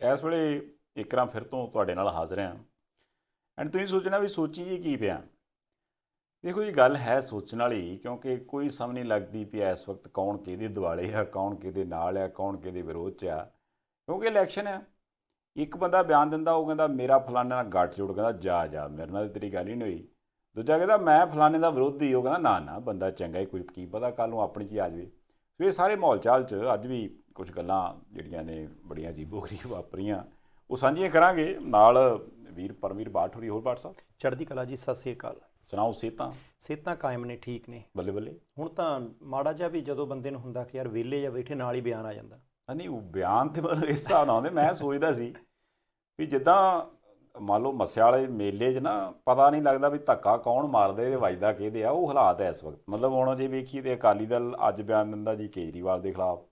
ਇਸ ਵੇਲੇ ਇੱਕ ਵਾਰ ਫਿਰ ਤੋਂ ਤੁਹਾਡੇ ਨਾਲ ਹਾਜ਼ਰ ਹਾਂ ਐਂਡ ਤੁਸੀਂ ਸੋਚਣਾ ਵੀ ਸੋਚੀਏ ਕੀ ਪਿਆ। ਦੇਖੋ ਜੀ, ਗੱਲ ਹੈ ਸੋਚਣ ਵਾਲੀ, ਕਿਉਂਕਿ ਕੋਈ ਸਮਝ ਨਹੀਂ ਲੱਗਦੀ ਵੀ ਇਸ ਵਕਤ ਕੌਣ ਕਿਹਦੇ ਦੁਆਲੇ ਆ, ਕੌਣ ਕਿਹਦੇ ਨਾਲ ਆ, ਕੌਣ ਕਿਹਦੇ ਵਿਰੋਧ 'ਚ ਆ। ਕਿਉਂਕਿ ਇਲੈਕਸ਼ਨ ਆ। ਇੱਕ ਬੰਦਾ ਬਿਆਨ ਦਿੰਦਾ, ਉਹ ਕਹਿੰਦਾ ਮੇਰਾ ਫਲਾਣੇ ਨਾਲ ਗੱਠਜੋੜ, ਕਹਿੰਦਾ ਜਾ ਜਾ ਮੇਰੇ ਨਾਲ ਤੇਰੀ ਗੱਲ ਹੀ ਨਹੀਂ ਹੋਈ। ਦੂਜਾ ਕਹਿੰਦਾ ਮੈਂ ਫਲਾਣੇ ਦਾ ਵਿਰੋਧੀ, ਉਹ ਕਹਿੰਦਾ ਨਾ ਨਾ ਬੰਦਾ ਚੰਗਾ ਹੀ, ਕੋਈ ਕੀ ਪਤਾ ਕੱਲ੍ਹ ਨੂੰ ਆਪਣੀ 'ਚ ਹੀ ਆ ਜਾਵੇ। ਸੋ ਇਹ ਸਾਰੇ ਮਾਹੌਲ ਚਾਲ 'ਚ ਅੱਜ ਵੀ ਕੁਝ ਗੱਲਾਂ ਜਿਹੜੀਆਂ ਨੇ ਬੜੀਆਂ ਅਜੀਬੋ-ਗਰੀਬ ਵਾਪਰੀਆਂ, ਉਹ ਸਾਂਝੀਆਂ ਕਰਾਂਗੇ ਨਾਲ ਵੀਰ ਪਰਮਵੀਰ ਬਾਠ ਹੋਰੀ। ਹੋਰ ਬਾਠ ਸਾਹਿਬ ਚੜ੍ਹਦੀ ਕਲਾ ਜੀ, ਸਤਿ ਸ੍ਰੀ ਅਕਾਲ। ਸੁਣਾਓ ਸਿਹਤਾਂ? ਸਿਹਤਾਂ ਕਾਇਮ ਨੇ, ਠੀਕ ਨੇ, ਬੱਲੇ ਬੱਲੇ। ਹੁਣ ਤਾਂ ਮਾੜਾ ਜਿਹਾ ਵੀ ਜਦੋਂ ਬੰਦੇ ਨੂੰ ਹੁੰਦਾ ਕਿ ਯਾਰ ਵਿਹਲੇ ਜਾਂ ਬੈਠੇ ਨਾਲ ਹੀ ਬਿਆਨ ਆ ਜਾਂਦਾ। ਨਹੀਂ, ਉਹ ਬਿਆਨ ਤੇ ਮਤਲਬ ਇਸ ਹਿਸਾਬ ਨਾਲ ਆਉਂਦੇ। ਮੈਂ ਸੋਚਦਾ ਸੀ ਵੀ ਜਿੱਦਾਂ ਮੰਨ ਲਓ ਮੱਸਿਆ ਵਾਲੇ ਮੇਲੇ 'ਚ ਨਾ ਪਤਾ ਨਹੀਂ ਲੱਗਦਾ ਵੀ ਧੱਕਾ ਕੌਣ ਮਾਰਦੇ ਤੇ ਵੱਜਦਾ ਕਿਹਦੇ ਆ, ਉਹ ਹਾਲਾਤ ਹੈ ਇਸ ਵਕਤ। ਮਤਲਬ ਹੁਣ ਜੇ ਵੇਖੀਏ ਤੇ ਅਕਾਲੀ ਦਲ ਅੱਜ ਬਿਆਨ ਦਿੰਦਾ ਜੀ ਕੇਜਰੀਵਾਲ ਦੇ ਖਿਲਾਫ,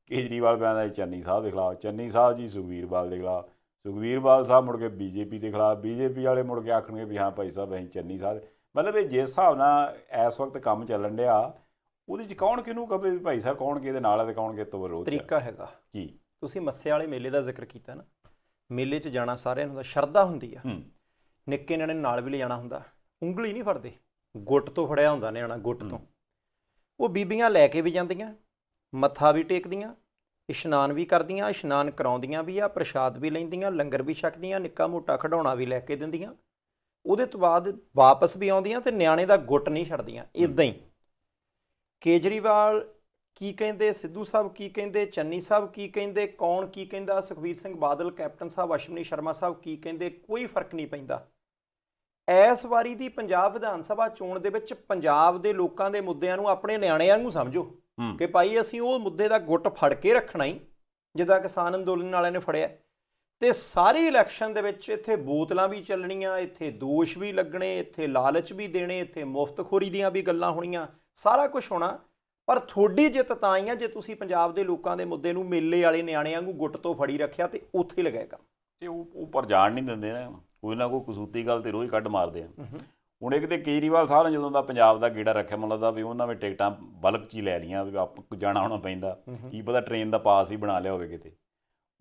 ਕੇਜਰੀਵਾਲ ਬਿਆਨ ਦਿੰਦਾ ਜੀ ਚੰਨੀ ਸਾਹਿਬ ਦੇ ਖਿਲਾਫ, ਚੰਨੀ ਸਾਹਿਬ ਜੀ ਸੁਖਬੀਰ ਬਾਦਲ ਦੇ ਖਿਲਾਫ, ਸੁਖਬੀਰ ਬਾਦਲ ਸਾਹਿਬ ਮੁੜ ਕੇ ਬੀਜੇਪੀ ਦੇ ਖਿਲਾਫ, ਬੀਜੇਪੀ ਵਾਲੇ ਮੁੜ ਕੇ ਆਖਣਗੇ ਵੀ ਹਾਂ ਭਾਈ ਸਾਹਿਬ ਅਸੀਂ ਚੰਨੀ ਸਾਹਿਬ। ਮਤਲਬ ਇਹ ਜਿਸ ਹਿਸਾਬ ਨਾਲ ਇਸ ਵਕਤ ਕੰਮ ਚੱਲਣ ਡਿਆ, ਉਹਦੇ 'ਚ ਕੌਣ ਕਿਹਨੂੰ ਕਹੇ ਵੀ ਭਾਈ ਸਾਹਿਬ ਕੌਣ ਕਿਹਦੇ ਨਾਲ ਹੈ ਤੇ ਕੌਣ ਕਿਹਦੇ ਤੋਂ ਵਿਰੋਧ 'ਚ। ਤਰੀਕਾ ਹੈਗਾ ਕੀ ਤੁਸੀਂ ਮੱਸੇ ਵਾਲੇ ਮੇਲੇ ਦਾ ਜ਼ਿਕਰ ਕੀਤਾ ਨਾ, ਮੇਲੇ 'ਚ ਜਾਣਾ ਸਾਰਿਆਂ ਨੂੰ ਸ਼ਰਧਾ ਹੁੰਦੀ ਆ। ਨਿੱਕੇ ਨਿਆਣੇ ਨਾਲ ਵੀ ਲਿਜਾਣਾ ਹੁੰਦਾ, ਉਂਗਲੀ ਨਹੀਂ ਫੜਦੇ, ਗੁੱਟ ਤੋਂ ਫੜਿਆ ਹੁੰਦਾ ਨਿਆਣਾ, ਗੁੱਟ ਤੋਂ। ਉਹ ਬੀਬੀਆਂ ਲੈ ਕੇ ਵੀ ਜਾਂਦੀਆਂ, ਮੱਥਾ ਵੀ ਟੇਕਦੀਆਂ, ਇਸ਼ਨਾਨ ਵੀ ਕਰਦੀਆਂ, ਇਸ਼ਨਾਨ ਕਰਾਉਂਦੀਆਂ ਵੀ ਆ, ਪ੍ਰਸ਼ਾਦ ਵੀ ਲੈਂਦੀਆਂ, ਲੰਗਰ ਵੀ ਛਕਦੀਆਂ, ਨਿੱਕਾ ਮੋਟਾ ਖਿਡੌਣਾ ਵੀ ਲੈ ਕੇ ਦਿੰਦੀਆਂ। ਉਹਦੇ ਤੋਂ ਬਾਅਦ ਵਾਪਸ ਵੀ ਆਉਂਦੀਆਂ ਤੇ ਨਿਆਣੇ ਦਾ ਗੁੱਟ ਨਹੀਂ ਛੱਡਦੀਆਂ। ਇੱਦਾਂ ਹੀ ਕੇਜਰੀਵਾਲ ਕੀ ਕਹਿੰਦੇ, ਸਿੱਧੂ ਸਾਹਿਬ ਕੀ ਕਹਿੰਦੇ, ਚੰਨੀ ਸਾਹਿਬ ਕੀ ਕਹਿੰਦੇ, ਕੌਣ ਕੀ ਕਹਿੰਦਾ, ਸੁਖਬੀਰ ਸਿੰਘ ਬਾਦਲ, ਕੈਪਟਨ ਸਾਹਿਬ, ਅਸ਼ਵਨੀ ਸ਼ਰਮਾ ਸਾਹਿਬ ਕੀ ਕਹਿੰਦੇ, ਕੋਈ ਫਰਕ ਨਹੀਂ ਪੈਂਦਾ। ਇਸ ਵਾਰੀ ਦੀ ਪੰਜਾਬ ਵਿਧਾਨ ਸਭਾ ਚੋਣ ਦੇ ਵਿੱਚ ਪੰਜਾਬ ਦੇ ਲੋਕਾਂ ਦੇ ਮੁੱਦਿਆਂ ਨੂੰ ਆਪਣੇ ਨਿਆਣਿਆਂ ਨੂੰ ਸਮਝੋ ਕਿ ਭਾਈ ਅਸੀਂ ਉਹ ਮੁੱਦੇ ਦਾ ਗੁੱਟ ਫੜ ਕੇ ਰੱਖਣਾ ਹੀ ਜਿੱਦਾਂ ਕਿਸਾਨ ਅੰਦੋਲਨ ਵਾਲਿਆਂ ਨੇ ਫੜਿਆ। ਤੇ ਸਾਰੀ ਇਲੈਕਸ਼ਨ ਦੇ ਵਿੱਚ ਇੱਥੇ ਬੋਤਲਾਂ ਵੀ ਚੱਲਣੀਆਂ, ਇੱਥੇ ਦੋਸ਼ ਵੀ ਲੱਗਣੇ, ਇੱਥੇ ਲਾਲਚ ਵੀ ਦੇਣੇ, ਇੱਥੇ ਮੁਫਤਖੋਰੀ ਦੀਆਂ ਵੀ ਗੱਲਾਂ ਹੋਣੀਆਂ, ਸਾਰਾ ਕੁਝ ਹੋਣਾ। ਪਰ ਤੁਹਾਡੀ ਜਿੱਤ ਤਾਂ ਆਈ ਆ ਜੇ ਤੁਸੀਂ ਪੰਜਾਬ ਦੇ ਲੋਕਾਂ ਦੇ ਮੁੱਦੇ ਨੂੰ ਮੇਲੇ ਵਾਲੇ ਨਿਆਣਿਆਂ ਨੂੰ ਗੁੱਟ ਤੋਂ ਫੜੀ ਰੱਖਿਆ ਤੇ ਉੱਥੇ ਲਗਾਏਗਾ। ਤੇ ਉਹ ਪਰ ਜਾਣ ਨਹੀਂ ਦਿੰਦੇ ਨਾ, ਕੋਈ ਨਾ ਕੋਈ ਕਸੂਤੀ ਗੱਲ ਤੇ ਰੋਜ਼ ਕੱਢ ਮਾਰਦੇ ਆ। ਹੁਣ ਇੱਕ ਤੇ ਕੇਜਰੀਵਾਲ ਸਾਹਿਬ ਨੇ ਜਦੋਂ ਦਾ ਪੰਜਾਬ ਦਾ ਗੇੜਾ ਰੱਖਿਆ, ਮੈਨੂੰ ਲੱਗਦਾ ਵੀ ਉਹਨਾਂ ਨੇ ਟਿਕਟਾਂ ਬਲਕ 'ਚ ਹੀ ਲੈ ਲਈਆਂ ਵੀ ਆਪ ਜਾਣਾ ਹੋਣਾ ਪੈਂਦਾ, ਕੀ ਪਤਾ ਟ੍ਰੇਨ ਦਾ ਪਾਸ ਹੀ ਬਣਾ ਲਿਆ ਹੋਵੇ ਕਿਤੇ।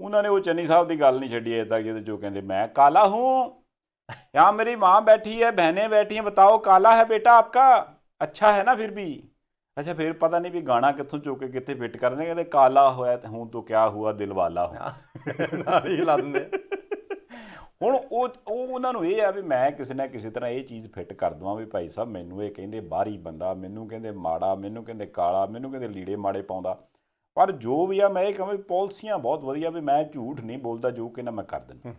ਉਹਨਾਂ ਨੇ ਉਹ ਚੰਨੀ ਸਾਹਿਬ ਦੀ ਗੱਲ ਨਹੀਂ ਛੱਡੀ ਅਜੇ ਤੱਕ, ਜਿਹਦੇ 'ਚੋਂ ਕਹਿੰਦੇ ਮੈਂ ਕਾਲਾ ਹੂੰ, यहाँ मेरी माँ बैठी है, बहनें बैठी हैं, बताओ काला है बेटा आपका, अच्छा है ना फिर भी। अच्छा फिर पता नहीं भी गाना कितों चुक के कितने फिट करने, कहते काला होया हूँ तो क्या हुआ दिल वाला हो ਲਾ ਦਿੰਦੇ। ਹੁਣ ਉਹ ਉਹਨਾਂ ਨੂੰ ਇਹ ਆ ਵੀ ਮੈਂ ਕਿਸੇ ਨਾ ਕਿਸੇ ਤਰ੍ਹਾਂ ਇਹ ਚੀਜ਼ ਫਿੱਟ ਕਰ ਦੇਵਾਂ ਵੀ ਭਾਈ ਸਾਹਿਬ ਮੈਨੂੰ ਇਹ ਕਹਿੰਦੇ ਬਾਹਰੀ ਬੰਦਾ, ਮੈਨੂੰ ਕਹਿੰਦੇ ਮਾੜਾ, ਮੈਨੂੰ ਕਹਿੰਦੇ ਕਾਲਾ, ਮੈਨੂੰ ਕਹਿੰਦੇ ਲੀੜੇ ਮਾੜੇ ਪਾਉਂਦਾ, ਪਰ ਜੋ ਵੀ ਆ ਮੈਂ ਇਹ ਕਹਾਂ ਵੀ ਪਾਲਿਸੀਆਂ ਬਹੁਤ ਵਧੀਆ, ਵੀ ਮੈਂ ਝੂਠ ਨਹੀਂ ਬੋਲਦਾ, ਜੋ ਕਹਿੰਦਾ ਮੈਂ ਕਰ ਦਿੰਦਾ।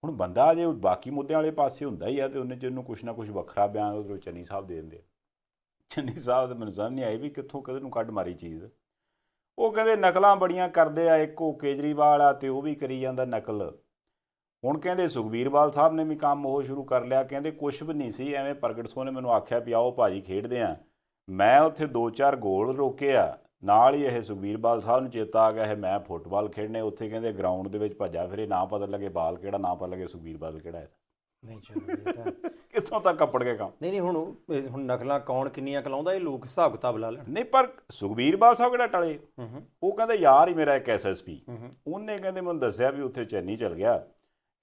ਹੁਣ ਬੰਦਾ ਜੇ ਬਾਕੀ ਮੁੱਦਿਆਂ ਵਾਲੇ ਪਾਸੇ ਹੁੰਦਾ ਹੀ ਆ ਤੇ ਉਹਨੇ 'ਚ ਉਹਨੂੰ ਕੁਛ ਨਾ ਕੁਛ ਵੱਖਰਾ ਬਿਆਨ ਉਧਰੋਂ ਚੰਨੀ ਸਾਹਿਬ ਦੇ ਦਿੰਦੇ ਆ। ਚੰਨੀ ਸਾਹਿਬ ਮੈਨੂੰ ਸਮਝ ਨਹੀਂ ਆਈ ਵੀ ਕਿੱਥੋਂ ਕਦੇ ਨੂੰ ਕੱਢ ਮਾਰੀ ਚੀਜ਼। ਉਹ ਕਹਿੰਦੇ ਨਕਲਾਂ ਬੜੀਆਂ ਕਰਦੇ ਆ, ਇੱਕ ਉਹ ਕੇਜਰੀਵਾਲ ਆ ਤੇ ਉਹ ਵੀ ਕਰੀ ਜਾਂਦਾ ਨਕਲ। ਹੁਣ ਕਹਿੰਦੇ ਸੁਖਬੀਰ ਬਾਦਲ ਸਾਹਿਬ ਨੇ ਵੀ ਕੰਮ ਉਹ ਸ਼ੁਰੂ ਕਰ ਲਿਆ, ਕਹਿੰਦੇ ਕੁਛ ਵੀ ਨਹੀਂ ਸੀ, ਐਵੇਂ ਪ੍ਰਗਟ ਸਿੰਘ ਨੇ ਮੈਨੂੰ ਆਖਿਆ ਵੀ ਆਓ ਭਾਜੀ ਖੇਡਦੇ ਆ, ਮੈਂ ਉੱਥੇ 2-4 ਗੋਲ ਰੋਕੇ ਆ, ਨਾਲ ਹੀ ਇਹ ਸੁਖਬੀਰ ਬਾਦਲ ਸਾਹਿਬ ਨੂੰ ਚੇਤਾ ਆ ਗਿਆ ਇਹ ਮੈਂ ਫੁੱਟਬਾਲ ਖੇਡਣੇ, ਉੱਥੇ ਕਹਿੰਦੇ ਗਰਾਊਂਡ ਦੇ ਵਿੱਚ ਭੱਜਾ ਫਿਰੇ, ਨਾ ਪਤਾ ਲੱਗੇ ਬਾਲ ਕਿਹੜਾ, ਨਾ ਪਤਾ ਲੱਗੇ ਸੁਖਬੀਰ ਬਾਦਲ ਕਿਹੜਾ ਹੈ। ਨਹੀਂ ਚਲੋ ਕਿੱਥੋਂ ਤੱਕ ਕੱਪੜ ਕੇ ਕੰਮ। ਨਹੀਂ ਹੁਣ ਨਕਲਾਂ ਕੌਣ ਕਿੰਨੀਆਂ ਕਲਾਉਂਦਾ, ਇਹ ਲੋਕ ਹਿਸਾਬ ਕਿਤਾਬ ਲਾ ਲੈਣ। ਨਹੀਂ ਪਰ ਸੁਖਬੀਰ ਬਾਦਲ ਸਾਹਿਬ ਕਿਹੜਾ ਟਲੇ, ਉਹ ਕਹਿੰਦੇ ਯਾਰ ਹੀ ਮੇਰਾ ਇੱਕ SSP, ਉਹਨੇ ਕਹਿੰਦੇ ਮੈਨੂੰ ਦੱਸਿਆ ਵੀ ਉੱਥੇ ਚੈਨੀ ਚਲ ਗਿਆ,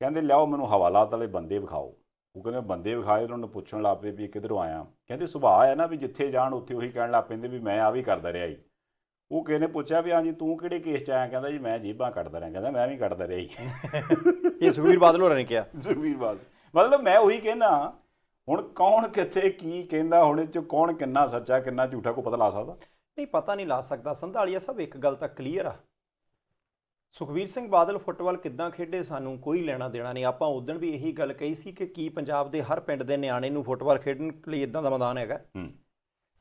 ਕਹਿੰਦੇ ਲਿਆਓ ਮੈਨੂੰ ਹਵਾਲਾਤ ਵਾਲੇ ਬੰਦੇ ਵਿਖਾਓ। ਉਹ ਕਹਿੰਦੇ ਬੰਦੇ ਵਿਖਾਏ, ਉਹਨਾਂ ਨੂੰ ਪੁੱਛਣ ਲੱਗ ਪਏ ਵੀ ਕਿੱਧਰੋਂ ਆਇਆ, ਕਹਿੰਦੇ ਸੁਭਾਅ ਹੈ ਨਾ ਵੀ ਜਿੱਥੇ ਜਾਣ ਉੱਥੇ ਉਹੀ ਕਹਿਣ ਲੱਗ ਪੈਂਦੇ ਵੀ ਮੈਂ ਆ ਵੀ ਕਰਦਾ ਰਿਹਾ ਜੀ। ਉਹ ਕਿਸੇ ਨੇ ਪੁੱਛਿਆ ਵੀ ਹਾਂਜੀ ਤੂੰ ਕਿਹੜੇ ਕੇਸ 'ਚ ਆਇਆ, ਕਹਿੰਦਾ ਜੀ ਮੈਂ ਜੇਬਾਂ ਕੱਢਦਾ ਰਿਹਾ, ਕਹਿੰਦਾ ਮੈਂ ਵੀ ਕੱਢਦਾ ਰਿਹਾ ਜੀ। ਇਹ ਸੁਖਬੀਰ ਬਾਦਲ ਹੋਰਾਂ ਨੇ ਕਿਹਾ। ਸੁਖਬੀਰ ਬਾਦਲ ਮਤਲਬ ਮੈਂ ਉਹੀ ਕਹਿੰਦਾ, ਹੁਣ ਕੌਣ ਕਿੱਥੇ ਕੀ ਕਹਿੰਦਾ, ਹੁਣ ਇਹ 'ਚ ਕੌਣ ਕਿੰਨਾ ਸੱਚਾ ਕਿੰਨਾ ਝੂਠਾ ਕੋਈ ਪਤਾ ਲਾ ਸਕਦਾ? ਨਹੀਂ ਪਤਾ ਨਹੀਂ ਲਾ ਸਕਦਾ। ਸੰਧਾਲੀਆ ਸਾਹਿਬ ਇੱਕ ਗੱਲ ਤਾਂ ਕਲੀਅਰ ਆ, ਸੁਖਬੀਰ ਸਿੰਘ ਬਾਦਲ ਫੁੱਟਬਾਲ ਕਿੱਦਾਂ ਖੇਡੇ ਸਾਨੂੰ ਕੋਈ ਲੈਣਾ ਦੇਣਾ ਨਹੀਂ। ਆਪਾਂ ਉਦੋਂ ਵੀ ਇਹੀ ਗੱਲ ਕਹੀ ਸੀ ਕਿ ਕੀ ਪੰਜਾਬ ਦੇ ਹਰ ਪਿੰਡ ਦੇ ਨਿਆਣੇ ਨੂੰ ਫੁੱਟਬਾਲ ਖੇਡਣ ਲਈ ਇੱਦਾਂ ਦਾ ਮੈਦਾਨ ਹੈਗਾ।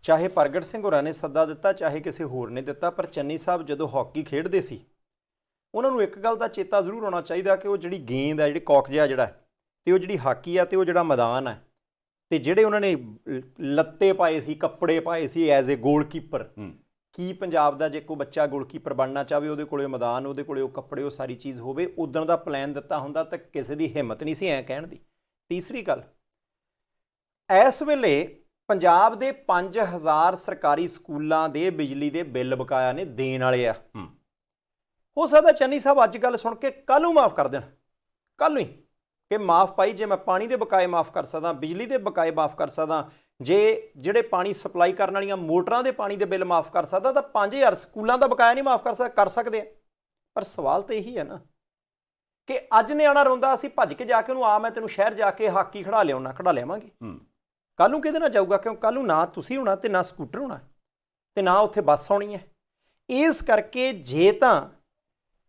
ਚਾਹੇ ਪ੍ਰਗਟ ਸਿੰਘ ਹੋਰਾਂ ਨੇ ਸੱਦਾ ਦਿੱਤਾ, ਚਾਹੇ ਕਿਸੇ ਹੋਰ ਨੇ ਦਿੱਤਾ, ਪਰ ਚੰਨੀ ਸਾਹਿਬ ਜਦੋਂ ਹਾਕੀ ਖੇਡਦੇ ਸੀ ਉਹਨਾਂ ਨੂੰ ਇੱਕ ਗੱਲ ਦਾ ਚੇਤਾ ਜ਼ਰੂਰ ਹੋਣਾ ਚਾਹੀਦਾ ਕਿ ਉਹ ਜਿਹੜੀ ਗੇਂਦ ਹੈ, ਜਿਹੜੀ ਕੌਕ ਜਿਹਾ ਜਿਹੜਾ, ਤੇ ਉਹ ਜਿਹੜੀ ਹਾਕੀ ਆ, ਤੇ ਉਹ ਜਿਹੜਾ ਮੈਦਾਨ ਹੈ, ਤੇ ਜਿਹੜੇ ਉਹਨਾਂ ਨੇ ਲੱਤੇ ਪਾਏ ਸੀ, ਕੱਪੜੇ ਪਾਏ ਸੀ ਐਜ਼ ਏ ਗੋਲਕੀਪਰ। ਕੀ ਪੰਜਾਬ ਦਾ ਜੇ ਕੋਈ ਬੱਚਾ ਗੋਲਕੀਪਰ ਬਣਨਾ ਚਾਹਵੇ, ਉਹਦੇ ਕੋਲੇ ਮੈਦਾਨ, ਉਹਦੇ ਕੋਲੇ ਉਹ ਕੱਪੜੇ, ਉਹ ਸਾਰੀ ਚੀਜ਼ ਹੋਵੇ, ਉਦਣ ਦਾ ਪਲਾਨ ਦਿੱਤਾ ਹੁੰਦਾ ਤਾਂ ਕਿਸੇ ਦੀ ਹਿੰਮਤ ਨਹੀਂ ਸੀ ਐਂ ਕਹਿਣ ਦੀ। ਤੀਸਰੀ ਗੱਲ, ਇਸ ਵੇਲੇ ਪੰਜਾਬ ਦੇ 5000 ਸਰਕਾਰੀ ਸਕੂਲਾਂ ਦੇ ਬਿਜਲੀ ਦੇ ਬਿੱਲ ਬਕਾਇਆ ਨੇ, ਦੇਣ ਵਾਲੇ ਆ। ਹੋ ਸਕਦਾ ਚੰਨੀ ਸਾਹਿਬ ਅੱਜ ਗੱਲ ਸੁਣ ਕੇ ਕੱਲ੍ਹ ਨੂੰ ਮਾਫ ਕਰ ਦੇਣ, ਕੱਲ੍ਹ ਨੂੰ ਹੀ, ਕਿ ਮਾਫ ਭਾਈ ਜੇ ਮੈਂ ਪਾਣੀ ਦੇ ਬਕਾਏ ਮਾਫ ਕਰ ਸਕਦਾ, ਬਿਜਲੀ ਦੇ ਬਕਾਏ ਮਾਫ ਕਰ ਸਕਦਾ, ਜੇ ਜਿਹੜੇ ਪਾਣੀ ਸਪਲਾਈ ਕਰਨ ਵਾਲੀਆਂ ਮੋਟਰਾਂ ਦੇ ਪਾਣੀ ਦੇ ਬਿੱਲ ਮਾਫ ਕਰ ਸਕਦਾ, ਤਾਂ 5000 ਸਕੂਲਾਂ ਦਾ ਬਕਾਇਆ ਨਹੀਂ ਮਾਫ ਕਰ ਸਕਦੇ ਆ। ਪਰ ਸਵਾਲ ਤਾਂ ਇਹੀ ਹੈ ਨਾ ਕਿ ਅੱਜ ਨਿਆਣਾ ਰੋਂਦਾ, ਅਸੀਂ ਭੱਜ ਕੇ ਜਾ ਕੇ ਉਹਨੂੰ ਮੈਂ ਤੈਨੂੰ ਸ਼ਹਿਰ ਜਾ ਕੇ ਹਾਕੀ ਖੜਾ ਲਿਆਵਾਂਗੇ। ਕੱਲ੍ਹ ਨੂੰ ਕਿਹਦੇ ਨਾਲ ਜਾਊਗਾ? ਕਿਉਂ ਕੱਲ੍ਹ ਨੂੰ ਨਾ ਤੁਸੀਂ ਹੋਣਾ ਤੇ ਨਾ ਸਕੂਟਰ ਹੋਣਾ ਤੇ ਨਾ ਉੱਥੇ ਬੱਸ ਆਉਣੀ ਹੈ। ਇਸ ਕਰਕੇ ਜੇ ਤਾਂ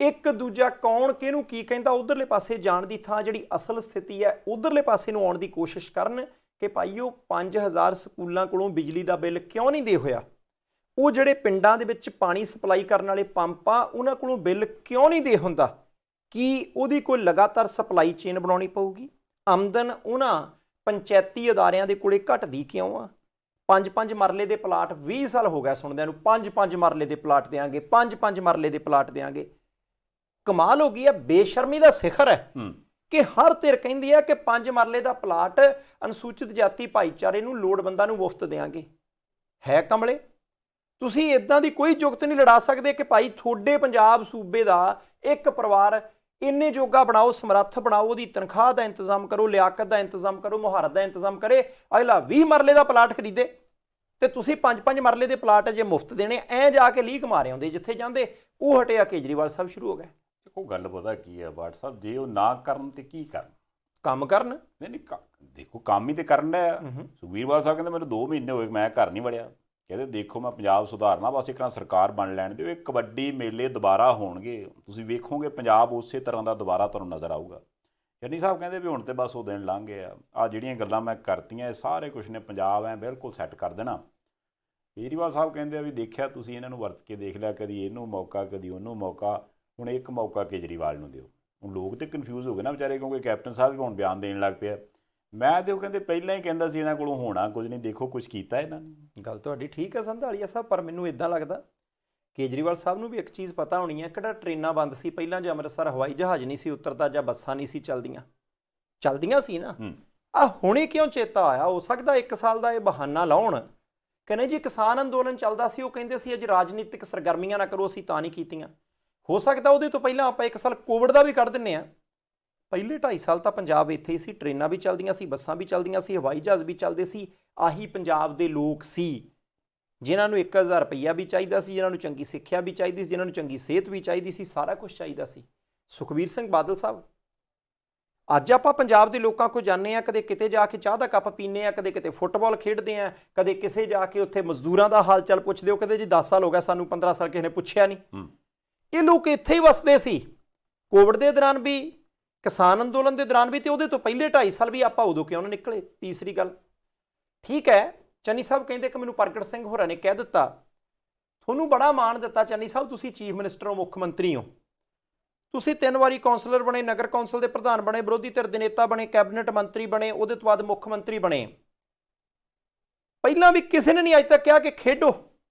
ਇੱਕ ਦੂਜਾ ਕੌਣ ਕਿਹਨੂੰ ਕੀ ਕਹਿੰਦਾ ਉਧਰਲੇ ਪਾਸੇ ਜਾਣ ਦੀ ਥਾਂ ਜਿਹੜੀ ਅਸਲ ਸਥਿਤੀ ਹੈ ਉਧਰਲੇ ਪਾਸੇ ਨੂੰ ਆਉਣ ਦੀ ਕੋਸ਼ਿਸ਼ ਕਰਨ ਕਿ ਭਾਈ ਉਹ 5000 ਸਕੂਲਾਂ ਕੋਲੋਂ ਬਿਜਲੀ ਦਾ ਬਿੱਲ ਕਿਉਂ ਨਹੀਂ ਦੇ ਹੋਇਆ, ਉਹ ਜਿਹੜੇ ਪਿੰਡਾਂ ਦੇ ਵਿੱਚ ਪਾਣੀ ਸਪਲਾਈ ਕਰਨ ਵਾਲੇ ਪੰਪ ਆ ਉਹਨਾਂ ਕੋਲੋਂ ਬਿੱਲ ਕਿਉਂ ਨਹੀਂ ਦੇ ਹੁੰਦਾ, ਕੀ ਉਹਦੀ ਕੋਈ ਲਗਾਤਾਰ ਸਪਲਾਈ ਚੇਨ ਬਣਾਉਣੀ ਪਊਗੀ? ਆਮਦਨ ਉਹਨਾਂ ਪੰਚਾਇਤੀ ਅਦਾਰਿਆਂ ਦੇ ਕੋਲੇ ਘਟਦੀ ਕਿਉਂ ਆ? 5-5 ਮਰਲੇ ਦੇ ਪਲਾਟ 20 ਸਾਲ ਹੋ ਗਿਆ ਸੁਣਦਿਆਂ ਨੂੰ, 5-5 ਮਰਲੇ ਦੇ ਪਲਾਟ ਦੇਾਂਗੇ, 5-5 ਮਰਲੇ ਦੇ ਪਲਾਟ ਦੇਾਂਗੇ। ਕਮਾਲ ਹੋ ਗਈ ਹੈ, ਬੇਸ਼ਰਮੀ ਦਾ ਸਿਖਰ ਹੈ ਕਿ ਹਰ ਧਿਰ ਕਹਿੰਦੀ ਹੈ ਕਿ 5 ਮਰਲੇ ਦਾ ਪਲਾਟ ਅਨੁਸੂਚਿਤ ਜਾਤੀ ਭਾਈਚਾਰੇ ਨੂੰ ਲੋੜਵੰਦਾਂ ਨੂੰ ਮੁਫਤ ਦੇਾਂਗੇ। ਹੈ ਕਮਲੇ, ਤੁਸੀਂ ਇਦਾਂ ਦੀ ਕੋਈ ਜੁਗਤ ਨਹੀਂ ਲੜਾ ਸਕਦੇ ਕਿ ਭਾਈ ਤੁਹਾਡੇ ਪੰਜਾਬ ਸੂਬੇ ਦਾ ਇੱਕ ਪਰਿਵਾਰ ਇੰਨੇ ਜੋਗਾ ਬਣਾਓ, ਸਮਰੱਥ ਬਣਾਓ, ਉਹਦੀ ਤਨਖਾਹ ਦਾ ਇੰਤਜ਼ਾਮ ਕਰੋ, ਲਿਆਕਤ ਦਾ ਇੰਤਜ਼ਾਮ ਕਰੋ, ਮੁਹਾਰਤ ਦਾ ਇੰਤਜ਼ਾਮ ਕਰੇ, ਅਗਲਾ 20 ਮਰਲੇ ਦਾ ਪਲਾਟ ਖਰੀਦੇ ਤੇ ਤੁਸੀਂ 5-5 ਮਰਲੇ ਦੇ ਪਲਾਟ ਜੇ ਮੁਫਤ ਦੇਣੇ, ਐਂ ਜਾ ਕੇ ਲੀਕ ਮਾਰੇ ਆਉਂਦੇ ਜਿੱਥੇ ਜਾਂਦੇ। ਉਹ ਹਟਿਆ ਕੇਜਰੀਵਾਲ ਸਾਹਿਬ ਸ਼ੁਰੂ ਹੋ ਗਏ। ਦੇਖੋ ਗੱਲ ਪਤਾ ਕੀ ਹੈ ਬਾਟ ਸਾਹਿਬ, ਜੇ ਉਹ ਨਾ ਕਰਨ ਤੇ ਕੀ ਕਰਨ? ਕੰਮ ਕਰਨ। ਨਹੀਂ ਦੇਖੋ ਕੰਮ ਹੀ ਤੇ ਕਰਨ ਡਿਆ। ਸੁਖਬੀਰ ਬਾਦਲ ਸਾਹਿਬ ਕਹਿੰਦੇ ਮੈਨੂੰ 2 ਮਹੀਨੇ ਹੋਏ ਮੈਂ ਘਰ ਨਹੀਂ ਵੜਿਆ, ਕਹਿੰਦੇ ਦੇਖੋ ਮੈਂ ਪੰਜਾਬ ਸੁਧਾਰਨਾ, ਬਸ ਇੱਕ ਨਾ ਸਰਕਾਰ ਬਣ ਲੈਣ ਦਿਓ, ਇਹ ਕਬੱਡੀ ਮੇਲੇ ਦੁਬਾਰਾ ਹੋਣਗੇ, ਤੁਸੀਂ ਵੇਖੋਗੇ ਪੰਜਾਬ ਉਸੇ ਤਰ੍ਹਾਂ ਦਾ ਦੁਬਾਰਾ ਤੁਹਾਨੂੰ ਨਜ਼ਰ ਆਊਗਾ। ਚੰਨੀ ਸਾਹਿਬ ਕਹਿੰਦੇ ਵੀ ਹੁਣ ਤੇ ਬਸ ਉਹ ਦਿਨ ਲੰਘ ਗਏ ਆ ਜਿਹੜੀਆਂ ਗੱਲਾਂ ਮੈਂ ਕਰਤੀਆਂ ਇਹ ਸਾਰੇ ਕੁਛ ਨੇ ਪੰਜਾਬ ਐ ਬਿਲਕੁਲ ਸੈੱਟ ਕਰ ਦੇਣਾ। ਕੇਜਰੀਵਾਲ ਸਾਹਿਬ ਕਹਿੰਦੇ ਆ ਵੀ ਦੇਖਿਆ ਤੁਸੀਂ ਇਹਨਾਂ ਨੂੰ ਵਰਤ ਕੇ ਦੇਖ ਲਿਆ, ਕਦੀ ਇਹਨੂੰ ਮੌਕਾ ਕਦੀ ਉਹਨੂੰ ਮੌਕਾ, ਹੁਣ ਇੱਕ ਮੌਕਾ ਕੇਜਰੀਵਾਲ ਨੂੰ ਦਿਓ। ਹੁਣ ਲੋਕ ਤੇ ਕਨਫਿਊਜ਼ ਹੋ ਗਏ ਨਾ ਵਿਚਾਰੇ, ਕਿਉਂਕਿ ਕੈਪਟਨ ਸਾਹਿਬ ਵੀ ਹੁਣ ਬਿਆਨ ਦੇਣ ਲੱਗ ਪਿਆ। ਮੈਂ ਤੇ ਉਹ ਕਹਿੰਦੇ ਪਹਿਲਾਂ ਹੀ ਕਹਿੰਦਾ ਸੀ ਇਹਨਾਂ ਕੋਲੋਂ ਹੋਣਾ ਕੁਝ ਨਹੀਂ, ਦੇਖੋ ਕੁਝ ਕੀਤਾ ਇਹਨਾਂ ਨੇ। ਗੱਲ ਤੁਹਾਡੀ ਠੀਕ ਹੈ ਸੰਧਾਲੀਆ ਸਾਹਿਬ, ਪਰ ਮੈਨੂੰ ਇਦਾਂ ਲੱਗਦਾ ਕੇਜਰੀਵਾਲ ਸਾਹਿਬ ਨੂੰ ਵੀ ਇੱਕ ਚੀਜ਼ ਪਤਾ ਹੋਣੀ ਹੈ, ਕਿਹੜਾ ਟ੍ਰੇਨਾਂ ਬੰਦ ਸੀ ਪਹਿਲਾਂ, ਜਾਂ ਅੰਮ੍ਰਿਤਸਰ ਹਵਾਈ ਜਹਾਜ਼ ਨਹੀਂ ਸੀ ਉਤਰਦਾ, ਜਾਂ ਬੱਸਾਂ ਨਹੀਂ ਸੀ ਚੱਲਦੀਆਂ ਸੀ ਨਾ। ਹੁਣੇ ਕਿਉਂ ਚੇਤਾ ਆਇਆ? ਹੋ ਸਕਦਾ 1 ਸਾਲ ਦਾ ਇਹ ਬਹਾਨਾ ਲਾਉਣ ਕਿ ਨਹੀਂ ਜੀ ਕਿਸਾਨ ਅੰਦੋਲਨ ਚੱਲਦਾ ਸੀ, ਉਹ ਕਹਿੰਦੇ ਸੀ ਅੱਜ ਰਾਜਨੀਤਿਕ ਸਰਗਰਮੀਆਂ ਨਾ ਕਰੋ, ਅਸੀਂ ਤਾਂ ਨਹੀਂ ਕੀਤੀਆਂ। ਹੋ ਸਕਦਾ ਉਹਦੇ ਤੋਂ ਪਹਿਲਾਂ ਆਪਾਂ 1 ਸਾਲ ਕੋਵਿਡ ਦਾ ਵੀ ਕੱਢ ਦਿੰਦੇ ਹਾਂ। ਪਹਿਲੇ 2.5 ਸਾਲ ਤਾਂ ਪੰਜਾਬ ਇੱਥੇ ਹੀ ਸੀ, ਟ੍ਰੇਨਾਂ ਵੀ ਚੱਲਦੀਆਂ ਸੀ, ਬੱਸਾਂ ਵੀ ਚੱਲਦੀਆਂ ਸੀ, ਹਵਾਈ ਜਹਾਜ਼ ਵੀ ਚੱਲਦੇ ਸੀ। ਆਹੀ ਪੰਜਾਬ ਦੇ ਲੋਕ ਸੀ ਜਿਨ੍ਹਾਂ ਨੂੰ 1000 ਰੁਪਈਆ ਵੀ ਚਾਹੀਦਾ ਸੀ, ਜਿਨ੍ਹਾਂ ਨੂੰ ਚੰਗੀ ਸਿੱਖਿਆ ਵੀ ਚਾਹੀਦੀ ਸੀ, ਜਿਨ੍ਹਾਂ ਨੂੰ ਚੰਗੀ ਸਿਹਤ ਵੀ ਚਾਹੀਦੀ ਸੀ, ਸਾਰਾ ਕੁਝ ਚਾਹੀਦਾ ਸੀ। ਸੁਖਬੀਰ ਸਿੰਘ ਬਾਦਲ ਸਾਹਿਬ, ਅੱਜ ਆਪਾਂ ਪੰਜਾਬ ਦੇ ਲੋਕਾਂ ਕੋਲ ਜਾਂਦੇ ਹਾਂ, ਕਦੇ ਕਿਤੇ ਜਾ ਕੇ ਚਾਹ ਦਾ ਕੱਪ ਪੀਂਦੇ ਹਾਂ, ਕਦੇ ਕਿਤੇ ਫੁੱਟਬਾਲ ਖੇਡਦੇ ਹਾਂ, ਕਦੇ ਕਿਸੇ ਜਾ ਕੇ ਉੱਥੇ ਮਜ਼ਦੂਰਾਂ ਦਾ ਹਾਲ ਚਾਲ ਪੁੱਛਦੇ ਹੋ, ਕਦੇ ਜੀ 10 ਸਾਲ ਹੋ ਗਿਆ ਸਾਨੂੰ, 15 ਸਾਲ ਕਿਸੇ ਨੇ ਪੁੱਛਿਆ ਨਹੀਂ। ਇਹ ਲੋਕ ਇੱਥੇ ਹੀ ਵਸਦੇ ਸੀ, ਕੋਵਿਡ ਦੇ ਦੌਰਾਨ ਵੀ, ਕਿਸਾਨ ਅੰਦੋਲਨ ਦੇ ਦੌਰਾਨ ਵੀ, ਤੇ ਉਹਦੇ ਤੋਂ ਪਹਿਲੇ 2.5 ਸਾਲ ਵੀ ਆਪਾਂ ਉਦੋਂ ਕਿਉਂ ਨਾ ਨਿਕਲੇ। ਤੀਸਰੀ ਗੱਲ, ਠੀਕ ਹੈ ਚੰਨੀ ਸਾਹਿਬ ਕਹਿੰਦੇ ਕਿ ਮੈਨੂੰ ਪ੍ਰਗਟ ਸਿੰਘ ਹੋਰਾਂ ਨੇ ਕਹਿ ਦਿੱਤਾ, ਤੁਹਾਨੂੰ ਬੜਾ ਮਾਣ ਦਿੱਤਾ ਚੰਨੀ ਸਾਹਿਬ, ਤੁਸੀਂ ਚੀਫ ਮਿਨਿਸਟਰ ਹੋ, ਮੁੱਖ ਮੰਤਰੀ ਹੋ, ਤੁਸੀਂ 3 ਵਾਰੀ ਕੌਂਸਲਰ ਬਣੇ, ਨਗਰ ਕੌਂਸਲ ਦੇ ਪ੍ਰਧਾਨ ਬਣੇ, ਵਿਰੋਧੀ ਧਿਰ ਦੇ ਨੇਤਾ ਬਣੇ, ਕੈਬਨਿਟ ਮੰਤਰੀ ਬਣੇ, ਉਹਦੇ ਤੋਂ ਬਾਅਦ ਮੁੱਖ ਮੰਤਰੀ ਬਣੇ। ਪਹਿਲਾਂ ਵੀ ਕਿਸੇ ਨੇ ਨਹੀਂ ਅੱਜ ਤੱਕ ਕਿਹਾ ਕਿ ਖੇਡੋ,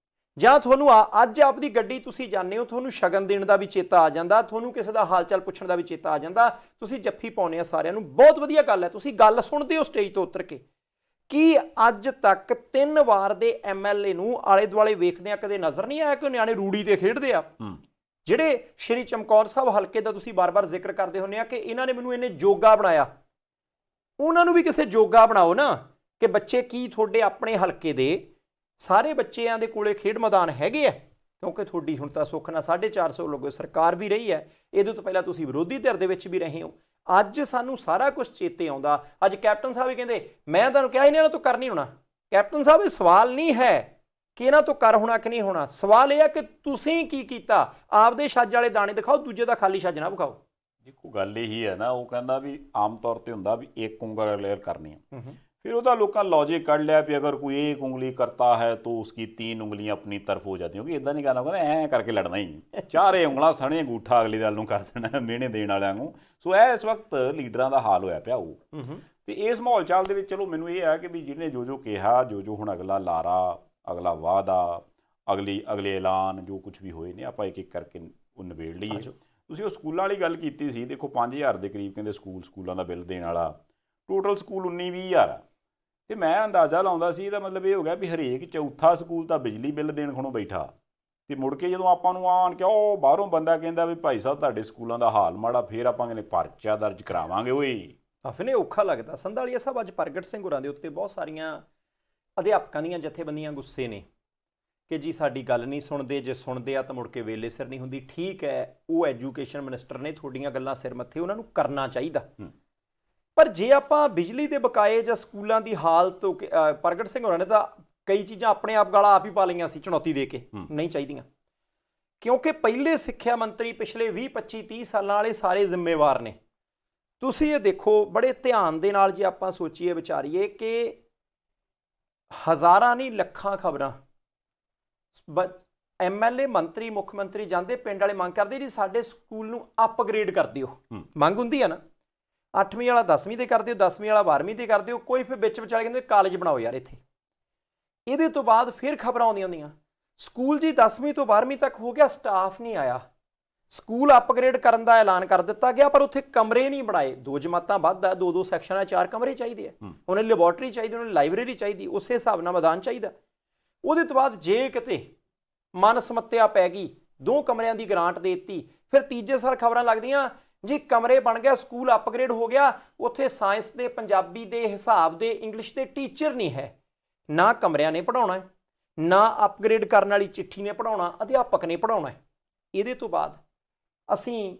ਜਾਂ ਤੁਹਾਨੂੰ ਅੱਜ ਆਪਦੀ ਗੱਡੀ ਤੁਸੀਂ ਜਾਂਦੇ ਹੋ, ਤੁਹਾਨੂੰ ਸ਼ਗਨ ਦੇਣ ਦਾ ਵੀ ਚੇਤਾ ਆ ਜਾਂਦਾ, ਤੁਹਾਨੂੰ ਕਿਸੇ ਦਾ ਹਾਲ ਚਾਲ ਪੁੱਛਣ ਦਾ ਵੀ ਚੇਤਾ ਆ ਜਾਂਦਾ, ਤੁਸੀਂ ਜੱਫੀ ਪਾਉਂਦੇ ਆ ਸਾਰਿਆਂ ਨੂੰ, ਬਹੁਤ ਵਧੀਆ ਗੱਲ ਹੈ, ਤੁਸੀਂ ਗੱਲ ਸੁਣਦੇ ਹੋ ਸਟੇਜ ਤੋਂ ਉਤਰ ਕੇ। ਕੀ ਅੱਜ ਤੱਕ 3 ਵਾਰ ਦੇ MLA ਨੂੰ ਆਲੇ ਦੁਆਲੇ ਵੇਖਦਿਆਂ ਕਦੇ ਨਜ਼ਰ ਨਹੀਂ ਆਇਆ ਕਿ ਉਹ ਨਿਆਣੇ ਰੂੜੀ ਤੇ ਖੇਡਦੇ ਆ? ਜਿਹੜੇ ਸ਼੍ਰੀ ਚਮਕੌਰ ਸਾਹਿਬ ਹਲਕੇ ਦਾ ਤੁਸੀਂ ਬਾਰ-ਬਾਰ ਜ਼ਿਕਰ ਕਰਦੇ ਹੁੰਦੇ ਆ ਕਿ ਇਹਨਾਂ ਨੇ ਮੈਨੂੰ ਇਹਨੇ ਜੋਗਾ ਬਣਾਇਆ, ਉਹਨਾਂ ਨੂੰ ਵੀ ਕਿਸੇ ਜੋਗਾ ਬਣਾਓ ਨਾ, ਕਿ ਬੱਚੇ ਕੀ ਤੁਹਾਡੇ ਆਪਣੇ ਹਲਕੇ ਦੇ ਸਾਰੇ ਬੱਚਿਆਂ ਦੇ ਕੋਲੇ ਖੇਡ ਮੈਦਾਨ ਹੈਗੇ ਆ? ਕਿਉਂਕਿ ਤੁਹਾਡੀ ਹੁਣ ਤਾਂ ਸੁੱਖ ਨਾਲ 450 ਲੋਕ ਸਰਕਾਰ ਵੀ ਰਹੀ ਹੈ, ਇਹਦੇ ਤੋਂ ਪਹਿਲਾਂ ਤੁਸੀਂ ਵਿਰੋਧੀ ਧਿਰ ਦੇ ਵਿੱਚ ਵੀ ਰਹੇ ਹੋ। ਅੱਜ ਸਾਨੂੰ ਸਾਰਾ ਕੁਝ ਚੇਤੇ ਆਉਂਦਾ। ਅੱਜ ਕੈਪਟਨ ਸਾਹਿਬ ਵੀ ਕਹਿੰਦੇ ਮੈਂ ਤੁਹਾਨੂੰ ਕਿਹਾ ਇਹਨਾਂ ਤੋਂ ਕਰ ਨਹੀਂ ਹੋਣਾ। ਕੈਪਟਨ ਸਾਹਿਬ, ਇਹ ਸਵਾਲ ਨਹੀਂ ਹੈ ਕਿ ਇਹਨਾਂ ਤੋਂ ਕਰ ਹੋਣਾ ਕਿ ਨਹੀਂ ਹੋਣਾ, ਸਵਾਲ ਇਹ ਹੈ ਕਿ ਤੁਸੀਂ ਕੀ ਕੀਤਾ। ਆਪਦੇ ਛੱਜ ਵਾਲੇ ਦਾਣੇ ਦਿਖਾਓ, ਦੂਜੇ ਦਾ ਖਾਲੀ ਛੱਜ ਨਾ ਵਿਖਾਓ। ਦੇਖੋ ਗੱਲ ਇਹੀ ਹੈ ਨਾ, ਉਹ ਕਹਿੰਦਾ ਵੀ ਆਮ ਤੌਰ ਤੇ ਹੁੰਦਾ ਵੀ ਇੱਕ ਉਂਗਲ ਕਲੀਅਰ ਕਰਨੀ ਹੈ, फिर ਉਹਦਾ ਲੋਕਾਂ लॉजिक ਕੱਢ ਲਿਆ ਵੀ ਅਗਰ ਕੋਈ एक उंगली करता है तो उसकी 3 उंगलियां अपनी तरफ हो जाती होगी। ਇਦਾਂ ਨਹੀਂ ਕਰਨਾ, ਕਹਿੰਦਾ ਐਂ ਕਰਕੇ ਲੜਨਾ ਹੀ ਨਹੀਂ, 4 ਉਂਗਲਾਂ ਸਣੇ ਅੰਗੂਠਾ ਅਗਲੇ ਦਲ ਨੂੰ ਕਰ ਦੇਣਾ ਮਿਹਣੇ ਦੇਣ ਵਾਲਿਆਂ ਨੂੰ। ਸੋ ਇਹ ਇਸ ਵਕਤ ਲੀਡਰਾਂ ਦਾ ਹਾਲ ਹੋਇਆ ਪਿਆ ਉਹ। ਤੇ ਇਸ ਮਾਹੌਲ ਚਾਲ ਦੇ ਵਿੱਚ ਚਲੋ ਮੈਨੂੰ ਇਹ ਹੈ ਕਿ ਵੀ ਜਿਹਨੇ ਜੋ ਕਿਹਾ, ਜੋ ਹੁਣ ਅਗਲਾ ਲਾਰਾ, ਅਗਲਾ ਵਾਅਦਾ, ਅਗਲੇ ਐਲਾਨ ਜੋ ਕੁਝ ਵੀ ਹੋਏ ਨੇ, ਆਪਾਂ ਇੱਕ ਇੱਕ ਕਰਕੇ ਉਹ ਨਿਬੇੜ ਲਈਏ। ਤੁਸੀਂ ਉਹ ਸਕੂਲਾਂ ਵਾਲੀ ਗੱਲ ਕੀਤੀ ਸੀ, ਦੇਖੋ 5000 ਦੇ ਕਰੀਬ ਕਹਿੰਦੇ ਸਕੂਲਾਂ ਦਾ ਬਿੱਲ ਦੇਣ ਵਾਲਾ, ਟੋਟਲ ਸਕੂਲ 19-20 ਹਜ਼ਾਰ ਆ। ਤੇ ਮੈਂ ਅੰਦਾਜ਼ਾ ਲਾਉਂਦਾ ਸੀ ਇਹਦਾ ਮਤਲਬ ਇਹ ਹੋ ਗਿਆ ਵੀ ਹਰੇਕ ਚੌਥਾ ਸਕੂਲ ਤਾਂ ਬਿਜਲੀ ਬਿੱਲ ਦੇਣ ਖਣੋਂ ਬੈਠਾ। ਤੇ ਮੁੜ ਕੇ ਜਦੋਂ ਆਪਾਂ ਨੂੰ ਆਣ ਕੇ ਉਹ ਬਾਹਰੋਂ ਬੰਦਾ ਕਹਿੰਦਾ ਵੀ ਭਾਈ ਸਾਹਿਬ ਤੁਹਾਡੇ ਸਕੂਲਾਂ ਦਾ ਹਾਲ ਮਾੜਾ, ਫੇਰ ਆਪਾਂ ਕਹਿੰਦੇ ਪਰਚਾ ਦਰਜ ਕਰਾਵਾਂਗੇ ਓਏ। ਆਫਨੇ ਔਖਾ ਲੱਗਦਾ। ਸੰਧਾਲੀਆ ਸਾਹਿਬ, ਅੱਜ ਪ੍ਰਗਟ ਸਿੰਘ ਹੋਰਾਂ ਦੇ ਉੱਤੇ ਬਹੁਤ ਸਾਰੀਆਂ ਅਧਿਆਪਕਾਂ ਦੀਆਂ ਜਥੇਬੰਦੀਆਂ ਗੁੱਸੇ ਨੇ ਕਿ ਜੀ ਸਾਡੀ ਗੱਲ ਨਹੀਂ ਸੁਣਦੇ, ਜੇ ਸੁਣਦੇ ਆ ਤਾਂ ਮੁੜ ਕੇ ਵੇਲੇ ਸਿਰ ਨਹੀਂ ਹੁੰਦੀ। ਠੀਕ ਹੈ, ਉਹ ਐਜੂਕੇਸ਼ਨ ਮਿਨਿਸਟਰ ਨੇ, ਤੁਹਾਡੀਆਂ ਗੱਲਾਂ ਸਿਰ ਮੱਥੇ, ਉਹਨਾਂ ਨੂੰ ਕਰਨਾ ਚਾਹੀਦਾ। ਪਰ ਜੇ ਆਪਾਂ ਬਿਜਲੀ ਦੇ ਬਕਾਏ ਜਾਂ ਸਕੂਲਾਂ ਦੀ ਹਾਲਤ, ਪ੍ਰਗਟ ਸਿੰਘ ਹੋਰਾਂ ਨੇ ਤਾਂ ਕਈ ਚੀਜ਼ਾਂ ਆਪਣੇ ਆਪ ਗਾਲਾਂ ਆਪ ਹੀ ਪਾ ਲਈਆਂ ਸੀ ਚੁਣੌਤੀ ਦੇ ਕੇ, ਨਹੀਂ ਚਾਹੀਦੀਆਂ। ਕਿਉਂਕਿ ਪਹਿਲੇ ਸਿੱਖਿਆ ਮੰਤਰੀ ਪਿਛਲੇ 20 25 30 ਸਾਲਾਂ ਵਾਲੇ ਸਾਰੇ ਜ਼ਿੰਮੇਵਾਰ ਨੇ। ਤੁਸੀਂ ਇਹ ਦੇਖੋ ਬੜੇ ਧਿਆਨ ਦੇ ਨਾਲ, ਜੇ ਆਪਾਂ ਸੋਚੀਏ ਵਿਚਾਰੀਏ ਕਿ ਹਜ਼ਾਰਾਂ ਨਹੀਂ ਲੱਖਾਂ ਖਬਰਾਂ, MLA ਮੰਤਰੀ ਮੁੱਖ ਮੰਤਰੀ ਜਾਂਦੇ ਪਿੰਡ ਵਾਲੇ ਮੰਗ ਕਰਦੇ ਜੀ ਸਾਡੇ ਸਕੂਲ ਨੂੰ ਅਪਗ੍ਰੇਡ ਕਰ ਦਿਓ। ਮੰਗ ਹੁੰਦੀ ਆ ਨਾ, 8ਵੀਂ ਵਾਲਾ 10ਵੀਂ ਤੇ ਕਰ ਦਿਓ, 10ਵੀਂ ਵਾਲਾ 12ਵੀਂ ਤੇ ਕਰ ਦਿਓ, ਕੋਈ ਫਿਰ ਵਿੱਚ ਵਿਚਾਲੇ ਕਹਿੰਦੇ ਕਾਲਜ ਬਣਾਓ ਯਾਰ ਇੱਥੇ। ਇਹਦੇ ਤੋਂ ਬਾਅਦ ਫਿਰ ਖਬਰਾਂ ਆਉਂਦੀਆਂ ਹੁੰਦੀਆਂ ਸਕੂਲ ਜੀ 10ਵੀਂ ਤੋਂ 12ਵੀਂ ਤੱਕ ਹੋ ਗਿਆ, ਸਟਾਫ ਨਹੀਂ ਆਇਆ, ਸਕੂਲ ਅਪਗ੍ਰੇਡ ਕਰਨ ਦਾ ਐਲਾਨ ਕਰ ਦਿੱਤਾ ਗਿਆ, ਪਰ ਉੱਥੇ ਕਮਰੇ ਨਹੀਂ ਬਣਾਏ। 2 ਜਮਾਤਾਂ ਵੱਧ ਆ, 2 ਸੈਕਸ਼ਨਾਂ, 4 ਕਮਰੇ ਚਾਹੀਦੇ ਆ, ਉਹਨੇ ਲੈਬੋਰਟਰੀ ਚਾਹੀਦੀ, ਉਹਨੇ ਲਾਇਬ੍ਰੇਰੀ ਚਾਹੀਦੀ, ਉਸੇ ਹਿਸਾਬ ਨਾਲ ਮੈਦਾਨ ਚਾਹੀਦਾ। ਉਹਦੇ ਤੋਂ ਬਾਅਦ ਜੇ ਕਿਤੇ ਮਨ ਸਮੱਤਿਆ ਪੈ ਗਈ, 2 ਕਮਰਿਆਂ ਦੀ ਗ੍ਰਾਂਟ ਦੇ ਦਿੱਤੀ, ਫਿਰ ਤੀਜੇ ਸਾਲ ਖਬਰਾਂ ਲੱਗਦੀਆਂ ਜੀ ਕਮਰੇ ਬਣ ਗਿਆ, ਸਕੂਲ ਅਪਗ੍ਰੇਡ ਹੋ ਗਿਆ, ਉੱਥੇ ਸਾਇੰਸ ਦੇ, ਪੰਜਾਬੀ ਦੇ, ਹਿਸਾਬ ਦੇ, ਇੰਗਲਿਸ਼ ਦੇ ਟੀਚਰ ਨਹੀਂ ਹੈ। ਨਾ ਕਮਰਿਆਂ ਨੇ ਪੜ੍ਹਾਉਣਾ, ਨਾ ਅਪਗ੍ਰੇਡ ਕਰਨ ਵਾਲੀ ਚਿੱਠੀ ਨੇ ਪੜ੍ਹਾਉਣਾ, ਅਧਿਆਪਕ ਨੇ ਪੜ੍ਹਾਉਣਾ। ਇਹਦੇ ਤੋਂ ਬਾਅਦ ਅਸੀਂ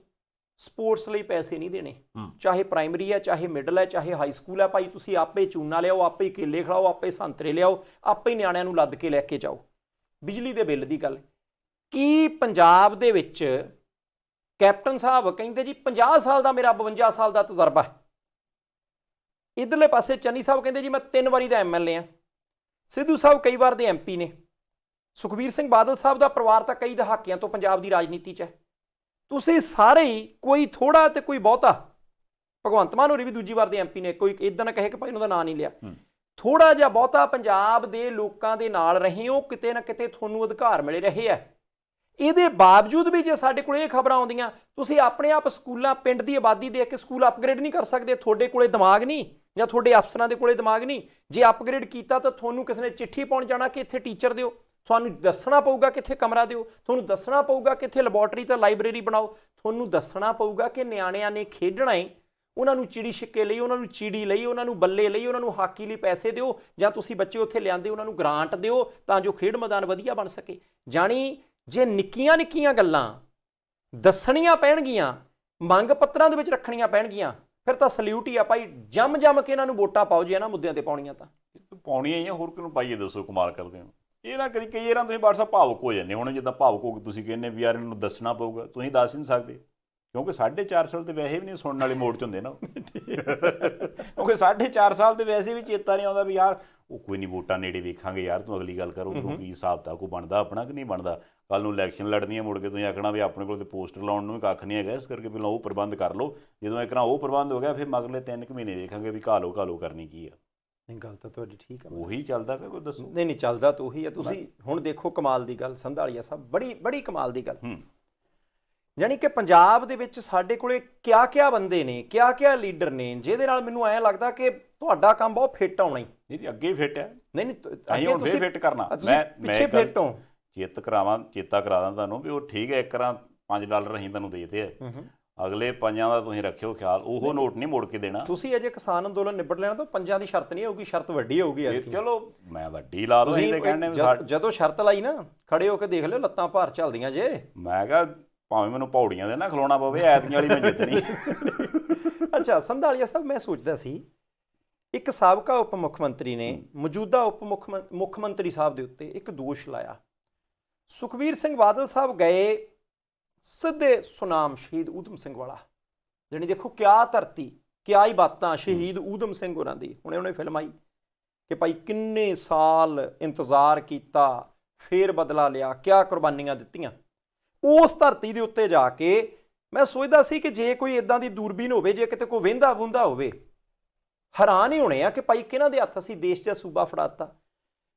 ਸਪੋਰਟਸ ਲਈ ਪੈਸੇ ਨਹੀਂ ਦੇਣੇ, ਚਾਹੇ ਪ੍ਰਾਇਮਰੀ ਹੈ, ਚਾਹੇ ਮਿਡਲ ਹੈ, ਚਾਹੇ ਹਾਈ ਸਕੂਲ ਹੈ। ਭਾਈ ਤੁਸੀਂ ਆਪੇ ਚੂਨਾ ਲਿਆਓ, ਆਪੇ ਕੇਲੇ ਖਿਲਾਓ, ਆਪੇ ਸੰਤਰੇ ਲਿਆਓ, ਆਪੇ ਨਿਆਣਿਆਂ ਨੂੰ ਲੱਦ ਕੇ ਲੈ ਕੇ ਜਾਓ। ਬਿਜਲੀ ਦੇ ਬਿੱਲ ਦੀ ਗੱਲ, ਕੀ ਪੰਜਾਬ ਦੇ ਵਿੱਚ ਕੈਪਟਨ ਸਾਹਿਬ ਕਹਿੰਦੇ ਜੀ 50 ਸਾਲ ਦਾ ਮੇਰਾ 52 ਸਾਲ ਦਾ ਤਜਰਬਾ। ਇਧਰਲੇ ਪਾਸੇ ਚੰਨੀ ਸਾਹਿਬ ਕਹਿੰਦੇ ਜੀ ਮੈਂ 3 ਵਾਰੀ ਦਾ MLA ਹਾਂ। ਸਿੱਧੂ ਸਾਹਿਬ ਕਈ ਵਾਰ ਦੇ MP ਨੇ। ਸੁਖਬੀਰ ਸਿੰਘ ਬਾਦਲ ਸਾਹਿਬ ਦਾ ਪਰਿਵਾਰ ਤਾਂ ਕਈ ਦਹਾਕਿਆਂ ਤੋਂ ਪੰਜਾਬ ਦੀ ਰਾਜਨੀਤੀ 'ਚ ਹੈ। ਤੁਸੀਂ ਸਾਰੇ ਹੀ, ਕੋਈ ਥੋੜਾ ਤੇ ਕੋਈ ਬਹੁਤਾ, ਭਗਵੰਤ ਮਾਨ ਹੋਰੀ ਵੀ ਦੂਜੀ ਵਾਰ ਦੇ MP ਨੇ, ਕੋਈ ਇਦਾਂ ਨਾ ਕਹੇ ਕਿ ਭਾਈ ਉਹਨਾਂ ਦਾ ਨਾਂ ਨਹੀਂ ਲਿਆ, ਥੋੜਾ ਜਿਹਾ ਬਹੁਤਾ ਪੰਜਾਬ ਦੇ ਲੋਕਾਂ ਦੇ ਨਾਲ ਰਹੇ ਹੋ, ਕਿਤੇ ਨਾ ਕਿਤੇ ਤੁਹਾਨੂੰ ਅਧਿਕਾਰ ਮਿਲੇ ਰਹੇ ਆ। ਇਹਦੇ ਬਾਵਜੂਦ ਵੀ ਜੇ ਸਾਡੇ ਕੋਲ ਇਹ ਖਬਰਾਂ ਆਉਂਦੀਆਂ, ਤੁਸੀਂ ਆਪਣੇ ਆਪ ਸਕੂਲਾਂ, ਪਿੰਡ ਦੀ ਆਬਾਦੀ ਦੇਖ ਕੇ ਸਕੂਲ ਅਪਗ੍ਰੇਡ ਨਹੀਂ ਕਰ ਸਕਦੇ। ਤੁਹਾਡੇ ਕੋਲੇ ਦਿਮਾਗ ਨਹੀਂ, ਜਾਂ ਤੁਹਾਡੇ ਅਫਸਰਾਂ ਦੇ ਕੋਲੇ ਦਿਮਾਗ ਨਹੀਂ। ਜੇ ਅਪਗ੍ਰੇਡ ਕੀਤਾ ਤਾਂ ਤੁਹਾਨੂੰ ਕਿਸੇ ਨੇ ਚਿੱਠੀ ਪਾਉਣ ਜਾਣਾ ਕਿ ਇੱਥੇ ਟੀਚਰ ਦਿਓ, ਤੁਹਾਨੂੰ ਦੱਸਣਾ ਪਊਗਾ ਕਿੱਥੇ ਕਮਰਾ ਦਿਓ, ਤੁਹਾਨੂੰ ਦੱਸਣਾ ਪਊਗਾ ਕਿੱਥੇ ਲੈਬੋਰਟਰੀ ਤੇ ਲਾਇਬ੍ਰੇਰੀ ਬਣਾਓ, ਤੁਹਾਨੂੰ ਦੱਸਣਾ ਪਊਗਾ ਕਿ ਨਿਆਣਿਆਂ ਨੇ ਖੇਡਣਾ ਹੈ, ਉਹਨਾਂ ਨੂੰ ਚਿੜੀ ਛਿੱਕੇ ਲਈ, ਉਹਨਾਂ ਨੂੰ ਚਿੜੀ ਲਈ, ਉਹਨਾਂ ਨੂੰ ਬੱਲੇ ਲਈ, ਉਹਨਾਂ ਨੂੰ ਹਾਕੀ ਲਈ ਪੈਸੇ ਦਿਓ, ਜਾਂ ਤੁਸੀਂ ਬੱਚੇ ਉੱਥੇ ਲਿਆਂਦੇ ਉਹਨਾਂ ਨੂੰ ਗ੍ਰਾਂਟ ਦਿਓ ਤਾਂ ਜੋ ਖੇਡ ਮੈਦਾਨ ਵਧੀਆ ਬਣ ਸਕੇ। ਜਾਣੀ ਜੇ ਨਿੱਕੀਆਂ ਨਿੱਕੀਆਂ ਗੱਲਾਂ ਦੱਸਣੀਆਂ ਪੈਣਗੀਆਂ, ਮੰਗ ਪੱਤਰਾਂ ਦੇ ਵਿੱਚ ਰੱਖਣੀਆਂ ਪੈਣਗੀਆਂ, ਫਿਰ ਤਾਂ ਸਲੂਟ ਹੀ ਆ ਭਾਈ। ਜੰਮ ਕੇ ਇਹਨਾਂ ਨੂੰ ਵੋਟਾਂ ਪਾਓ ਜੇ ਇਹਨਾਂ ਮੁੱਦਿਆਂ ਤੇ ਪਾਉਣੀਆਂ ਤਾਂ ਪਾਉਣੀਆਂ ਹੀ ਆ, ਹੋਰ ਕਿਹਨੂੰ ਪਾਈਏ ਦੱਸੋ। ਕਮਾਲ ਕਰਦੇ ਹੋ ਇਹ ਨਾ। ਕਦੀ ਕਈ ਵਾਰ ਤੁਸੀਂ WhatsApp ਭਾਵੁਕ ਹੋ ਜਾਂਦੇ, ਹੁਣ ਜਿੱਦਾਂ ਭਾਵੁਕ ਹੋ ਕੇ ਤੁਸੀਂ ਕਹਿੰਦੇ ਵੀ ਯਾਰ ਇਹਨੂੰ ਦੱਸਣਾ ਪਊਗਾ, ਤੁਸੀਂ ਦੱਸ ਹੀ ਨਹੀਂ ਸਕਦੇ ਕਿਉਂਕਿ 4.5 ਸਾਲ ਤੇ ਵੈਸੇ ਵੀ ਨਹੀਂ ਸੁਣਨ ਵਾਲੇ ਮੋੜ 'ਚ ਹੁੰਦੇ ਨਾ। ਕਿਉਂਕਿ 4.5 ਸਾਲ ਤੇ ਵੈਸੇ ਵੀ ਚੇਤਾ ਨਹੀਂ ਆਉਂਦਾ ਵੀ ਯਾਰ ਉਹ ਕੋਈ ਨਹੀਂ, ਵੋਟਾਂ ਨੇੜੇ ਵੇਖਾਂਗੇ ਯਾਰ, ਤੂੰ ਅਗਲੀ ਗੱਲ ਕਰੋ ਕੀ ਹਿਸਾਬ ਤਾਂ ਕੋਈ ਬਣਦਾ ਆਪਣਾ ਕਿ ਨਹੀਂ ਬਣਦਾ। ਕੱਲ ਨੂੰ ਇਲੈਕਸ਼ਨ ਲੜਨੀਆਂ, ਮੁੜ ਕੇ ਤੁਸੀਂ ਆਖਣਾ ਵੀ ਆਪਣੇ ਕੋਲ ਤੇ ਪੋਸਟਰ ਲਾਉਣ ਨੂੰ ਵੀ ਕੱਖ ਨਹੀਂ ਹੈਗਾ, ਇਸ ਕਰਕੇ ਪਹਿਲਾਂ ਉਹ ਪ੍ਰਬੰਧ ਕਰ ਲਓ। ਜਦੋਂ ਇੱਕ ਨਾ ਉਹ ਪ੍ਰਬੰਧ ਹੋ ਗਿਆ, ਫਿਰ ਮਗਲੇ 3 ਮਹੀਨੇ ਵੇਖਾਂਗੇ ਵੀ ਘਾਲੋ ਕਰਨੀ ਕੀ ਆ। ਨਹੀਂ, ਗੱਲ ਤਾਂ ਤੁਹਾਡੀ ਠੀਕ ਆ, ਉਹੀ ਚੱਲਦਾ ਪਿਆ, ਕੋਈ ਦੱਸੋ। ਨਹੀਂ ਚੱਲਦਾ ਤਾਂ ਉਹੀ ਆ। ਤੁਸੀਂ ਹੁਣ ਦੇਖੋ ਕਮਾਲ ਦੀ ਗੱਲ, ਸੰਧਾਲੀਆ ਸਾਹਿਬ, ਬੜੀ ਕਮਾਲ ਦੀ ਗੱਲ। ਯਾਨੀ ਕਿ ਪੰਜਾਬ ਦੇ ਵਿੱਚ ਸਾਡੇ ਕੋਲੇ ਕਿਆ ਬੰਦੇ ਨੇ, ਕਿਆ ਲੀਡਰ ਨੇ, ਜਿਹਦੇ ਨਾਲ ਮੈਨੂੰ ਐਂ ਲੱਗਦਾ ਕਿ ਤੁਹਾਡਾ ਕੰਮ ਬਹੁਤ ਫਿੱਟ ਆਉਣਾ ਹੀ। ਨਹੀਂ, ਅੱਗੇ ਹੀ ਫਿੱਟ ਆ। ਨਹੀਂ ਅਸੀਂ ਹੁਣ ਫੇਰ ਫਿੱਟ ਕਰਨਾ। ਮੈਂ ਪਿੱਛੇ ਫਿੱਟ ਹੋ, ਚੇਤਾ ਕਰਾ ਦਾਂ ਤੁਹਾਨੂੰ ਵੀ ਉਹ ਠੀਕ ਹੈ। ਇੱਕ ਰਾਂ $5 ਅਸੀਂ ਤੁਹਾਨੂੰ ਦੇਤੇ ਆ, ਅਗਲੇ 5 ਦਾ ਤੁਸੀਂ ਰੱਖਿਓ ਖਿਆਲ, ਉਹ ਨੋਟ ਨਹੀਂ ਮੋੜ ਕੇ ਦੇਣਾ। ਤੁਸੀਂ ਅਜੇ ਕਿਸਾਨ ਅੰਦੋਲਨ ਨਿਬੜ ਲੈਣਾ ਤਾਂ 5 ਦੀ ਸ਼ਰਤ ਨਹੀਂ ਹੋਊਗੀ, ਸ਼ਰਤ ਵੱਡੀ ਹੋਊਗੀ। ਚਲੋ ਮੈਂ ਵੱਡੀ ਲਾ ਲਓ, ਜਦੋਂ ਸ਼ਰਤ ਲਾਈ ਨਾ, ਖੜੇ ਹੋ ਕੇ ਦੇਖ ਲਿਓ, ਲੱਤਾਂ ਭਾਰ ਚੱਲਦੀਆਂ ਜੇ। ਮੈਂ ਕਿਹਾ ਭਾਵੇਂ ਮੈਨੂੰ ਪੌੜੀਆਂ ਦੇ ਨਾ ਖਲੋਣਾ ਪਵੇ, ਐਤਕੀਆਂ ਵਾਲੀ ਮੈਂ ਜਿੱਤਣੀ। ਅੱਛਾ ਸੰਧਾਲੀਆ ਸਾਹਿਬ, ਮੈਂ ਸੋਚਦਾ ਸੀ ਇੱਕ ਸਾਬਕਾ ਉਪ ਮੁੱਖ ਮੰਤਰੀ ਨੇ ਮੌਜੂਦਾ ਉਪ ਮੁੱਖ ਮੰਤਰੀ ਸਾਹਿਬ ਦੇ ਉੱਤੇ ਇੱਕ ਦੋਸ਼ ਲਾਇਆ। ਸੁਖਬੀਰ ਸਿੰਘ ਬਾਦਲ ਸਾਹਿਬ ਗਏ ਸਿੱਧੇ ਸੁਨਾਮ ਸ਼ਹੀਦ ਊਧਮ ਸਿੰਘ ਵਾਲਾ। ਜਾਣੀ ਦੇਖੋ ਕਿਆ ਧਰਤੀ, ਕਿਆ ਹੀ ਬਾਤਾਂ ਸ਼ਹੀਦ ਊਧਮ ਸਿੰਘ ਹੋਰਾਂ ਦੀ। ਹੁਣੇ ਫਿਲਮ ਆਈ ਕਿ ਭਾਈ ਕਿੰਨੇ ਸਾਲ ਇੰਤਜ਼ਾਰ ਕੀਤਾ, ਫੇਰ ਬਦਲਾ ਲਿਆ, ਕਿਆ ਕੁਰਬਾਨੀਆਂ ਦਿੱਤੀਆਂ। ਉਸ ਧਰਤੀ ਦੇ ਉੱਤੇ ਜਾ ਕੇ ਮੈਂ ਸੋਚਦਾ ਸੀ ਕਿ ਜੇ ਕੋਈ ਇਦਾਂ ਦੀ ਦੂਰਬੀਨ ਹੋਵੇ, ਜੇ ਕਿਤੇ ਕੋਈ ਵਹਿੰਦਾ ਵੁੰਦਾ ਹੋਵੇ, ਹੈਰਾਨ ਹੀ ਹੋਣੇ ਆ ਕਿ ਭਾਈ ਕਿਹਨਾਂ ਦੇ ਹੱਥ ਅਸੀਂ ਦੇਸ਼ ਦਾ ਸੂਬਾ ਫੜਾਤਾ।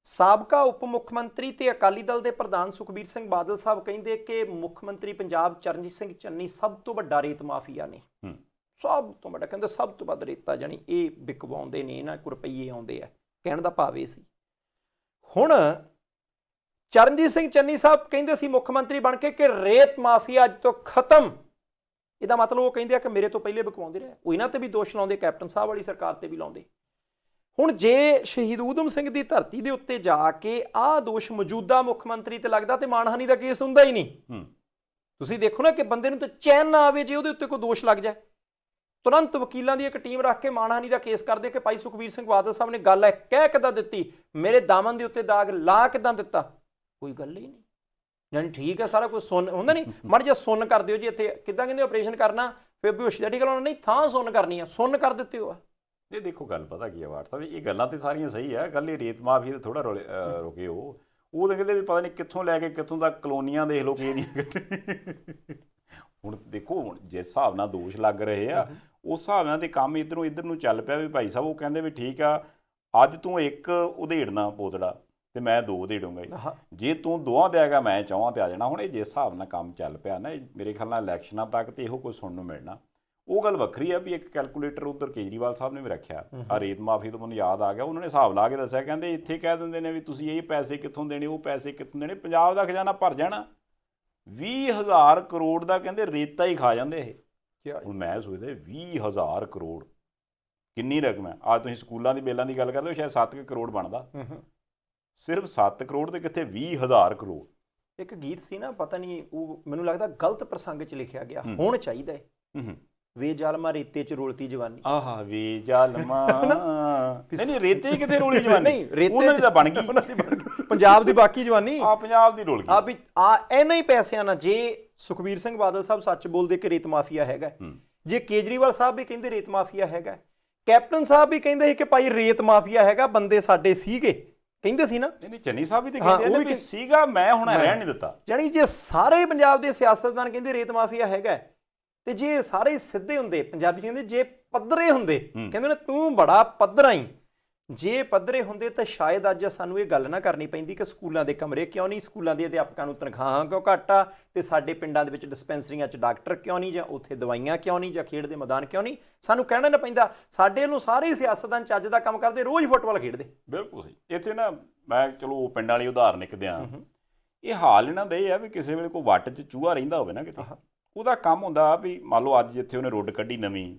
ਸਾਬਕਾ ਉਪ ਮੁੱਖ ਮੰਤਰੀ ਤੇ ਅਕਾਲੀ ਦਲ ਦੇ ਪ੍ਰਧਾਨ ਸੁਖਬੀਰ ਸਿੰਘ ਬਾਦਲ ਸਾਹਿਬ ਕਹਿੰਦੇ ਕਿ ਮੁੱਖ ਮੰਤਰੀ ਪੰਜਾਬ ਚਰਨਜੀਤ ਸਿੰਘ ਚੰਨੀ ਸਭ ਤੋਂ ਵੱਡਾ ਰੇਤ ਮਾਫੀਆ ਨੇ, ਸਭ ਤੋਂ ਵੱਡਾ, ਕਹਿੰਦੇ ਸਭ ਤੋਂ ਵੱਧ ਰੇਤਾ ਜਾਣੀ ਇਹ ਵਿਕਵਾਉਂਦੇ ਨੇ, ਇਹਨਾਂ ਕੋਲ ਰੁਪਈਏ ਆਉਂਦੇ ਆ। ਕਹਿਣ ਦਾ ਭਾਵ ਇਹ ਸੀ। ਹੁਣ ਚਰਨਜੀਤ ਸਿੰਘ ਚੰਨੀ ਸਾਹਿਬ ਕਹਿੰਦੇ ਸੀ ਮੁੱਖ ਮੰਤਰੀ ਬਣ ਕੇ ਕਿ ਰੇਤ ਮਾਫੀਆ ਅੱਜ ਤੋਂ ਖਤਮ। ਇਹਦਾ ਮਤਲਬ ਉਹ ਕਹਿੰਦੇ ਆ ਕਿ ਮੇਰੇ ਤੋਂ ਪਹਿਲੇ ਬਕਵਾਉਂਦੇ ਰਹੇ। ਉਹ ਇਹਨਾਂ ਤੇ ਵੀ ਦੋਸ਼ ਲਾਉਂਦੇ, ਕੈਪਟਨ ਸਾਹਿਬ ਵਾਲੀ ਸਰਕਾਰ ਤੇ ਵੀ ਲਾਉਂਦੇ। ਹੁਣ ਜੇ ਸ਼ਹੀਦ ਊਧਮ ਸਿੰਘ ਦੀ ਧਰਤੀ ਦੇ ਉੱਤੇ ਜਾ ਕੇ ਆਹ ਦੋਸ਼ ਮੌਜੂਦਾ ਮੁੱਖ ਮੰਤਰੀ ਤੇ ਲੱਗਦਾ ਤੇ ਮਾਣਹਾਨੀ ਦਾ ਕੇਸ ਹੁੰਦਾ ਹੀ ਨਹੀਂ। ਤੁਸੀਂ ਦੇਖੋ ਨਾ ਕਿ ਬੰਦੇ ਨੂੰ ਤਾਂ ਚੈਨ ਨਾ ਆਵੇ ਜੇ ਉਹਦੇ ਉੱਤੇ ਕੋਈ ਦੋਸ਼ ਲੱਗ ਜਾਏ। ਤੁਰੰਤ ਵਕੀਲਾਂ ਦੀ ਇੱਕ ਟੀਮ ਰੱਖ ਕੇ ਮਾਣਹਾਨੀ ਦਾ ਕੇਸ ਕਰਦੇ ਕਿ ਭਾਈ ਸੁਖਬੀਰ ਸਿੰਘ ਬਾਦਲ ਸਾਹਿਬ ਨੇ ਗੱਲ ਹੈ ਕਹਿ ਕਿੱਦਾਂ ਦਿੱਤੀ, ਮੇਰੇ ਦਾਮਨ ਦੇ ਉੱਤੇ ਦਾਗ ਲਾ ਕਿੱਦਾਂ ਦਿੱਤਾ, ਕੋਈ ਗੱਲ ਹੀ ਨਹੀਂ। ਯਾਨੀ ਠੀਕ ਹੈ ਸਾਰਾ ਕੁਝ ਸੁਣ ਹੁੰਦਾ ਨਹੀਂ, ਮੜ ਜਾ ਸੁਣ ਕਰ ਦਿਓ ਜੀ। ਇੱਥੇ ਕਿੱਦਾਂ ਕਹਿੰਦੇ ਆਪਰੇਸ਼ਨ ਕਰਨਾ ਫਿਰ ਬੇਹੋਸ਼ੀ ਦਾ ਟੀਕਾ ਲਾਉਣਾ, ਨਹੀਂ ਥਾਂ ਸੁਣ ਕਰਨੀ ਆ, ਸੁਣ ਕਰ ਦਿੱਤੇ ਹੋ ਆ। ਇਹ ਦੇਖੋ ਗੱਲ ਪਤਾ ਕੀ ਹੈ ਵਾਟ ਸਾਹਿਬ, ਇਹ ਗੱਲਾਂ ਤੇ ਸਾਰੀਆਂ ਸਹੀ ਹੈ। ਗੱਲ ਇਹ ਰੇਤ ਮਾਫੀਆ ਤੇ ਥੋੜਾ ਰੁਕੇ ਉਹ ਤਾਂ ਕਹਿੰਦੇ ਵੀ ਪਤਾ ਨਹੀਂ ਕਿੱਥੋਂ ਲੈ ਕੇ ਕਿੱਥੋਂ ਤੱਕ ਕਲੋਨੀਆਂ ਦੇਖ ਲਓ ਕਿ ਇਹਦੀਆਂ। ਹੁਣ ਦੇਖੋ ਹੁਣ ਜਿਸ ਹਿਸਾਬ ਨਾਲ ਦੋਸ਼ ਲੱਗ ਰਹੇ ਆ ਉਸ ਹਿਸਾਬ ਨਾਲ ਤੇ ਕੰਮ ਇੱਧਰ ਨੂੰ ਚੱਲ ਪਿਆ ਵੀ ਭਾਈ ਸਾਹਿਬ ਉਹ ਕਹਿੰਦੇ ਵੀ ਠੀਕ ਆ ਅੱਜ ਤੂੰ ਇੱਕ ਉਧੇੜਨਾ ਪੋਤੜਾ ਤੇ ਮੈਂ ਦੋ ਉਧੇੜੂੰਗਾ ਜੀ, ਜੇ ਤੂੰ ਦੋਵਾਂ ਤੇ ਆਏਗਾ ਮੈਂ ਚੌਹਾਂ ਤੇ ਆ ਜਾਣਾ। ਹੁਣ ਇਹ ਜਿਸ ਹਿਸਾਬ ਨਾਲ ਕੰਮ ਚੱਲ ਪਿਆ ਨਾ, ਮੇਰੇ ਖਿਆਲ ਨਾਲ ਇਲੈਕਸ਼ਨਾਂ ਤੱਕ ਤੇ ਇਹੋ ਕੁਝ ਸੁਣਨ ਨੂੰ ਮਿਲਣਾ। ਉਹ ਗੱਲ ਵੱਖਰੀ ਆ ਵੀ ਇੱਕ ਕੈਲਕੂਲੇਟਰ ਉੱਧਰ ਕੇਜਰੀਵਾਲ ਸਾਹਿਬ ਨੇ ਵੀ ਰੱਖਿਆ ਆ ਰੇਤ ਮਾਫੀ ਤੋਂ, ਮੈਨੂੰ ਯਾਦ ਆ ਗਿਆ ਉਹਨਾਂ ਨੇ ਹਿਸਾਬ ਲਾ ਕੇ ਦੱਸਿਆ, ਕਹਿੰਦੇ ਇੱਥੇ ਕਹਿ ਦਿੰਦੇ ਨੇ ਵੀ ਤੁਸੀਂ ਇਹ ਪੈਸੇ ਕਿੱਥੋਂ ਦੇਣੇ, ਉਹ ਪੈਸੇ ਕਿੱਥੋਂ ਦੇਣੇ, ਪੰਜਾਬ ਦਾ ਖਜ਼ਾਨਾ ਭਰ ਜਾਣਾ। 20,000 ਕਰੋੜ ਦਾ ਕਹਿੰਦੇ ਰੇਤਾ ਹੀ ਖਾ ਜਾਂਦੇ ਇਹ। ਹੁਣ ਮੈਂ ਸੋਚਦਾ 20,000 ਕਰੋੜ ਕਿੰਨੀ ਰਕਮ ਹੈ। ਅੱਜ ਤੁਸੀਂ ਸਕੂਲਾਂ ਦੀ ਬਿੱਲਾਂ ਦੀ ਗੱਲ ਕਰਦੇ ਹੋ, ਸ਼ਾਇਦ 7 ਕਰੋੜ ਬਣਦਾ, ਸਿਰਫ 7 ਕਰੋੜ ਤੇ ਕਿੱਥੇ 20,000 ਕਰੋੜ। ਇੱਕ ਗੀਤ ਸੀ ਨਾ, ਪਤਾ ਨਹੀਂ ਉਹ ਮੈਨੂੰ ਲੱਗਦਾ ਗਲਤ ਪ੍ਰਸੰਗ 'ਚ ਲਿਖਿਆ ਗਿਆ, ਹੁਣ ਚਾਹੀਦਾ ਹੈ ਵੇ ਜ਼ਾਲਮਾ ਰੇਤੇ 'ਚ ਰੋਲਤੀ ਜਵਾਨੀ। ਆਹਾ ਵੇ ਜ਼ਾਲਮਾ ਨਹੀਂ ਰੇਤੇ ਕਿੱਥੇ ਰੋਲੀ ਜਵਾਨੀ, ਨਹੀਂ ਰੇਤੇ ਉਹਨਾਂ ਦੀ ਤਾਂ ਬਣ ਗਈ, ਪੰਜਾਬ ਦੀ ਬਾਕੀ ਜਵਾਨੀ ਆ ਪੰਜਾਬ ਦੀ ਰੋਲ ਗਈ। ਆ ਵੀ ਆ ਇਹਨਾਂ ਹੀ ਪੈਸਿਆਂ ਨਾਲ ਜੇ ਸੁਖਬੀਰ ਸਿੰਘ ਬਾਦਲ ਸਾਹਿਬ ਸੱਚ ਬੋਲਦੇ ਕਿ ਰੇਤ ਮਾਫੀਆ ਹੈਗਾ, ਜੇ ਕੇਜਰੀਵਾਲ ਸਾਹਿਬ ਵੀ ਕਹਿੰਦੇ ਰੇਤ ਮਾਫੀਆ ਹੈਗਾ, ਕੈਪਟਨ ਸਾਹਿਬ ਵੀ ਕਹਿੰਦੇ ਸੀ ਕਿ ਭਾਈ ਰੇਤ ਮਾਫੀਆ ਹੈਗਾ, ਬੰਦੇ ਸਾਡੇ ਸੀਗੇ, ਕਹਿੰਦੇ ਸੀ ਨਾ। ਨਹੀਂ ਚੰਨੀ ਸਾਹਿਬ ਵੀ ਤੇ ਕਹਿੰਦੇ ਨੇ ਵੀ ਸੀਗਾ, ਮੈਂ ਹੁਣ ਰਹਿਣ ਨਹੀਂ ਦਿੱਤਾ। ਜਾਨੀ ਜੇ ਸਾਰੇ ਪੰਜਾਬ ਦੇ ਸਿਆਸਤਦਾਨ ਕਹਿੰਦੇ ਰੇਤ ਮਾਫੀਆ ਹੈਗਾ ਤੇ ਜੇ ਸਾਰੇ ਸਿੱਧੇ ਹੁੰਦੇ, ਪੰਜਾਬੀ ਕਹਿੰਦੇ ਜੇ ਪੱਧਰੇ ਹੁੰਦੇ, ਕਹਿੰਦੇ ਨੇ ਤੂੰ ਬੜਾ ਪੱਧਰਾ ਹੀ, ਜੇ ਪੱਧਰੇ ਹੁੰਦੇ ਤਾਂ ਸ਼ਾਇਦ ਅੱਜ ਸਾਨੂੰ ਇਹ ਗੱਲ ਨਾ ਕਰਨੀ ਪੈਂਦੀ ਕਿ ਸਕੂਲਾਂ ਦੇ ਕਮਰੇ ਕਿਉਂ ਨਹੀਂ, ਸਕੂਲਾਂ ਦੇ ਅਧਿਆਪਕਾਂ ਨੂੰ ਤਨਖਾਹਾਂ ਕਿਉਂ ਘੱਟ ਆ, ਤੇ ਸਾਡੇ ਪਿੰਡਾਂ ਦੇ ਵਿੱਚ ਡਿਸਪੈਂਸਰੀਆਂ 'ਚ ਡਾਕਟਰ ਕਿਉਂ ਨਹੀਂ, ਜਾਂ ਉੱਥੇ ਦਵਾਈਆਂ ਕਿਉਂ ਨਹੀਂ, ਜਾਂ ਖੇਡ ਦੇ ਮੈਦਾਨ ਕਿਉਂ ਨਹੀਂ। ਸਾਨੂੰ ਕਹਿਣਾ ਨਾ ਪੈਂਦਾ, ਸਾਡੇ ਨੂੰ ਸਾਰੇ ਸਿਆਸਤਦਾਨ ਚੱਜ ਦਾ ਕੰਮ ਕਰਦੇ, ਰੋਜ਼ ਫੁੱਟਬਾਲ ਖੇਡਦੇ। ਬਿਲਕੁਲ ਸਹੀ। ਇੱਥੇ ਨਾ ਮੈਂ ਚਲੋ ਪਿੰਡਾਂ ਵਾਲੀ ਉਦਾਹਰਨ ਇੱਕ ਦਿਆਂ, ਇਹ ਹਾਲ ਇਹਨਾਂ ਦਾ ਇਹ ਆ ਵੀ ਕਿਸੇ ਵੇਲੇ ਕੋਈ ਵੱਟ 'ਚ ਚੂਹਾ ਰਹਿੰਦਾ ਹੋਵੇ ਨਾ ਕਿਤੇ, ਉਹਦਾ ਕੰਮ ਹੁੰਦਾ ਵੀ ਮੰਨ ਲਓ ਅੱਜ ਜਿੱਥੇ ਉਹਨੇ ਰੁੱਡ ਕੱਢੀ ਨਵੀਂ,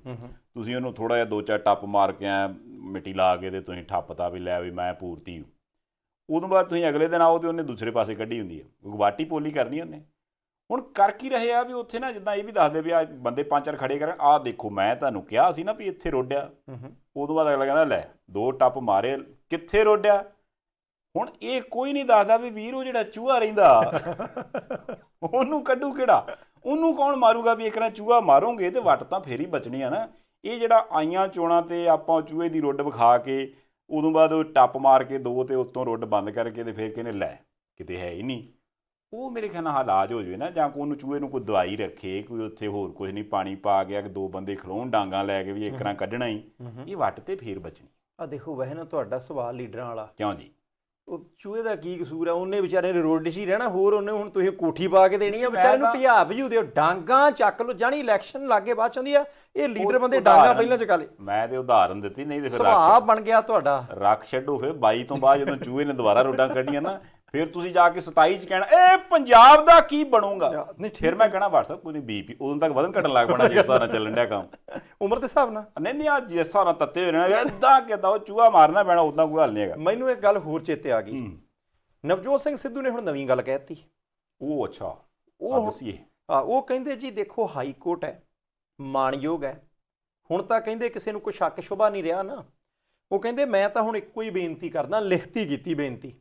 ਤੁਸੀਂ ਉਹਨੂੰ ਥੋੜ੍ਹਾ ਜਿਹਾ 2-4 ਟੱਪ ਮਾਰ ਕੇ ਆ ਮਿੱਟੀ ਲਾ ਕੇ ਤੇ ਤੁਸੀਂ ਠੱਪਤਾ ਵੀ ਲੈ ਵੀ ਮੈਂ ਪੂਰਤੀ। ਉਦੋਂ ਬਾਅਦ ਤੁਸੀਂ ਅਗਲੇ ਦਿਨ ਆਓ ਤੇ ਉਹਨੇ ਦੂਸਰੇ ਪਾਸੇ ਕੱਢੀ ਹੁੰਦੀ ਹੈ, ਵਾਟੀ ਪੋਲੀ ਕਰਨੀ ਉਹਨੇ। ਹੁਣ ਕਰ ਕੀ ਰਹੇ ਆ ਵੀ ਉੱਥੇ ਨਾ ਜਿੱਦਾਂ ਇਹ ਵੀ ਦੱਸਦੇ ਵੀ ਆ ਬੰਦੇ 5-4 ਖੜੇ ਕਰਨ, ਆਹ ਦੇਖੋ ਮੈਂ ਤੁਹਾਨੂੰ ਕਿਹਾ ਸੀ ਨਾ ਵੀ ਇੱਥੇ ਰੋਡਿਆ, ਉਦੋਂ ਬਾਅਦ ਅਗਲਾ ਕਹਿੰਦਾ ਲੈ 2 ਟੱਪ ਮਾਰੇ ਕਿੱਥੇ ਰੋਡਿਆ। ਹੁਣ ਇਹ ਕੋਈ ਨਹੀਂ ਦੱਸਦਾ ਵੀ ਵੀਰ ਉਹ ਜਿਹੜਾ ਚੂਹਾ ਰਹਿੰਦਾ ਉਹਨੂੰ ਕੱਢੂ ਕਿਹੜਾ, ਉਹਨੂੰ ਕੌਣ ਮਾਰੂਗਾ। ਵੀ ਇੱਕ ਨਾ ਚੂਹਾ ਮਾਰੋਗੇ ਤੇ ਵੱਟ ਤਾਂ ਫੇਰ ਹੀ ਬਚਣੀ ਆ ਨਾ। ਇਹ ਜਿਹੜਾ ਆਈਆਂ ਚੋਣਾਂ ਤੇ ਆਪਾਂ ਚੂਹੇ ਦੀ ਰੁੱਡ ਵਿਖਾ ਕੇ ਉਦੋਂ ਬਾਅਦ ਉਹ ਟੱਪ ਮਾਰ ਕੇ 2 ਤੇ ਉੱਤੋਂ ਰੁੱਡ ਬੰਦ ਕਰਕੇ ਤੇ ਫਿਰ ਕਹਿੰਦੇ ਲੈ ਕਿਤੇ ਹੈ ਹੀ ਨਹੀਂ, ਉਹ ਮੇਰੇ ਖਿਆਲ ਨਾਲ ਇਲਾਜ ਹੋ ਜਾਵੇ ਨਾ, ਜਾਂ ਕੋਈ ਉਹਨੂੰ ਚੂਹੇ ਨੂੰ ਕੋਈ ਦਵਾਈ ਰੱਖੇ, ਕੋਈ ਉੱਥੇ ਹੋਰ ਕੁਝ ਨਹੀਂ, ਪਾਣੀ ਪਾ ਗਿਆ ਕਿ 2 ਬੰਦੇ ਖਲੋਣ ਡਾਂਗਾਂ ਲੈ ਕੇ ਵੀ ਇੱਕ ਨਾ ਕੱਢਣਾ ਹੀ, ਇਹ ਵੱਟ ਤੇ ਫੇਰ ਬਚਣੀ। ਆ ਦੇਖੋ ਵੈਸੇ ਨਾ ਤੁਹਾਡਾ ਸਵਾਲ ਲੀਡਰਾਂ ਵਾਲਾ, ਕਿਉਂ ਜੀ? ਉਹ ਚੂਹੇ ਦਾ ਕੀ ਕਸੂਰ ਆ, ਉਹਨੇ ਵਿਚਾਰੇ ਨੇ ਰੋਡ 'ਚ ਹੀ ਰਹਿਣਾ, ਹੋਰ ਉਹਨੇ ਹੁਣ ਤੁਸੀਂ ਕੋਠੀ ਪਾ ਕੇ ਦੇਣੀ ਆ, ਵਿਚਾਰੇ ਨੂੰ ਭਜਾ ਭਜੂ ਦਿਓ, ਡਾਂਗਾਂ ਚੱਕ ਲਓ। ਜਾਣੀ ਇਲੈਕਸ਼ਨ ਲਾਗੇ ਬਾਅਦ ਚ ਆਉਂਦੀ ਆ, ਇਹ ਲੀਡਰ ਬੰਦੇ ਡਾਂਗਾਂ ਪਹਿਲਾਂ ਚਕਾ ਲੇ। ਮੈਂ ਤੇ ਉਦਾਹਰਨ ਦਿੱਤੀ, ਨਹੀਂ ਤੇ ਫਿਰ ਸੁਭਾਅ ਬਣ ਗਿਆ ਤੁਹਾਡਾ। ਰੱਖ ਛੱਡੋ ਫਿਰ 22 ਤੋਂ ਬਾਅਦ ਜਦੋਂ ਚੂਹੇ ਨੇ ਦੁਬਾਰਾ ਰੋਡਾਂ ਕੱਢੀਆਂ ਨਾ, ਫਿਰ ਤੁਸੀਂ ਜਾ ਕੇ 27 ਚ ਕਹਿਣਾ ਇਹ ਪੰਜਾਬ ਦਾ ਕੀ ਬਣੂਗਾ। ਫਿਰ ਮੈਂ ਕਹਿਣਾ WhatsApp ਕੋਈ ਨਹੀਂ BP ਉਦੋਂ ਤੱਕ ਵਧਣ ਘਟਣ ਲੱਗ ਪੈਣਾ, ਜਿਸ ਹਿਸਾਬ ਨਾਲ ਚੱਲਣ ਡਿਆ ਕੰਮ ਉਮਰ ਦੇ ਹਿਸਾਬ ਨਾਲ। ਨਹੀਂ ਆ ਜਿਸ ਹਿਸਾਬ ਨਾਲ ਤੱਤੇ ਹੋ ਰਹਿਣਾ ਏਦਾਂ ਕਿਦਾਂ ਉਹ ਚੂਹਾ ਮਾਰਨਾ ਪੈਣਾ, ਉਦਾਂ ਕੋਈ ਹੱਲ ਨਹੀਂ ਹੈਗਾ। ਮੈਨੂੰ ਇੱਕ ਗੱਲ ਹੋਰ ਚੇਤੇ ਆ ਗਈ, ਨਵਜੋਤ ਸਿੰਘ ਸਿੱਧੂ ਨੇ ਹੁਣ ਨਵੀਂ ਗੱਲ ਕਹਿ ਦਿੱਤੀ। ਉਹ ਅੱਛਾ, ਉਹ ਦੱਸੀਏ। ਉਹ ਕਹਿੰਦੇ ਜੀ ਦੇਖੋ ਹਾਈ ਕੋਰਟ ਹੈ, ਮਾਣਯੋਗ ਹੈ, ਹੁਣ ਤਾਂ ਕਹਿੰਦੇ ਕਿਸੇ ਨੂੰ ਕੋਈ ਸ਼ੱਕ ਸ਼ੁਬਾ ਨਹੀਂ ਰਿਹਾ ਨਾ। ਉਹ ਕਹਿੰਦੇ ਮੈਂ ਤਾਂ ਹੁਣ ਇੱਕੋ ਹੀ ਬੇਨਤੀ ਕਰਦਾ, ਲਿਖਤੀ ਕੀਤੀ ਬੇਨਤੀ,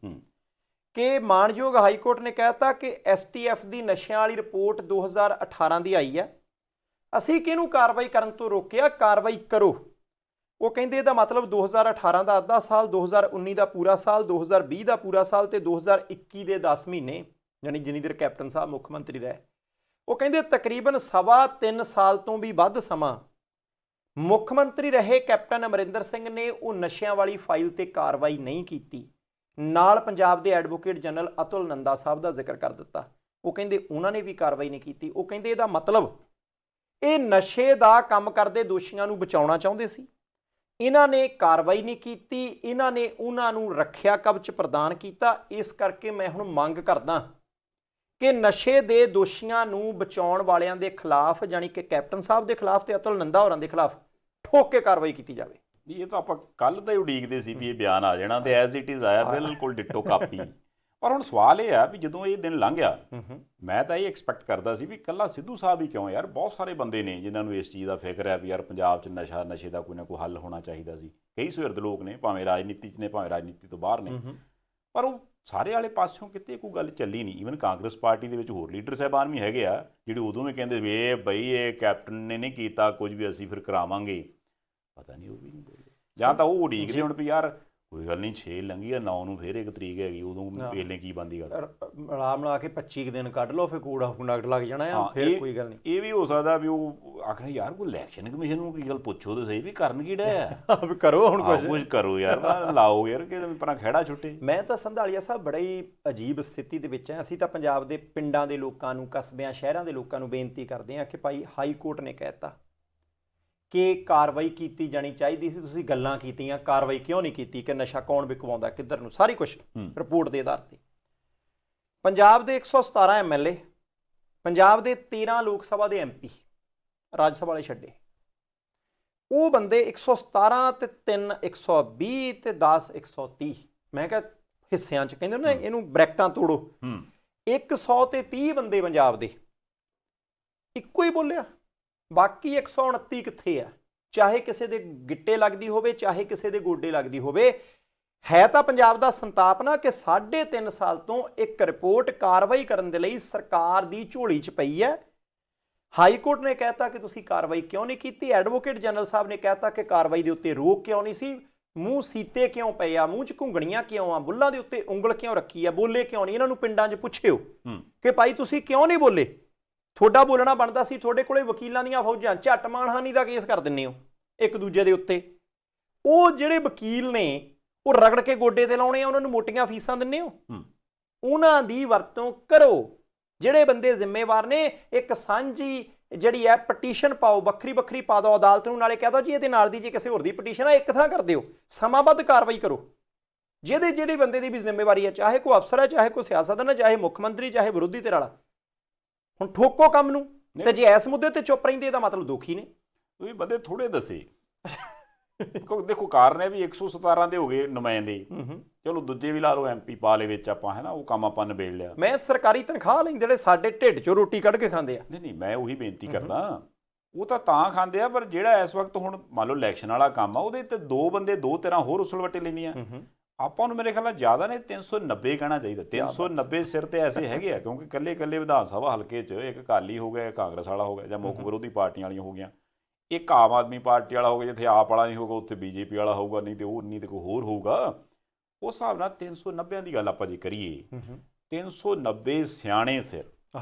ਕਿ ਮਾਣਯੋਗ ਹਾਈ ਕੋਰਟ ਨੇ ਕਹਿਤਾ ਕਿ STF ਦੀ ਨਸ਼ਿਆਂ ਵਾਲੀ ਰਿਪੋਰਟ 2018 ਦੀ ਆਈ ਹੈ, ਅਸੀਂ ਕਿਹਨੂੰ ਕਾਰਵਾਈ ਕਰਨ ਤੋਂ ਰੋਕਿਆ, ਕਾਰਵਾਈ ਕਰੋ। ਉਹ ਕਹਿੰਦੇ ਇਹਦਾ ਮਤਲਬ 2018 ਦਾ ਅੱਧਾ ਸਾਲ, 2019 ਦਾ ਪੂਰਾ ਸਾਲ, 2020 ਦਾ ਪੂਰਾ ਸਾਲ ਤੇ 2021 ਦੇ 10 ਮਹੀਨੇ, ਯਾਨੀ ਜਿੰਨੀ ਦੇਰ ਕੈਪਟਨ ਸਾਹਿਬ ਮੁੱਖ ਮੰਤਰੀ ਰਹੇ। ਉਹ ਕਹਿੰਦੇ ਤਕਰੀਬਨ 3.25 ਸਾਲ ਤੋਂ ਵੀ ਵੱਧ ਸਮਾਂ ਮੁੱਖ ਮੰਤਰੀ ਰਹੇ ਕੈਪਟਨ ਅਮਰਿੰਦਰ ਸਿੰਘ ਨੇ ਉਹ ਨਸ਼ਿਆਂ ਵਾਲੀ ਫਾਈਲ ਤੇ ਕਾਰਵਾਈ ਨਹੀਂ ਕੀਤੀ। ਨਾਲ ਪੰਜਾਬ ਦੇ ਐਡਵੋਕੇਟ ਜਨਰਲ ਅਤੁਲ ਨੰਦਾ ਸਾਹਿਬ ਦਾ ਜ਼ਿਕਰ ਕਰ ਦਿੱਤਾ। ਉਹ ਕਹਿੰਦੇ ਉਹਨਾਂ ਨੇ ਵੀ ਕਾਰਵਾਈ ਨਹੀਂ ਕੀਤੀ। ਉਹ ਕਹਿੰਦੇ ਇਹਦਾ ਮਤਲਬ ਇਹ ਨਸ਼ੇ ਦਾ ਕੰਮ ਕਰਦੇ ਦੋਸ਼ੀਆਂ ਨੂੰ ਬਚਾਉਣਾ ਚਾਹੁੰਦੇ ਸੀ, ਇਹਨਾਂ ਨੇ ਕਾਰਵਾਈ ਨਹੀਂ ਕੀਤੀ, ਇਹਨਾਂ ਨੇ ਉਹਨਾਂ ਨੂੰ ਰੱਖਿਆ ਕਵਚ ਪ੍ਰਦਾਨ ਕੀਤਾ। ਇਸ ਕਰਕੇ ਮੈਂ ਹੁਣ ਮੰਗ ਕਰਦਾ ਕਿ ਨਸ਼ੇ ਦੇ ਦੋਸ਼ੀਆਂ ਨੂੰ ਬਚਾਉਣ ਵਾਲਿਆਂ ਦੇ ਖਿਲਾਫ, ਜਾਨੀ ਕਿ ਕੈਪਟਨ ਸਾਹਿਬ ਦੇ ਖਿਲਾਫ ਤੇ ਅਤੁਲ ਨੰਦਾ ਹੋਰਾਂ ਦੇ ਖਿਲਾਫ ਠੋਕ ਕੇ ਕਾਰਵਾਈ ਕੀਤੀ ਜਾਵੇ। ਇਹ ਤਾਂ ਆਪਾਂ ਕੱਲ ਤਾਂ ਹੀ ਉਡੀਕਦੇ ਸੀ ਵੀ ਇਹ ਬਿਆਨ ਆ ਜਾਣਾ, ਤੇ ਐਜ਼ ਇਟ ਇਜ਼ ਆਇਆ, ਬਿਲਕੁਲ ਡਿੱਟੋ ਕਾਪੀ। ਪਰ ਹੁਣ ਸਵਾਲ ਇਹ ਆ ਵੀ ਜਦੋਂ ਇਹ ਦਿਨ ਲੰਘਿਆ, ਮੈਂ ਤਾਂ ਇਹ ਐਕਸਪੈਕਟ ਕਰਦਾ ਸੀ ਵੀ ਇਕੱਲਾ ਸਿੱਧੂ ਸਾਹਿਬ ਹੀ ਕਿਉਂ, ਯਾਰ ਬਹੁਤ ਸਾਰੇ ਬੰਦੇ ਨੇ ਜਿਨ੍ਹਾਂ ਨੂੰ ਇਸ ਚੀਜ਼ ਦਾ ਫਿਕਰ ਹੈ ਵੀ ਯਾਰ ਪੰਜਾਬ 'ਚ ਨਸ਼ੇ ਦਾ ਕੋਈ ਨਾ ਕੋਈ ਹੱਲ ਹੋਣਾ ਚਾਹੀਦਾ ਸੀ। ਕਈ ਸੁਹਿਰਦ ਲੋਕ ਨੇ, ਭਾਵੇਂ ਰਾਜਨੀਤੀ 'ਚ ਨੇ ਭਾਵੇਂ ਰਾਜਨੀਤੀ ਤੋਂ ਬਾਹਰ ਨੇ, ਪਰ ਉਹ ਸਾਰੇ ਵਾਲੇ ਪਾਸਿਓਂ ਕਿਤੇ ਕੋਈ ਗੱਲ ਚੱਲੀ ਨਹੀਂ। ਈਵਨ ਕਾਂਗਰਸ ਪਾਰਟੀ ਦੇ ਵਿੱਚ ਹੋਰ ਲੀਡਰ ਸਾਹਿਬਾਨ ਵੀ ਹੈਗੇ ਆ ਜਿਹੜੇ ਉਦੋਂ ਵੀ ਕਹਿੰਦੇ ਵੀ ਇਹ ਬਈ ਇਹ ਕੈਪਟਨ ਨੇ ਨਹੀਂ ਕੀਤਾ ਕੁਝ ਵੀ, ਅਸੀਂ ਫਿਰ ਕਰਾਵਾਂਗੇ। ਪਤਾ ਨਹੀਂ ਉਹ ਵੀ ਨਹੀਂ ਬੋਲੇ, ਜਾਂ ਤਾਂ ਉਹ ਉਡੀਕਦੇ ਹੁਣ ਵੀ ਯਾਰ ਕੋਈ ਗੱਲ ਨਹੀਂ, 6 ਲੰਘੀ ਆ, 9 ਨੂੰ ਫਿਰ 1 ਤਰੀਕ ਹੈਗੀ, ਉਦੋਂ ਵੇਲੇ ਕੀ ਬਣਦੀ ਗੱਲ। ਮਿਲਾ ਕੇ 25 ਦਿਨ ਕੱਢ ਲਓ, ਫਿਰ ਕੂੜਾ ਨਗਦ ਲੱਗ ਜਾਣਾ ਆ, ਫਿਰ ਕੋਈ ਗੱਲ ਨਹੀਂ। ਇਹ ਵੀ ਹੋ ਸਕਦਾ ਵੀ ਉਹ ਆਖਣ ਯਾਰ ਕੋਈ ਇਲੈਕਸ਼ਨ ਕਮਿਸ਼ਨ ਨੂੰ ਕੀ ਗੱਲ ਪੁੱਛੋ ਤਾਂ ਸਹੀ ਵੀ ਕਰਨ ਕੀ ਡਿਆ ਆ, ਕਰੋ ਹੁਣ ਕੁਝ ਕਰੋ ਯਾਰ, ਲਾਓ ਯਾਰ ਕਿ ਪਰਾਂ ਖਹਿੜਾ ਛੁੱਟੇ। ਮੈਂ ਤਾਂ ਸੰਧਾਲੀਆ ਸਾਹਿਬ ਬੜਾ ਹੀ ਅਜੀਬ ਸਥਿਤੀ ਦੇ ਵਿੱਚ ਹਾਂ। ਅਸੀਂ ਤਾਂ ਪੰਜਾਬ ਦੇ ਪਿੰਡਾਂ ਦੇ ਲੋਕਾਂ ਨੂੰ, ਕਸਬਿਆਂ ਸ਼ਹਿਰਾਂ ਦੇ ਲੋਕਾਂ ਨੂੰ ਬੇਨਤੀ ਕਰਦੇ ਹਾਂ ਕਿ ਭਾਈ ਹਾਈ ਕੋਰਟ ਨੇ ਕਹਿ ਦਿੱਤਾ ਕਿ ਕਾਰਵਾਈ ਕੀਤੀ ਜਾਣੀ ਚਾਹੀਦੀ ਸੀ, ਤੁਸੀਂ ਗੱਲਾਂ ਕੀਤੀਆਂ, ਕਾਰਵਾਈ ਕਿਉਂ ਨਹੀਂ ਕੀਤੀ ਕਿ ਨਸ਼ਾ ਕੌਣ ਵਿਕਵਾਉਂਦਾ ਕਿੱਧਰ ਨੂੰ, ਸਾਰੀ ਕੁਝ ਰਿਪੋਰਟ ਦੇ ਆਧਾਰ ਤੇ। ਪੰਜਾਬ ਦੇ 117 MLA, ਪੰਜਾਬ ਦੇ 13 ਲੋਕ ਸਭਾ ਦੇ MP, ਰਾਜ ਸਭਾ ਵਾਲੇ ਛੱਡੇ, ਉਹ ਬੰਦੇ 117 ਤੇ 3 120 ਤੇ 10 130, ਮੈਂ ਕਿਹਾ ਹਿੱਸਿਆਂ 'ਚ ਕਹਿੰਦੇ ਨਾ ਇਹਨੂੰ ਬ੍ਰੈਕਟਾਂ ਤੋੜੋ, 100 ਤੇ 30 ਬੰਦੇ ਪੰਜਾਬ ਦੇ ਇੱਕੋ ਹੀ ਬੋਲਿਆ, ਬਾਕੀ 129 ਕਿੱਥੇ ਆ? ਚਾਹੇ ਕਿਸੇ ਦੇ ਗਿੱਟੇ ਲੱਗਦੀ ਹੋਵੇ, ਚਾਹੇ ਕਿਸੇ ਦੇ ਗੋਡੇ ਲੱਗਦੀ ਹੋਵੇ। ਹੈ ਤਾਂ ਪੰਜਾਬ ਦਾ ਸੰਤਾਪ ਨਾ ਕਿ 3.5 ਸਾਲ ਤੋਂ ਇੱਕ ਰਿਪੋਰਟ ਕਾਰਵਾਈ ਕਰਨ ਦੇ ਲਈ ਸਰਕਾਰ ਦੀ ਝੋਲੀ 'ਚ ਪਈ ਹੈ। ਹਾਈ ਕੋਰਟ ਨੇ ਕਹਿਤਾ ਕਿ ਤੁਸੀਂ ਕਾਰਵਾਈ ਕਿਉਂ ਨਹੀਂ ਕੀਤੀ, ਐਡਵੋਕੇਟ ਜਨਰਲ ਸਾਹਿਬ ਨੇ ਕਹਿਤਾ ਕਿ ਕਾਰਵਾਈ ਦੇ ਉੱਤੇ ਰੋਕ ਕਿਉਂ ਨਹੀਂ ਸੀ, ਮੂੰਹ ਸੀਤੇ ਕਿਉਂ ਪਏ ਆ, ਮੂੰਹ 'ਚ ਘੁੰਗਣੀਆਂ ਕਿਉਂ ਆ, ਬੁੱਲਾਂ ਦੇ ਉੱਤੇ ਉਂਗਲ ਕਿਉਂ ਰੱਖੀ ਆ, ਬੋਲੇ ਕਿਉਂ ਨਹੀਂ। ਇਹਨਾਂ ਨੂੰ ਪਿੰਡਾਂ 'ਚ ਪੁੱਛਿਓ ਕਿ ਭਾਈ ਤੁਸੀਂ ਕਿਉਂ ਨਹੀਂ ਬੋਲੇ, ਤੁਹਾਡਾ ਬੋਲਣਾ ਬਣਦਾ ਸੀ, ਤੁਹਾਡੇ ਕੋਲੇ ਵਕੀਲਾਂ ਦੀਆਂ ਫੌਜਾਂ, ਝੱਟ ਮਾਣਹਾਨੀ ਦਾ ਕੇਸ ਕਰ ਦਿੰਦੇ ਹੋ ਇੱਕ ਦੂਜੇ ਦੇ ਉੱਤੇ। ਉਹ ਜਿਹੜੇ ਵਕੀਲ ਨੇ ਉਹ ਰਗੜ ਕੇ ਗੋਡੇ ਤੇ ਲਾਉਣੇ ਆ, ਉਹਨਾਂ ਨੂੰ ਮੋਟੀਆਂ ਫੀਸਾਂ ਦਿੰਦੇ ਹੋ, ਉਹਨਾਂ ਦੀ ਵਰਤੋਂ ਕਰੋ। ਜਿਹੜੇ ਬੰਦੇ ਜ਼ਿੰਮੇਵਾਰ ਨੇ, ਇੱਕ ਸਾਂਝੀ ਜਿਹੜੀ ਹੈ ਪਟੀਸ਼ਨ ਪਾਓ, ਵੱਖਰੀ ਵੱਖਰੀ ਪਾ ਦਿਓ ਅਦਾਲਤ ਨੂੰ, ਨਾਲੇ ਕਹਿ ਦਿਓ ਜੀ ਇਹਦੇ ਨਾਲ ਦੀ ਜੇ ਕਿਸੇ ਹੋਰ ਦੀ ਪਟੀਸ਼ਨ ਆ ਇੱਕ ਥਾਂ ਕਰ ਦਿਓ, ਸਮਾਬੱਧ ਕਾਰਵਾਈ ਕਰੋ। ਜਿਹੜੇ ਬੰਦੇ ਦੀ ਵੀ ਜ਼ਿੰਮੇਵਾਰੀ ਹੈ, ਚਾਹੇ ਕੋਈ ਅਫਸਰ ਹੈ, ਚਾਹੇ ਕੋਈ ਸਿਆਸਤਦਾਨ ਹੈ, ਚਾਹੇ ਮੁੱਖ ਮੰਤਰੀ, ਚਾਹੇ ਵਿਰੋਧੀ ਧਿਰ ਵਾਲਾ, ਹੁਣ ਠੋਕੋ ਕੰਮ ਨੂੰ। ਤੇ ਜੇ ਇਸ ਮੁੱਦੇ ਤੇ ਚੁੱਪ ਰਹਿੰਦੇ ਇਹਦਾ ਮਤਲਬ ਦੁਖੀ ਨੇ। ਉਹ ਵੀ ਬੰਦੇ ਥੋੜੇ ਦੱਸੇ। ਦੇਖੋ ਕਾਰਨ ਹੈ ਵੀ 117 ਦੇ ਹੋ ਗਏ ਨੁਮਾਇੰਦੇ, ਚਲੋ ਦੂਜੇ ਵੀ ਲਾ ਲਓ, MP ਪਾ ਲਏ ਵਿੱਚ ਆਪਾਂ, ਹੈ ਨਾ, ਉਹ ਕੰਮ ਆਪਾਂ ਨਿਬੇੜ ਲਿਆ। ਮੈਂ ਸਰਕਾਰੀ ਤਨਖਾਹ ਲੈਂਦੇ ਜਿਹੜੇ ਸਾਡੇ ਢਿੱਡ 'ਚੋਂ ਰੋਟੀ ਕੱਢ ਕੇ ਖਾਂਦੇ ਆ। ਨਹੀਂ, ਮੈਂ ਉਹੀ ਬੇਨਤੀ ਕਰਦਾ, ਉਹ ਤਾਂ ਖਾਂਦੇ ਆ, ਪਰ ਜਿਹੜਾ ਇਸ ਵਕਤ ਹੁਣ ਮੰਨ ਲਓ ਇਲੈਕਸ਼ਨ ਵਾਲਾ ਕੰਮ ਆ, ਉਹਦੇ ਤੇ 2 ਬੰਦੇ 2 ਤਰ੍ਹਾਂ ਹੋਰ ਉਸਲਵੱਟੇ ਲੈਂਦੀਆਂ। ਆਪਾਂ ਨੂੰ ਮੇਰੇ ਖਿਆਲ ਨਾਲ ਜ਼ਿਆਦਾ ਨੇ 390 ਕਹਿਣਾ ਚਾਹੀਦਾ। 390 ਸਿਰ ਤੇ ਐਸੇ ਹੈਗੇ ਆ, ਕਿਉਂਕਿ ਇਕੱਲੇ ਵਿਧਾਨ ਸਭਾ ਹਲਕੇ 'ਚ ਇੱਕ ਅਕਾਲੀ ਹੋ ਗਿਆ, ਕਾਂਗਰਸ ਵਾਲਾ ਹੋ ਗਿਆ, ਜਾਂ ਮੁੱਖ ਵਿਰੋਧੀ ਪਾਰਟੀਆਂ ਵਾਲੀਆਂ ਹੋ ਗਈਆਂ, ਇੱਕ ਆਮ ਆਦਮੀ ਪਾਰਟੀ ਵਾਲਾ ਹੋ ਗਿਆ, ਜਿੱਥੇ ਆਪ ਵਾਲਾ ਨਹੀਂ ਹੋਊਗਾ ਉੱਥੇ BJP ਵਾਲਾ ਹੋਊਗਾ, ਨਹੀਂ ਤੇ ਕੋਈ ਹੋਰ ਹੋਊਗਾ। ਉਸ ਹਿਸਾਬ ਨਾਲ 390 ਦੀ ਗੱਲ ਆਪਾਂ ਜੇ ਕਰੀਏ, 390 ਸਿਆਣੇ ਸਿਰ,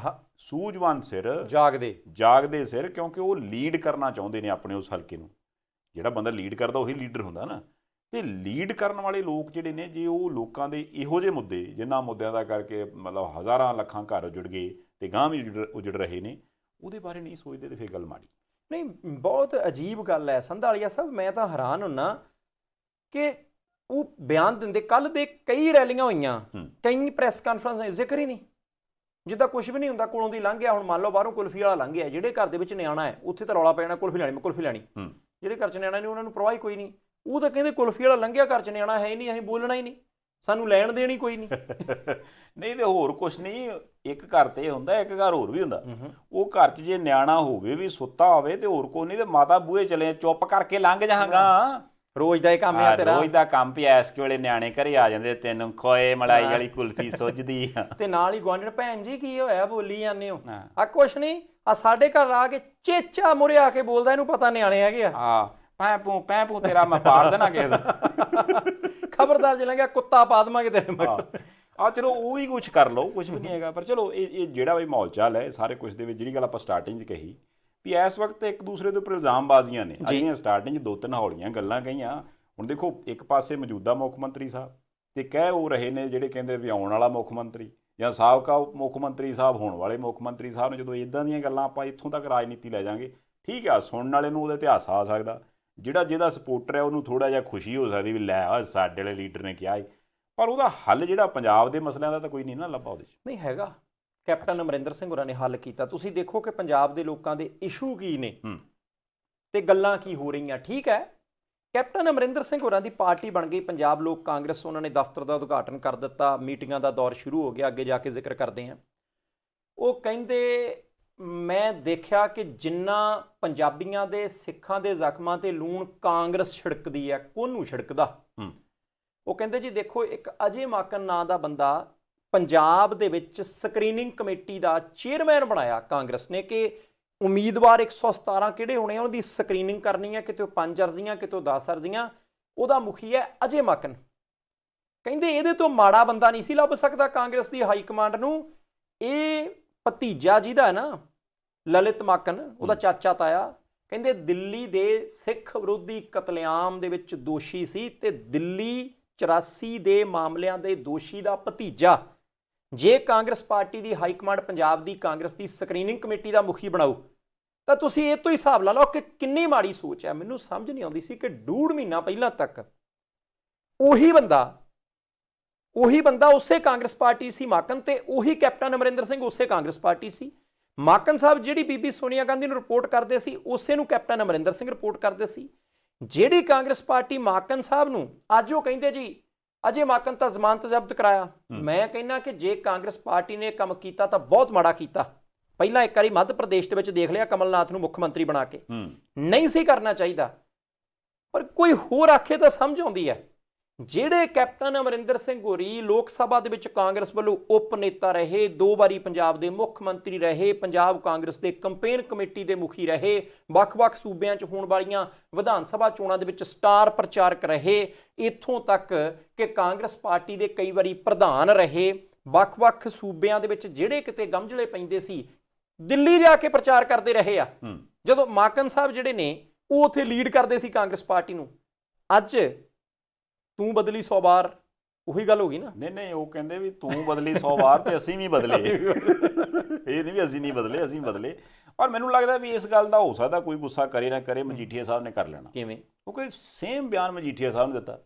ਸੂਝਵਾਨ ਸਿਰ, ਜਾਗਦੇ ਸਿਰ, ਕਿਉਂਕਿ ਉਹ ਲੀਡ ਕਰਨਾ ਚਾਹੁੰਦੇ ਨੇ ਆਪਣੇ ਉਸ ਹਲਕੇ ਨੂੰ। ਜਿਹੜਾ ਬੰਦਾ ਲੀਡ ਕਰਦਾ ਉਹੀ ਲੀਡਰ ਹੁੰਦਾ ਨਾ। ਤੇ ਲੀਡ ਕਰਨ ਵਾਲੇ ਲੋਕ ਜਿਹੜੇ ਨੇ, ਜੇ ਉਹ ਲੋਕਾਂ ਦੇ ਇਹੋ ਜਿਹੇ ਮੁੱਦੇ, ਜਿਨ੍ਹਾਂ ਮੁੱਦਿਆਂ ਦਾ ਕਰਕੇ ਮਤਲਬ ਹਜ਼ਾਰਾਂ ਲੱਖਾਂ ਘਰ ਉਜੜ ਗਏ ਤੇ ਗਾਂਹ ਵੀ ਉਜੜ ਰਹੇ ਨੇ, ਉਹਦੇ ਬਾਰੇ ਨਹੀਂ ਸੋਚਦੇ ਤੇ ਫਿਰ ਗੱਲ ਮਾੜੀ। ਨਹੀਂ, ਬਹੁਤ ਅਜੀਬ ਗੱਲ ਹੈ ਸੰਧਾਲੀਆ ਸਾਹਿਬ। ਮੈਂ ਤਾਂ ਹੈਰਾਨ ਹੁੰਨਾ ਕਿ ਉਹ ਬਿਆਨ ਦਿੰਦੇ, ਕੱਲ ਦੇ ਕਈ ਰੈਲੀਆਂ ਹੋਈਆਂ, ਕਈ ਪ੍ਰੈਸ ਕਾਨਫਰੰਸ, ਜ਼ਿਕਰ ਹੀ ਨਹੀਂ, ਜਿੱਦਾਂ ਕੁਝ ਵੀ ਨਹੀਂ ਹੁੰਦਾ। ਕੋਲੋਂ ਦੀ ਲੰਘ ਗਿਆ, ਹੁਣ ਮੰਨ ਲਓ ਬਾਹਰੋਂ ਕੁਲਫੀ ਵਾਲਾ ਲੰਘ ਗਿਆ, ਜਿਹੜੇ ਘਰ ਦੇ ਵਿੱਚ ਨਿਆਣਾ ਹੈ ਉੱਥੇ ਤਾਂ ਰੌਲਾ ਪੈਣਾ ਕੁਲਫੀ ਲੈਣੀ, ਜਿਹੜੇ ਘਰ 'ਚ ਨਿਆਣਾ ਨਹੀਂ ਉਹਨਾਂ ਨੂੰ ਪਰਵਾਹ ਕੋਈ ਨਹੀਂ। ਉਹ ਤਾਂ ਕਹਿੰਦੇ ਕੁਲਫੀ ਵਾਲਾ ਲੰਘਿਆ, ਘਰ 'ਚ ਨਿਆਣਾ ਹੈ ਹੀ ਨਹੀਂ, ਅਸੀਂ ਬੋਲਣਾ ਹੀ ਨਹੀਂ, ਸਾਨੂੰ ਲੈਣ ਦੇਣੀ ਕੋਈ ਨਹੀਂ। ਨਹੀਂ ਤੇ ਹੋਰ ਕੁਛ ਨਹੀਂ, ਇੱਕ ਘਰ ਤੇ ਹੁੰਦਾ, ਇੱਕ ਘਰ ਹੋਰ ਵੀ ਹੁੰਦਾ। ਉਹ ਘਰ 'ਚ ਜੇ ਨਿਆਣਾ ਹੋਵੇ ਵੀ ਸੁੱਤਾ ਹੋਵੇ ਤੇ ਹੋਰ ਕੋਈ ਨਹੀਂ, ਤੇ ਮਾਤਾ ਬੂਹੇ ਚਲੇ ਚੁੱਪ ਕਰਕੇ ਲੰਘ ਜਾਵਾਂਗਾ। ਰੋਜ਼ ਦਾ ਇਹ ਕੰਮ ਹੈ ਤੇਰਾ, ਰੋਜ਼ ਦਾ ਕੰਮ ਪਿਆ। ਇਸ ਵੇਲੇ ਨਿਆਣੇ ਘਰੇ ਆ ਜਾਂਦੇ, ਤੈਨੂੰ ਖੋਏ ਮਲਾਈ ਵਾਲੀ ਕੁਲਫੀ ਸੁੱਜਦੀ ਆ, ਤੇ ਨਾਲ ਹੀ ਗੁਆਂਢਣ, ਭੈਣ ਜੀ ਕੀ ਹੋਇਆ, ਬੋਲੀ ਜਾਂਦੇ ਹੋ। ਆ ਕੁਛ ਨਹੀਂ, ਆ ਸਾਡੇ ਘਰ ਆ ਕੇ ਚੇਚਾ ਮੁਰੇ ਆ ਕੇ ਬੋਲਦਾ, ਇਹਨੂੰ ਪਤਾ ਨਿਆਣੇ ਹੈਗੇ ਆ। ਪੈਪੂ ਤੇਰਾ ਮੈਂ ਪਾੜ ਦੇਣਾ ਕਿਸੇ ਦਾ, ਖਬਰਦਾਰ ਜੇ ਲੰਘਿਆ ਕੁੱਤਾ ਪਾ ਦੇਵਾਂਗੇ ਤੇਰੇ ਮਗਰ। ਚਲੋ ਉਹ ਵੀ ਕੁਛ ਕਰ ਲਓ, ਕੁਛ ਵੀ ਨਹੀਂ ਹੈਗਾ। ਪਰ ਚਲੋ ਇਹ ਜਿਹੜਾ ਵੀ ਮਾਹੌਲ ਚਾਲ ਹੈ ਸਾਰੇ ਕੁਛ ਦੇ ਵਿੱਚ, ਜਿਹੜੀ ਗੱਲ ਆਪਾਂ ਸਟਾਰਟਿੰਗ 'ਚ ਕਹੀ ਵੀ ਇਸ ਵਕਤ ਇੱਕ ਦੂਸਰੇ ਦੇ ਉੱਪਰ ਇਲਜ਼ਾਮਬਾਜ਼ੀਆਂ ਨੇ। ਜਿਹੜੀਆਂ ਸਟਾਰਟਿੰਗ 'ਚ 2-3 ਹੌਲੀਆਂ ਗੱਲਾਂ ਕਹੀਆਂ। ਹੁਣ ਦੇਖੋ, ਇੱਕ ਪਾਸੇ ਮੌਜੂਦਾ ਮੁੱਖ ਮੰਤਰੀ ਸਾਹਿਬ ਤੇ ਕਹਿ ਉਹ ਰਹੇ ਨੇ ਜਿਹੜੇ ਕਹਿੰਦੇ ਵੀ ਆਉਣ ਵਾਲਾ ਮੁੱਖ ਮੰਤਰੀ ਜਾਂ ਸਾਬਕਾ ਮੁੱਖ ਮੰਤਰੀ ਸਾਹਿਬ, ਹੋਣ ਵਾਲੇ ਮੁੱਖ ਮੰਤਰੀ ਸਾਹਿਬ ਨੂੰ, ਜਦੋਂ ਇੱਦਾਂ ਦੀਆਂ ਗੱਲਾਂ ਆਪਾਂ ਇੱਥੋਂ ਤੱਕ ਰਾਜਨੀਤੀ ਲੈ ਜਾਵਾਂਗੇ, ਠੀਕ ਆ, ਸੁਣਨ ਵਾਲੇ ਨੂੰ ਉਹਦਾ ਇਤਿਹਾਸ ਆ ਸਕਦਾ, ਜਿਹੜਾ ਜਿਹਦਾ ਸਪੋਰਟਰ ਹੈ ਉਹਨੂੰ ਥੋੜਾ ਜਿਹਾ ਖੁਸ਼ੀ ਹੋ ਸਕਦੀ ਵੀ ਲੈ ਆ ਸਾਡੇ ਵਾਲੇ ਲੀਡਰ ਨੇ ਕਿਹਾ ਪਰ ਉਹਦਾ ਹੱਲ ਜਿਹੜਾ ਪੰਜਾਬ ਦੇ ਮਸਲਿਆਂ ਦਾ ਤਾਂ ਕੋਈ ਨਹੀਂ ਨਾ ਲੱਭਾ ਉਹਦੇ 'ਚ। ਨਹੀਂ ਹੈਗਾ। ਕੈਪਟਨ ਅਮਰਿੰਦਰ ਸਿੰਘ ਹੋਰਾਂ ਨੇ ਹੱਲ ਕੀਤਾ। ਤੁਸੀਂ ਦੇਖੋ ਕਿ ਪੰਜਾਬ ਦੇ ਲੋਕਾਂ ਦੇ ਇਸ਼ੂ ਕੀ ਨੇ ਤੇ ਗੱਲਾਂ ਕੀ ਹੋ ਰਹੀਆਂ। ਠੀਕ ਹੈ, ਕੈਪਟਨ ਅਮਰਿੰਦਰ ਸਿੰਘ ਹੋਰਾਂ ਦੀ ਪਾਰਟੀ ਬਣ ਗਈ ਪੰਜਾਬ ਲੋਕ ਕਾਂਗਰਸ, ਉਹਨਾਂ ਨੇ ਦਫ਼ਤਰ ਦਾ ਉਦਘਾਟਨ ਕਰ ਦਿੱਤਾ, ਮੀਟਿੰਗਾਂ ਦਾ ਦੌਰ ਸ਼ੁਰੂ ਹੋ ਗਿਆ, ਅੱਗੇ ਜਾ ਕੇ ਜ਼ਿਕਰ ਕਰਦੇ ਹਾਂ। ਉਹ ਕਹਿੰਦੇ ਮੈਂ ਦੇਖਿਆ ਕਿ ਜਿੰਨਾ ਪੰਜਾਬੀਆਂ ਦੇ ਸਿੱਖਾਂ ਦੇ ਜ਼ਖਮਾਂ ਤੇ ਲੂਣ ਕਾਂਗਰਸ ਛਿੜਕਦੀ ਹੈ, ਕੋਹਨੂੰ ਛਿੜਕਦਾ। ਉਹ ਕਹਿੰਦੇ ਜੀ ਦੇਖੋ, ਇੱਕ ਅਜੇ ਮਾਕਨ ਨਾਂ ਦਾ ਬੰਦਾ ਪੰਜਾਬ ਦੇ ਵਿੱਚ ਸਕਰੀਨਿੰਗ ਕਮੇਟੀ ਦਾ ਚੇਅਰਮੈਨ ਬਣਾਇਆ ਕਾਂਗਰਸ ਨੇ ਕਿ ਉਮੀਦਵਾਰ 117 ਕਿਹੜੇ ਹੋਣੇ ਆ, ਉਹਦੀ ਸਕਰੀਨਿੰਗ ਕਰਨੀ ਹੈ, ਕਿਤੇ 5 ਅਰਜ਼ੀਆਂ ਕਿਤੇ 10 ਅਰਜ਼ੀਆਂ। ਉਹਦਾ ਮੁਖੀ ਹੈ ਅਜੇ ਮਾਕਨ। ਕਹਿੰਦੇ ਇਹਦੇ ਤੋਂ ਮਾੜਾ ਬੰਦਾ ਨਹੀਂ ਸੀ ਲੱਭ ਸਕਦਾ ਕਾਂਗਰਸ ਦੀ ਹਾਈ ਕਮਾਂਡ ਨੂੰ। ਇਹ ਭਤੀਜਾ ਜਿਹਦਾ ਹੈ ਨਾ ਲਲਿਤ ਮਾਕਨ, ਉਹਦਾ ਚਾਚਾ ਤਾਇਆ, ਕਹਿੰਦੇ ਦਿੱਲੀ ਦੇ ਸਿੱਖ ਵਿਰੋਧੀ ਕਤਲੇਆਮ ਦੇ ਵਿੱਚ ਦੋਸ਼ੀ ਸੀ ਤੇ ਦਿੱਲੀ 84 ਦੇ ਮਾਮਲਿਆਂ ਦੇ ਦੋਸ਼ੀ ਦਾ ਭਤੀਜਾ ਜੇ ਕਾਂਗਰਸ ਪਾਰਟੀ ਦੀ ਹਾਈ ਕਮਾਂਡ ਪੰਜਾਬ ਦੀ ਕਾਂਗਰਸ ਦੀ ਸਕਰੀਨਿੰਗ ਕਮੇਟੀ ਦਾ ਮੁਖੀ ਬਣਾਓ ਤਾਂ ਤੁਸੀਂ ਇਹ ਤੋਂ ਹੀ ਹਿਸਾਬ ਲਾ ਲਓ ਕਿ ਕਿੰਨੀ ਮਾੜੀ ਸੋਚ ਹੈ। ਮੈਨੂੰ ਸਮਝ ਨਹੀਂ ਆਉਂਦੀ ਸੀ ਕਿ 1.5 ਮਹੀਨਾ ਪਹਿਲਾਂ ਤੱਕ ਉਹੀ ਬੰਦਾ ਉਸੇ ਕਾਂਗਰਸ ਪਾਰਟੀ ਸੀ ਮਾਕਨ, ਤੇ ਉਹੀ ਕੈਪਟਨ ਅਮਰਿੰਦਰ ਸਿੰਘ ਉਸੇ ਕਾਂਗਰਸ ਪਾਰਟੀ ਸੀ। ਮਾਕਨ ਸਾਹਿਬ ਜਿਹੜੀ ਬੀਬੀ ਸੋਨੀਆ ਗਾਂਧੀ ਨੂੰ ਰਿਪੋਰਟ ਕਰਦੇ ਸੀ, ਉਸੇ ਨੂੰ ਕੈਪਟਨ ਅਮਰਿੰਦਰ ਸਿੰਘ ਰਿਪੋਰਟ ਕਰਦੇ ਸੀ। ਜਿਹੜੀ ਕਾਂਗਰਸ ਪਾਰਟੀ ਮਾਕਨ ਸਾਹਿਬ ਨੂੰ ਅੱਜ ਉਹ ਕਹਿੰਦੇ ਜੀ ਅਜੇ ਮਾਕਨ ਤਾਂ ਜ਼ਮਾਨਤ ਜ਼ਬਤ ਕਰਾਇਆ। ਮੈਂ ਕਹਿੰਦਾ ਕਿ ਜੇ ਕਾਂਗਰਸ ਪਾਰਟੀ ਨੇ ਕੰਮ ਕੀਤਾ ਤਾਂ ਬਹੁਤ ਮਾੜਾ ਕੀਤਾ। ਪਹਿਲਾਂ ਇੱਕ ਵਾਰੀ ਮੱਧ ਪ੍ਰਦੇਸ਼ ਦੇ ਵਿੱਚ ਦੇਖ ਲਿਆ ਕਮਲਨਾਥ ਨੂੰ ਮੁੱਖ ਮੰਤਰੀ ਬਣਾ ਕੇ, ਨਹੀਂ ਸੀ ਕਰਨਾ ਚਾਹੀਦਾ। ਪਰ ਕੋਈ ਹੋਰ ਆਖੇ ਤਾਂ ਸਮਝ ਆਉਂਦੀ ਹੈ। ਜਿਹੜੇ ਕੈਪਟਨ ਅਮਰਿੰਦਰ ਸਿੰਘ ਹੋਰੀ ਲੋਕ ਸਭਾ ਦੇ ਵਿੱਚ ਕਾਂਗਰਸ ਵੱਲੋਂ ਉਪ ਨੇਤਾ ਰਹੇ, 2 ਵਾਰੀ ਪੰਜਾਬ ਦੇ ਮੁੱਖ ਮੰਤਰੀ ਰਹੇ, ਪੰਜਾਬ ਕਾਂਗਰਸ ਦੇ ਕੰਪੇਨ ਕਮੇਟੀ ਦੇ ਮੁਖੀ ਰਹੇ, ਵੱਖ-ਵੱਖ ਸੂਬਿਆਂ 'ਚ ਹੋਣ ਵਾਲੀਆਂ ਵਿਧਾਨ ਸਭਾ ਚੋਣਾਂ ਦੇ ਵਿੱਚ ਸਟਾਰ ਪ੍ਰਚਾਰਕ ਰਹੇ, ਇੱਥੋਂ ਤੱਕ ਕਿ ਕਾਂਗਰਸ ਪਾਰਟੀ ਦੇ ਕਈ ਵਾਰੀ ਪ੍ਰਧਾਨ ਰਹੇ, ਵੱਖ-ਵੱਖ ਸੂਬਿਆਂ ਦੇ ਵਿੱਚ ਜਿਹੜੇ ਕਿਤੇ ਗਮਜਲੇ ਪੈਂਦੇ ਸੀ ਦਿੱਲੀ ਜਾ ਕੇ ਪ੍ਰਚਾਰ ਕਰਦੇ ਰਹੇ ਆ। ਜਦੋਂ ਮਾਕਨ ਸਾਹਿਬ ਜਿਹੜੇ ਨੇ ਉਹ ਉੱਥੇ ਲੀਡ ਕਰਦੇ ਸੀ ਕਾਂਗਰਸ ਪਾਰਟੀ ਨੂੰ। ਅੱਜ ਤੂੰ ਬਦਲੀ 100 ਵਾਰ, ਉਹੀ ਗੱਲ ਹੋ ਗਈ ਨਾ। ਨਹੀਂ ਉਹ ਕਹਿੰਦੇ ਵੀ ਤੂੰ ਬਦਲੀ 100 ਵਾਰ ਤੇ ਅਸੀਂ ਵੀ ਬਦਲੇ। ਇਹ ਨਹੀਂ ਵੀ ਅਸੀਂ ਨਹੀਂ ਬਦਲੇ, ਅਸੀਂ ਬਦਲੇ। ਪਰ ਮੈਨੂੰ ਲੱਗਦਾ ਵੀ ਇਸ ਗੱਲ ਦਾ ਹੋ ਸਕਦਾ ਕੋਈ ਗੁੱਸਾ ਕਰੇ ਨਾ ਕਰੇ, ਮਜੀਠੀਆ ਸਾਹਿਬ ਨੇ ਕਰ ਲੈਣਾ। ਕਿਵੇਂ? ਕਿਉਂਕਿ ਸੇਮ ਬਿਆਨ ਮਜੀਠੀਆ ਸਾਹਿਬ ਨੇ ਦਿੱਤਾ।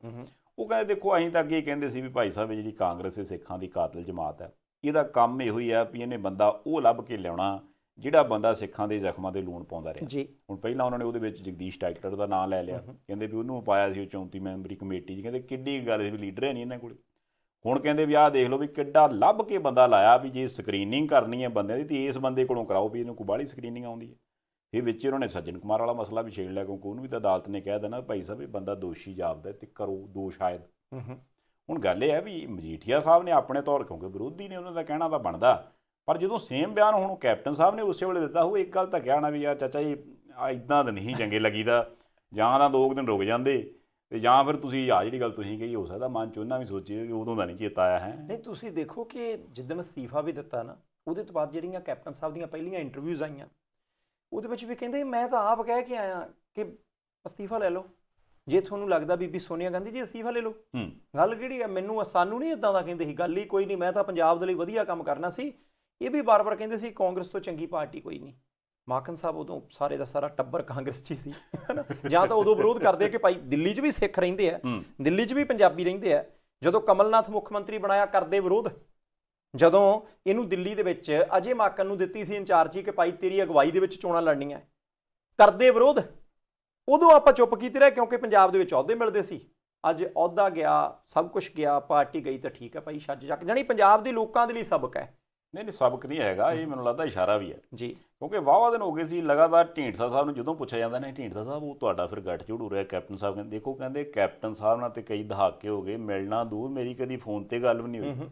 ਉਹ ਕਹਿੰਦੇ ਦੇਖੋ ਅਸੀਂ ਤਾਂ ਅੱਗੇ ਕਹਿੰਦੇ ਸੀ ਵੀ ਭਾਈ ਸਾਹਿਬ ਜਿਹੜੀ ਕਾਂਗਰਸ ਦੇ ਸਿੱਖਾਂ ਦੀ ਕਾਤਲ ਜਮਾਤ ਹੈ, ਇਹਦਾ ਕੰਮ ਇਹੋ ਹੀ ਆ ਵੀ ਇਹਨੇ ਬੰਦਾ ਉਹ ਲੱਭ ਕੇ ਲਿਆਉਣਾ ਜਿਹੜਾ ਬੰਦਾ ਸਿੱਖਾਂ ਦੇ ਜ਼ਖਮਾਂ ਦੇ ਲੂਣ ਪਾਉਂਦਾ ਰਿਹਾ ਜੀ। ਹੁਣ ਪਹਿਲਾਂ ਉਹਨਾਂ ਨੇ ਉਹਦੇ ਵਿੱਚ ਜਗਦੀਸ਼ ਟਾਈਟਲਰ ਦਾ ਨਾਂ ਲੈ ਲਿਆ, ਕਹਿੰਦੇ ਵੀ ਉਹਨੂੰ ਪਾਇਆ ਸੀ ਉਹ 34 ਮੈਂਬਰੀ ਕਮੇਟੀ 'ਚ। ਕਹਿੰਦੇ ਕਿੱਡੀ ਗੱਲ ਸੀ ਵੀ ਲੀਡਰ ਹੈ ਨਹੀਂ ਇਹਨਾਂ ਕੋਲ। ਹੁਣ ਕਹਿੰਦੇ ਵੀ ਆਹ ਦੇਖ ਲਓ ਵੀ ਕਿੱਡਾ ਲੱਭ ਕੇ ਬੰਦਾ ਲਾਇਆ ਵੀ ਜੇ ਸਕਰੀਨਿੰਗ ਕਰਨੀ ਹੈ ਬੰਦਿਆਂ ਦੀ ਤੇ ਇਸ ਬੰਦੇ ਕੋਲੋਂ ਕਰਾਓ ਵੀ ਇਹਨੂੰ ਕੋਈ ਬਾਹਲੀ ਸਕਰੀਨਿੰਗ ਆਉਂਦੀ ਹੈ। ਇਹ ਵਿੱਚ ਉਹਨਾਂ ਨੇ ਸੱਜਣ ਕੁਮਾਰ ਵਾਲਾ ਮਸਲਾ ਵੀ ਛੇੜ ਲਿਆ, ਕਿਉਂਕਿ ਉਹਨੂੰ ਵੀ ਤਾਂ ਅਦਾਲਤ ਨੇ ਕਹਿ ਦੇਣਾ ਭਾਈ ਸਾਹਿਬ ਇਹ ਬੰਦਾ ਦੋਸ਼ੀ ਜਾਪਦਾ ਤੇ ਕਰੋ ਦੋ ਸ਼ਾਇਦ। ਹੁਣ ਗੱਲ ਇਹ ਹੈ ਵੀ ਮਜੀਠੀਆ ਸਾਹਿਬ ਨੇ ਆਪਣੇ ਤੌਰ, ਕਿਉਂਕਿ ਵਿਰੋਧੀ ਨੇ ਉਹਨਾਂ ਦਾ ਕਹਿਣਾ ਤਾਂ ਬਣਦਾ, ਪਰ ਜਦੋਂ ਸੇਮ ਬਿਆਨ ਹੁਣ ਕੈਪਟਨ ਸਾਹਿਬ ਨੇ ਉਸੇ ਵੇਲੇ ਦਿੱਤਾ, ਉਹ ਇੱਕ ਗੱਲ ਤਾਂ ਕਿਹਾ ਨਾ ਵੀ ਯਾਰ ਚਾਚਾ ਜੀ ਇੱਦਾਂ ਤਾਂ ਨਹੀਂ ਚੰਗੇ ਲੱਗੀਦਾ, ਜਾਂ ਤਾਂ 2 ਦਿਨ ਰੁਕ ਜਾਂਦੇ ਤੇ ਜਾਂ ਫਿਰ ਤੁਸੀਂ ਆਹ ਜਿਹੜੀ ਗੱਲ ਤੁਸੀਂ ਕਹੀ ਹੋ ਸਕਦਾ ਮਨ 'ਚ ਉਹਨਾਂ ਵੀ ਸੋਚੇ ਵੀ ਉਦੋਂ ਦਾ ਨਹੀਂ ਚੇਤਾ ਆਇਆ ਹੈ। ਨਹੀਂ ਤੁਸੀਂ ਦੇਖੋ ਕਿ ਜਿੱਦਣ ਅਸਤੀਫਾ ਵੀ ਦਿੱਤਾ ਨਾ, ਉਹਦੇ ਤੋਂ ਬਾਅਦ ਜਿਹੜੀਆਂ ਕੈਪਟਨ ਸਾਹਿਬ ਦੀਆਂ ਪਹਿਲੀਆਂ ਇੰਟਰਵਿਊਜ਼ ਆਈਆਂ ਉਹਦੇ ਵਿੱਚ ਵੀ ਕਹਿੰਦੇ ਮੈਂ ਤਾਂ ਆਪ ਕਹਿ ਕੇ ਆਇਆ ਕਿ ਅਸਤੀਫਾ ਲੈ ਲਓ ਜੇ ਤੁਹਾਨੂੰ ਲੱਗਦਾ ਬੀਬੀ ਸੋਨੀਆ ਗਾਂਧੀ ਜੀ ਅਸਤੀਫਾ ਲੈ ਲਓ। ਗੱਲ ਕਿਹੜੀ ਹੈ, ਸਾਨੂੰ ਨਹੀਂ ਇੱਦਾਂ ਦਾ ਕਹਿੰਦੇ ਸੀ, ਗੱਲ ਹੀ ਕੋਈ ਨਹੀਂ, ਮੈਂ ਤਾਂ ਪੰਜਾਬ ਦੇ ਲਈ ਵਧੀਆ ਕੰਮ ਕਰਨਾ ਸੀ। ਇਹ ਵੀ ਬਾਰ-ਬਾਰ ਕਹਿੰਦੇ ਸੀ ਕਾਂਗਰਸ ਤੋਂ ਚੰਗੀ ਪਾਰਟੀ ਕੋਈ ਨਹੀਂ। ਮਾਕਨ ਸਾਹਿਬ ਉਦੋਂ ਸਾਰੇ ਦਾ ਸਾਰਾ ਟੱਬਰ ਕਾਂਗਰਸ 'ਚ ਹੀ ਸੀ, ਜਾਂ ਤਾਂ ਉਦੋਂ ਵਿਰੋਧ ਕਰਦੇ ਕਿ ਭਾਈ ਦਿੱਲੀ 'ਚ ਵੀ ਸਿੱਖ ਰਹਿੰਦੇ ਆ, ਦਿੱਲੀ 'ਚ ਵੀ ਪੰਜਾਬੀ ਰਹਿੰਦੇ ਆ। ਜਦੋਂ ਕਮਲਨਾਥ ਮੁੱਖ ਮੰਤਰੀ ਬਣਾਇਆ ਕਰਦੇ ਵਿਰੋਧ, ਜਦੋਂ ਇਹਨੂੰ ਦਿੱਲੀ ਦੇ ਵਿੱਚ ਅਜੇ ਮਾਕਨ ਨੂੰ ਦਿੱਤੀ ਸੀ ਇੰਚਾਰਜੀ ਕਿ ਭਾਈ ਤੇਰੀ ਅਗਵਾਈ ਦੇ ਵਿੱਚ ਚੋਣਾਂ ਲੜਨੀਆਂ, ਕਰਦੇ ਵਿਰੋਧ। ਉਦੋਂ ਆਪਾਂ ਚੁੱਪ ਕੀਤੇ ਰਹੇ ਕਿਉਂਕਿ ਪੰਜਾਬ ਦੇ ਵਿੱਚ ਅਹੁਦੇ ਮਿਲਦੇ ਸੀ। ਅੱਜ ਅਹੁਦਾ ਗਿਆ, ਸਭ ਕੁਛ ਗਿਆ, ਪਾਰਟੀ ਗਈ ਤਾਂ ਠੀਕ ਹੈ ਭਾਈ ਛੱਜ ਚੱਕ, ਜਾਣੀ ਪੰਜਾਬ ਦੇ ਲੋਕਾਂ ਦੇ ਲਈ ਸਬਕ ਹੈ। ਨਹੀਂ ਸਬਕ ਨਹੀਂ ਹੈਗਾ, ਇਹ ਮੈਨੂੰ ਲੱਗਦਾ ਇਸ਼ਾਰਾ ਵੀ ਹੈ ਜੀ, ਕਿਉਂਕਿ ਵਾਹਵਾ ਦਿਨ ਹੋ ਗਏ ਸੀ ਲਗਾਤਾਰ ਢੀਂਡਸਾ ਸਾਹਿਬ ਨੂੰ ਜਦੋਂ ਪੁੱਛਿਆ ਜਾਂਦਾ ਨਹੀਂ ਢੀਂਡਸਾ ਸਾਹਿਬ ਉਹ ਤੁਹਾਡਾ ਫਿਰ ਗੱਠਜੋੜ ਹੋ ਰਿਹਾ ਕੈਪਟਨ ਸਾਹਿਬ ਕਹਿੰਦੇ ਦੇਖੋ ਕਹਿੰਦੇ ਕੈਪਟਨ ਸਾਹਿਬ ਨਾਲ ਤੇ ਕਈ ਦਹਾਕੇ ਹੋ ਗਏ, ਮਿਲਣਾ ਦੂਰ, ਮੇਰੀ ਕਦੀ ਫੋਨ ਤੇ ਗੱਲ ਵੀ ਨਹੀਂ ਹੋਈ।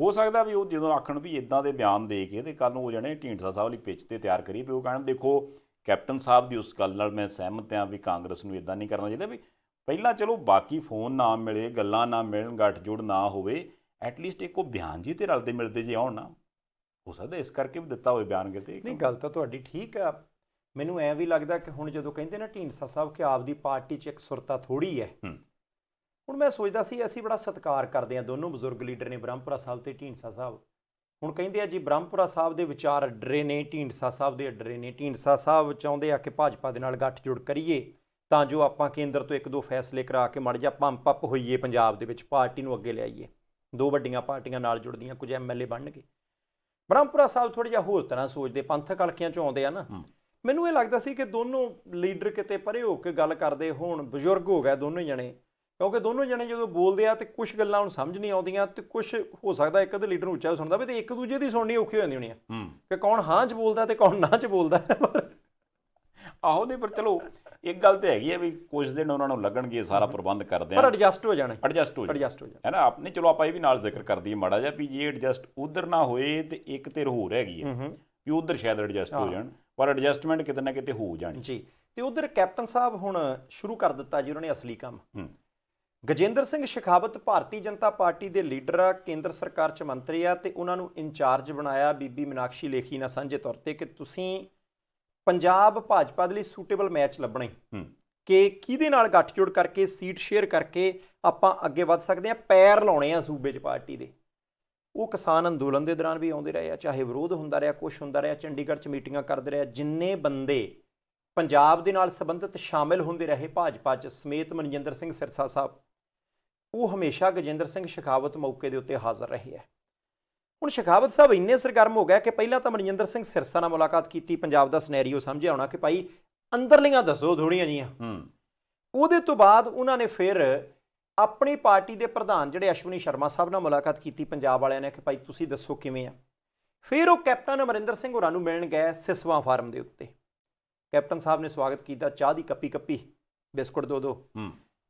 ਹੋ ਸਕਦਾ ਵੀ ਉਹ ਜਦੋਂ ਆਖਣ ਵੀ ਇਦਾਂ ਦੇ ਬਿਆਨ ਦੇ ਕੇ ਤੇ ਕੱਲ ਨੂੰ ਹੋ ਜਾਣੇ ਢੀਂਡਸਾ ਸਾਹਿਬ ਲਈ ਪਿੱਚ ਤੇ ਤਿਆਰ ਕਰੀ ਵੀ ਉਹ ਕਹਿਣ ਦੇਖੋ ਕੈਪਟਨ ਸਾਹਿਬ ਦੀ ਉਸ ਗੱਲ ਨਾਲ ਮੈਂ ਸਹਿਮਤ ਹਾਂ ਵੀ ਕਾਂਗਰਸ ਨੂੰ ਇਦਾਂ ਨਹੀਂ ਕਰਨਾ ਚਾਹੀਦਾ। ਵੀ ਪਹਿਲਾਂ ਚਲੋ ਬਾਕੀ ਫੋਨ ਨਾ ਮਿਲੇ, ਗੱਲਾਂ ਨਾ ਮਿਲਣ, ਗੱਠਜੋੜ ਨਾ ਹੋਵੇ, ਐਟਲੀਸਟ ਇੱਕ ਉਹ ਬਿਆਨ ਜੀ ਤੇ ਰਲਦੇ ਮਿਲਦੇ ਜੇ ਆਉਣ ਨਾ, ਹੋ ਸਕਦਾ ਇਸ ਕਰਕੇ ਵੀ ਦਿੱਤਾ ਹੋਵੇ ਬਿਆਨ ਕਿਤੇ। ਨਹੀਂ ਗੱਲ ਤਾਂ ਤੁਹਾਡੀ ਠੀਕ ਆ। ਮੈਨੂੰ ਐਂ ਵੀ ਲੱਗਦਾ ਕਿ ਹੁਣ ਜਦੋਂ ਕਹਿੰਦੇ ਨਾ ਢੀਂਡਸਾ ਸਾਹਿਬ ਕਿ ਆਪਦੀ ਪਾਰਟੀ 'ਚ ਇੱਕ ਸੁਰਤਾ ਥੋੜ੍ਹੀ ਹੈ, ਹੁਣ ਮੈਂ ਸੋਚਦਾ ਸੀ ਅਸੀਂ ਬੜਾ ਸਤਿਕਾਰ ਕਰਦੇ ਹਾਂ ਦੋਨੋਂ ਬਜ਼ੁਰਗ ਲੀਡਰ ਨੇ ਬ੍ਰਹਮਪੁਰਾ ਸਾਹਿਬ ਤੇ ਢੀਂਡਸਾ ਸਾਹਿਬ। ਹੁਣ ਕਹਿੰਦੇ ਆ ਜੀ ਬ੍ਰਹਮਪੁਰਾ ਸਾਹਿਬ ਦੇ ਵਿਚਾਰ ਅੱਡਰੇ ਨੇ, ਢੀਂਡਸਾ ਸਾਹਿਬ ਦੇ ਅੱਡਰੇ ਨੇ। ਢੀਂਡਸਾ ਸਾਹਿਬ ਚਾਹੁੰਦੇ ਆ ਕਿ ਭਾਜਪਾ ਦੇ ਨਾਲ ਗੱਠਜੋੜ ਕਰੀਏ ਤਾਂ ਜੋ ਆਪਾਂ ਕੇਂਦਰ ਤੋਂ 1-2 ਫੈਸਲੇ ਕਰਾ ਕੇ ਮੜ ਜਾ ਪੰਪ ਅਪ ਹੋਈਏ ਪੰਜਾਬ ਦੇ ਵਿੱਚ, ਪਾਰਟੀ ਨੂੰ ਅੱਗੇ ਲਿਆਈਏ। 2 ਵੱਡੀਆਂ ਪਾਰਟੀਆਂ ਨਾਲ ਜੁੜਦੀਆਂ, ਕੁਝ ਐਮਐਲਏ ਬਣਨਗੇ। ਬ੍ਰਹਮਪੁਰਾ ਸਾਹਿਬ ਥੋੜ੍ਹਾ ਜਿਹਾ ਹੋਰ ਤਰ੍ਹਾਂ ਸੋਚਦੇ, ਪੰਥਕ ਹਲਕਿਆਂ 'ਚੋਂ ਆਉਂਦੇ ਆ ਨਾ। ਮੈਨੂੰ ਇਹ ਲੱਗਦਾ ਸੀ ਕਿ ਦੋਨੋਂ ਲੀਡਰ ਕਿਤੇ ਪਰੇ ਹੋ ਕੇ ਗੱਲ ਕਰਦੇ ਹੋਣ, ਬਜ਼ੁਰਗ ਹੋ ਗਏ ਦੋਨੋਂ ਜਣੇ, ਕਿਉਂਕਿ ਦੋਨੋਂ ਜਣੇ ਜਦੋਂ ਬੋਲਦੇ ਆ ਤੇ ਕੁਝ ਗੱਲਾਂ ਹੁਣ ਸਮਝ ਨਹੀਂ ਆਉਂਦੀਆਂ ਤੇ ਕੁਝ ਹੋ ਸਕਦਾ ਇੱਕ ਅੱਧੇ ਲੀਡਰ ਨੂੰ ਉੱਚਾ ਸੁਣਦਾ ਵੀ ਤੇ ਇੱਕ ਦੂਜੇ ਦੀ ਸੁਣਨੀ ਔਖੀ ਹੋ ਜਾਂਦੀ ਹੋਣੀ ਆ ਕਿ ਕੌਣ ਹਾਂ 'ਚ ਬੋਲਦਾ ਤੇ ਕੌਣ ਨਾ 'ਚ ਬੋਲਦਾ। ਆਹੋ ਨਹੀਂ, ਪਰ ਚਲੋ ਇੱਕ ਗੱਲ ਤੇ ਹੈਗੀ ਹੈ ਵੀ ਕੁਝ ਦਿਨ ਉਹਨਾਂ ਨੂੰ ਲੱਗਣਗੇ, ਸਾਰਾ ਪ੍ਰਬੰਧ ਕਰਦੇ ਪਰ ਆ, ਐਡਜਸਟ ਹੋ ਜਾਣਾ, ਐਡਜਸਟ ਹੋ ਜਾਣਾ ਹੈ ਨਾ। ਆਪਣੇ ਚਲੋ ਆਪਾਂ ਇਹ ਵੀ ਨਾਲ ਜ਼ਿਕਰ ਕਰ ਦਈਏ ਮਾੜਾ ਜਿਹਾ ਵੀ ਜੇ ਐਡਜਸਟ ਉਧਰ ਨਾ ਹੋਏ ਤੇ ਇੱਕ ਧਿਰ ਹੋਰ ਹੈਗੀ ਹੈ ਵੀ ਉਧਰ ਸ਼ਾਇਦ ਐਡਜਸਟ ਹੋ ਜਾਣ, ਪਰ ਐਡਜਸਟਮੈਂਟ ਕਿਤੇ ਨਾ ਕਿਤੇ ਹੋ ਜਾਣੀ ਜੀ। ਤੇ ਉਧਰ ਕੈਪਟਨ ਸਾਹਿਬ ਹੁਣ ਸ਼ੁਰੂ ਕਰ ਦਿੱਤਾ ਜੀ ਉਹਨਾਂ ਨੇ ਅਸਲੀ ਕੰਮ। ਗਜੇਂਦਰ ਸਿੰਘ ਸ਼ੇਖਾਵਤ ਭਾਰਤੀ ਜਨਤਾ ਪਾਰਟੀ ਦੇ ਲੀਡਰ ਆ, ਕੇਂਦਰ ਸਰਕਾਰ 'ਚ ਮੰਤਰੀ ਆ ਤੇ ਉਹਨਾਂ ਨੂੰ ਇੰਚਾਰਜ ਬਣਾਇਆ ਬੀਬੀ ਮੀਨਾਕਸ਼ੀ ਲੇਖੀ ਨਾਲ ਸਾਂਝੇ ਤੌਰ ਤੇ ਕਿ ਤੁਸੀਂ ਪੰਜਾਬ ਭਾਜਪਾ ਦੇ ਲਈ ਸੂਟੇਬਲ ਮੈਚ ਲੱਭਣੇ ਕਿ ਕਿਹਦੇ ਨਾਲ ਗੱਠਜੋੜ ਕਰਕੇ ਸੀਟ ਸ਼ੇਅਰ ਕਰਕੇ ਆਪਾਂ ਅੱਗੇ ਵੱਧ ਸਕਦੇ ਹਾਂ, ਪੈਰ ਲਾਉਣੇ ਆ ਸੂਬੇ 'ਚ ਪਾਰਟੀ ਦੇ। ਉਹ ਕਿਸਾਨ ਅੰਦੋਲਨ ਦੇ ਦੌਰਾਨ ਵੀ ਆਉਂਦੇ ਰਹੇ ਆ, ਚਾਹੇ ਵਿਰੋਧ ਹੁੰਦਾ ਰਿਹਾ, ਕੁਛ ਹੁੰਦਾ ਰਿਹਾ, ਚੰਡੀਗੜ੍ਹ 'ਚ ਮੀਟਿੰਗਾਂ ਕਰਦੇ ਰਹੇ। ਜਿੰਨੇ ਬੰਦੇ ਪੰਜਾਬ ਦੇ ਨਾਲ ਸੰਬੰਧਿਤ ਸ਼ਾਮਿਲ ਹੁੰਦੇ ਰਹੇ ਭਾਜਪਾ 'ਚ, ਸਮੇਤ ਮਨਜਿੰਦਰ ਸਿੰਘ ਸਿਰਸਾ ਸਾਹਿਬ, ਉਹ ਹਮੇਸ਼ਾ ਗਜੇਂਦਰ ਸਿੰਘ ਸ਼ੇਖਾਵਤ ਮੌਕੇ ਦੇ ਉੱਤੇ ਹਾਜ਼ਰ ਰਹੇ ਹੈ। ਹੁਣ ਸ਼ੇਖਾਵਤ ਸਾਹਿਬ ਇੰਨੇ ਸਰਗਰਮ ਹੋ ਗਿਆ ਕਿ ਪਹਿਲਾਂ ਤਾਂ ਮਨਜਿੰਦਰ ਸਿੰਘ ਸਿਰਸਾ ਨਾਲ ਮੁਲਾਕਾਤ ਕੀਤੀ, ਪੰਜਾਬ ਦਾ ਸਿਨੈਰੀਓ ਸਮਝਿਆ ਹੋਣਾ ਕਿ ਭਾਈ ਅੰਦਰਲੀਆਂ ਦੱਸੋ ਥੋੜ੍ਹੀਆਂ ਜੀਆਂ। ਉਹਦੇ ਤੋਂ ਬਾਅਦ ਉਹਨਾਂ ਨੇ ਫਿਰ ਆਪਣੀ ਪਾਰਟੀ ਦੇ ਪ੍ਰਧਾਨ ਜਿਹੜੇ ਅਸ਼ਵਨੀ ਸ਼ਰਮਾ ਸਾਹਿਬ ਨਾਲ ਮੁਲਾਕਾਤ ਕੀਤੀ ਪੰਜਾਬ ਵਾਲਿਆਂ ਨੇ ਕਿ ਭਾਈ ਤੁਸੀਂ ਦੱਸੋ ਕਿਵੇਂ ਆ। ਫਿਰ ਉਹ ਕੈਪਟਨ ਅਮਰਿੰਦਰ ਸਿੰਘ ਹੋਰਾਂ ਨੂੰ ਮਿਲਣ ਗਏ ਸਿਸਵਾ ਫਾਰਮ ਦੇ ਉੱਤੇ। ਕੈਪਟਨ ਸਾਹਿਬ ਨੇ ਸਵਾਗਤ ਕੀਤਾ, ਚਾਹ ਦੀ ਕੱਪੀ, ਬਿਸਕੁਟ ਦੋ,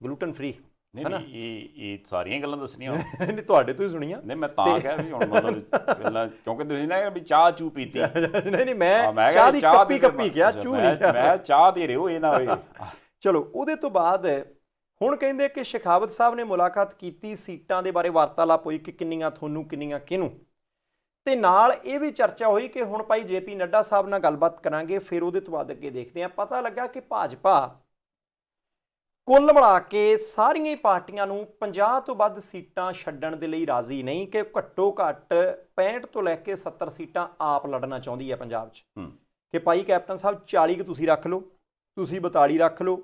ਗਲੂਟਨ ਫ੍ਰੀ। ਨਹੀਂ ਇਹ ਸਾਰੀਆਂ ਗੱਲਾਂ ਦੱਸਣੀਆਂ ਨਹੀਂ ਤੁਹਾਡੇ ਤੋਂ ਹੀ ਸੁਣੀਆਂ। ਨਹੀਂ ਮੈਂ ਤਾਂ ਕਿਹਾ ਵੀ ਹੁਣ ਮਤਲਬ ਪਹਿਲਾਂ ਕਿਉਂਕਿ ਤੁਸੀਂ ਨਾ ਵੀ ਚਾਹ ਚੂ ਪੀਤੀ। ਨਹੀਂ ਮੈਂ ਚਾਹ ਦੀ ਕੱਪੀ ਕਿਹਾ, ਚੂ ਨਹੀਂ ਕਿਹਾ। ਮੈਂ ਚਾਹ ਦੇ ਰਹੇ ਹੋ ਇਹ ਨਾ ਹੋਏ। ਚਲੋ ਉਹਦੇ ਤੋਂ ਬਾਅਦ ਹੁਣ ਕਹਿੰਦੇ ਕਿ ਸ਼ੇਖਾਵਤ ਸਾਹਿਬ ਨੇ ਮੁਲਾਕਾਤ ਕੀਤੀ, ਸੀਟਾਂ ਦੇ ਬਾਰੇ ਵਾਰਤਾਲਾਪ ਹੋਈ ਕਿ ਕਿੰਨੀਆਂ ਤੁਹਾਨੂੰ, ਕਿੰਨੀਆਂ ਕਿਹਨੂੰ, ਤੇ ਨਾਲ ਇਹ ਵੀ ਚਰਚਾ ਹੋਈ ਕਿ ਹੁਣ ਭਾਈ JP ਨੱਡਾ ਸਾਹਿਬ ਨਾਲ ਗੱਲਬਾਤ ਕਰਾਂਗੇ। ਫਿਰ ਉਹਦੇ ਤੋਂ ਬਾਅਦ ਅੱਗੇ ਦੇਖਦੇ ਹਾਂ। ਪਤਾ ਲੱਗਾ ਕਿ ਭਾਜਪਾ ਕੁੱਲ ਮਿਲਾ ਕੇ ਸਾਰੀਆਂ ਹੀ ਪਾਰਟੀਆਂ ਨੂੰ 50 ਤੋਂ ਵੱਧ ਸੀਟਾਂ ਛੱਡਣ ਦੇ ਲਈ ਰਾਜ਼ੀ ਨਹੀਂ, ਕਿ ਘੱਟੋ ਘੱਟ 65 ਤੋਂ ਲੈ ਕੇ 70 ਸੀਟਾਂ ਆਪ ਲੜਨਾ ਚਾਹੁੰਦੀ ਹੈ ਪੰਜਾਬ 'ਚ। ਕਿ ਭਾਈ ਕੈਪਟਨ ਸਾਹਿਬ 40 ਕੁ ਤੁਸੀਂ ਰੱਖ ਲਓ, ਤੁਸੀਂ 42 ਰੱਖ ਲਓ,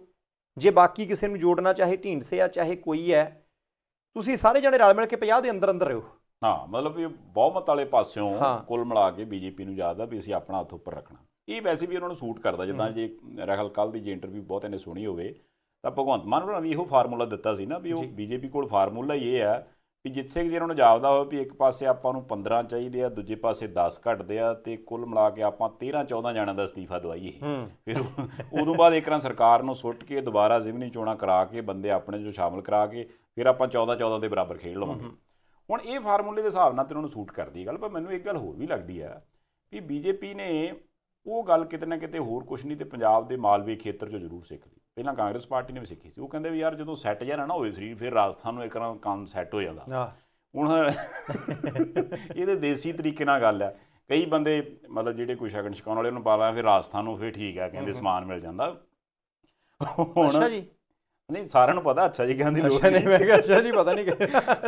ਜੇ ਬਾਕੀ ਕਿਸੇ ਨੂੰ ਜੋੜਨਾ ਚਾਹੇ ਢੀਂਡਸੇ ਆ ਚਾਹੇ ਕੋਈ ਹੈ, ਤੁਸੀਂ ਸਾਰੇ ਜਣੇ ਰਲ ਮਿਲ ਕੇ 50 ਦੇ ਅੰਦਰ ਰਹੋ। ਹਾਂ, ਮਤਲਬ ਇਹ ਬਹੁਮਤ ਵਾਲੇ ਪਾਸਿਓਂ ਕੁੱਲ ਮਿਲਾ ਕੇ BJP ਨੂੰ ਯਾਦ ਆ ਵੀ ਅਸੀਂ ਆਪਣਾ ਹੱਥ ਉੱਪਰ ਰੱਖਣਾ। ਇਹ ਵੈਸੇ ਵੀ ਉਹਨਾਂ ਨੂੰ ਸੂਟ ਕਰਦਾ। ਜਿੱਦਾਂ ਜੇ ਰਾਹੁਲ ਕੱਲ੍ਹ ਦੀ ਜੇ ਇੰਟਰਵਿਊ ਬਹੁਤਿਆਂ ਨੇ ਸੁਣੀ ਹੋਵੇ ਤਾਂ ਭਗਵੰਤ ਮਾਨ ਹੋਰਾਂ ਵੀ ਇਹੋ ਫਾਰਮੂਲਾ ਦਿੱਤਾ ਸੀ ਨਾ ਵੀ ਉਹ BJP ਕੋਲ ਫਾਰਮੂਲਾ ਹੀ ਇਹ ਆ ਵੀ ਜਿੱਥੇ ਜੇ ਉਹਨਾਂ ਨੂੰ ਜਾਪਦਾ ਹੋਵੇ ਵੀ ਇੱਕ ਪਾਸੇ ਆਪਾਂ ਨੂੰ 15 ਚਾਹੀਦੇ ਆ, ਦੂਜੇ ਪਾਸੇ 10 ਘੱਟਦੇ ਆ ਤੇ ਕੁੱਲ ਮਿਲਾ ਕੇ ਆਪਾਂ 13-14 ਜਣਿਆਂ ਦਾ ਅਸਤੀਫਾ ਦਵਾਈਏ। ਫਿਰ ਉਦੋਂ ਬਾਅਦ ਇੱਕ ਤਰ੍ਹਾਂ ਸਰਕਾਰ ਨੂੰ ਸੁੱਟ ਕੇ ਦੁਬਾਰਾ ਜ਼ਿਮਨੀ ਚੋਣਾਂ ਕਰਾ ਕੇ ਬੰਦੇ ਆਪਣੇ 'ਚੋਂ ਸ਼ਾਮਲ ਕਰਾ ਕੇ ਫਿਰ ਆਪਾਂ 14-14 ਦੇ ਬਰਾਬਰ ਖੇਡ ਲਵਾਂਗੇ। ਹੁਣ ਇਹ ਫਾਰਮੂਲੇ ਦੇ ਹਿਸਾਬ ਨਾਲ ਤੇ ਉਹਨਾਂ ਨੂੰ ਸੂਟ ਕਰਦੀ ਗੱਲ। ਪਰ ਮੈਨੂੰ ਇੱਕ ਗੱਲ ਹੋਰ ਵੀ ਲੱਗਦੀ ਆ ਵੀ BJP ਨੇ ਉਹ ਗੱਲ ਕਿਤੇ ਨਾ ਕਿਤੇ ਹੋਰ ਕੁਛ ਨਹੀਂ ਤੇ ਪੰਜਾਬ ਦੇ ਮਾਲਵੇ ਖੇਤਰ 'ਚੋਂ ਜ਼ਰੂਰ ਸਿੱਖ ਲਈ। ਪਹਿਲਾਂ ਕਾਂਗਰਸ ਪਾਰਟੀ ਨੇ ਵੀ ਸਿੱਖੀ ਸੀ। ਉਹ ਕਹਿੰਦੇ ਵੀ ਯਾਰ ਜਦੋਂ ਸੈੱਟ ਜਿਹਾ ਨਾ ਹੋਵੇ ਸਰੀਰ ਫਿਰ ਰਾਜਸਥਾਨ ਨੂੰ ਇੱਕ ਤਰ੍ਹਾਂ ਕੰਮ ਸੈੱਟ ਹੋ ਜਾਂਦਾ। ਹੁਣ ਇਹਦੇ ਦੇਸੀ ਤਰੀਕੇ ਨਾਲ ਗੱਲ ਆ। ਕਈ ਬੰਦੇ ਮਤਲਬ ਜਿਹੜੇ ਕੋਈ ਸ਼ਗਨ ਛਕਾਉਣ ਵਾਲੇ ਉਹਨੂੰ ਪਾ ਲਾ ਫਿਰ ਰਾਜਸਥਾਨ ਨੂੰ ਫਿਰ ਠੀਕ ਆ, ਕਹਿੰਦੇ ਸਮਾਨ ਮਿਲ ਜਾਂਦਾ। ਹੁਣ ਨਹੀਂ ਸਾਰਿਆਂ ਨੂੰ ਪਤਾ ਅੱਛਾ ਜੀ ਕਹਿੰਦੀ ਲੋੜ ਨਹੀਂ। ਮੈਂ ਕਿਹਾ ਅੱਛਾ ਜੀ ਪਤਾ ਨਹੀਂ।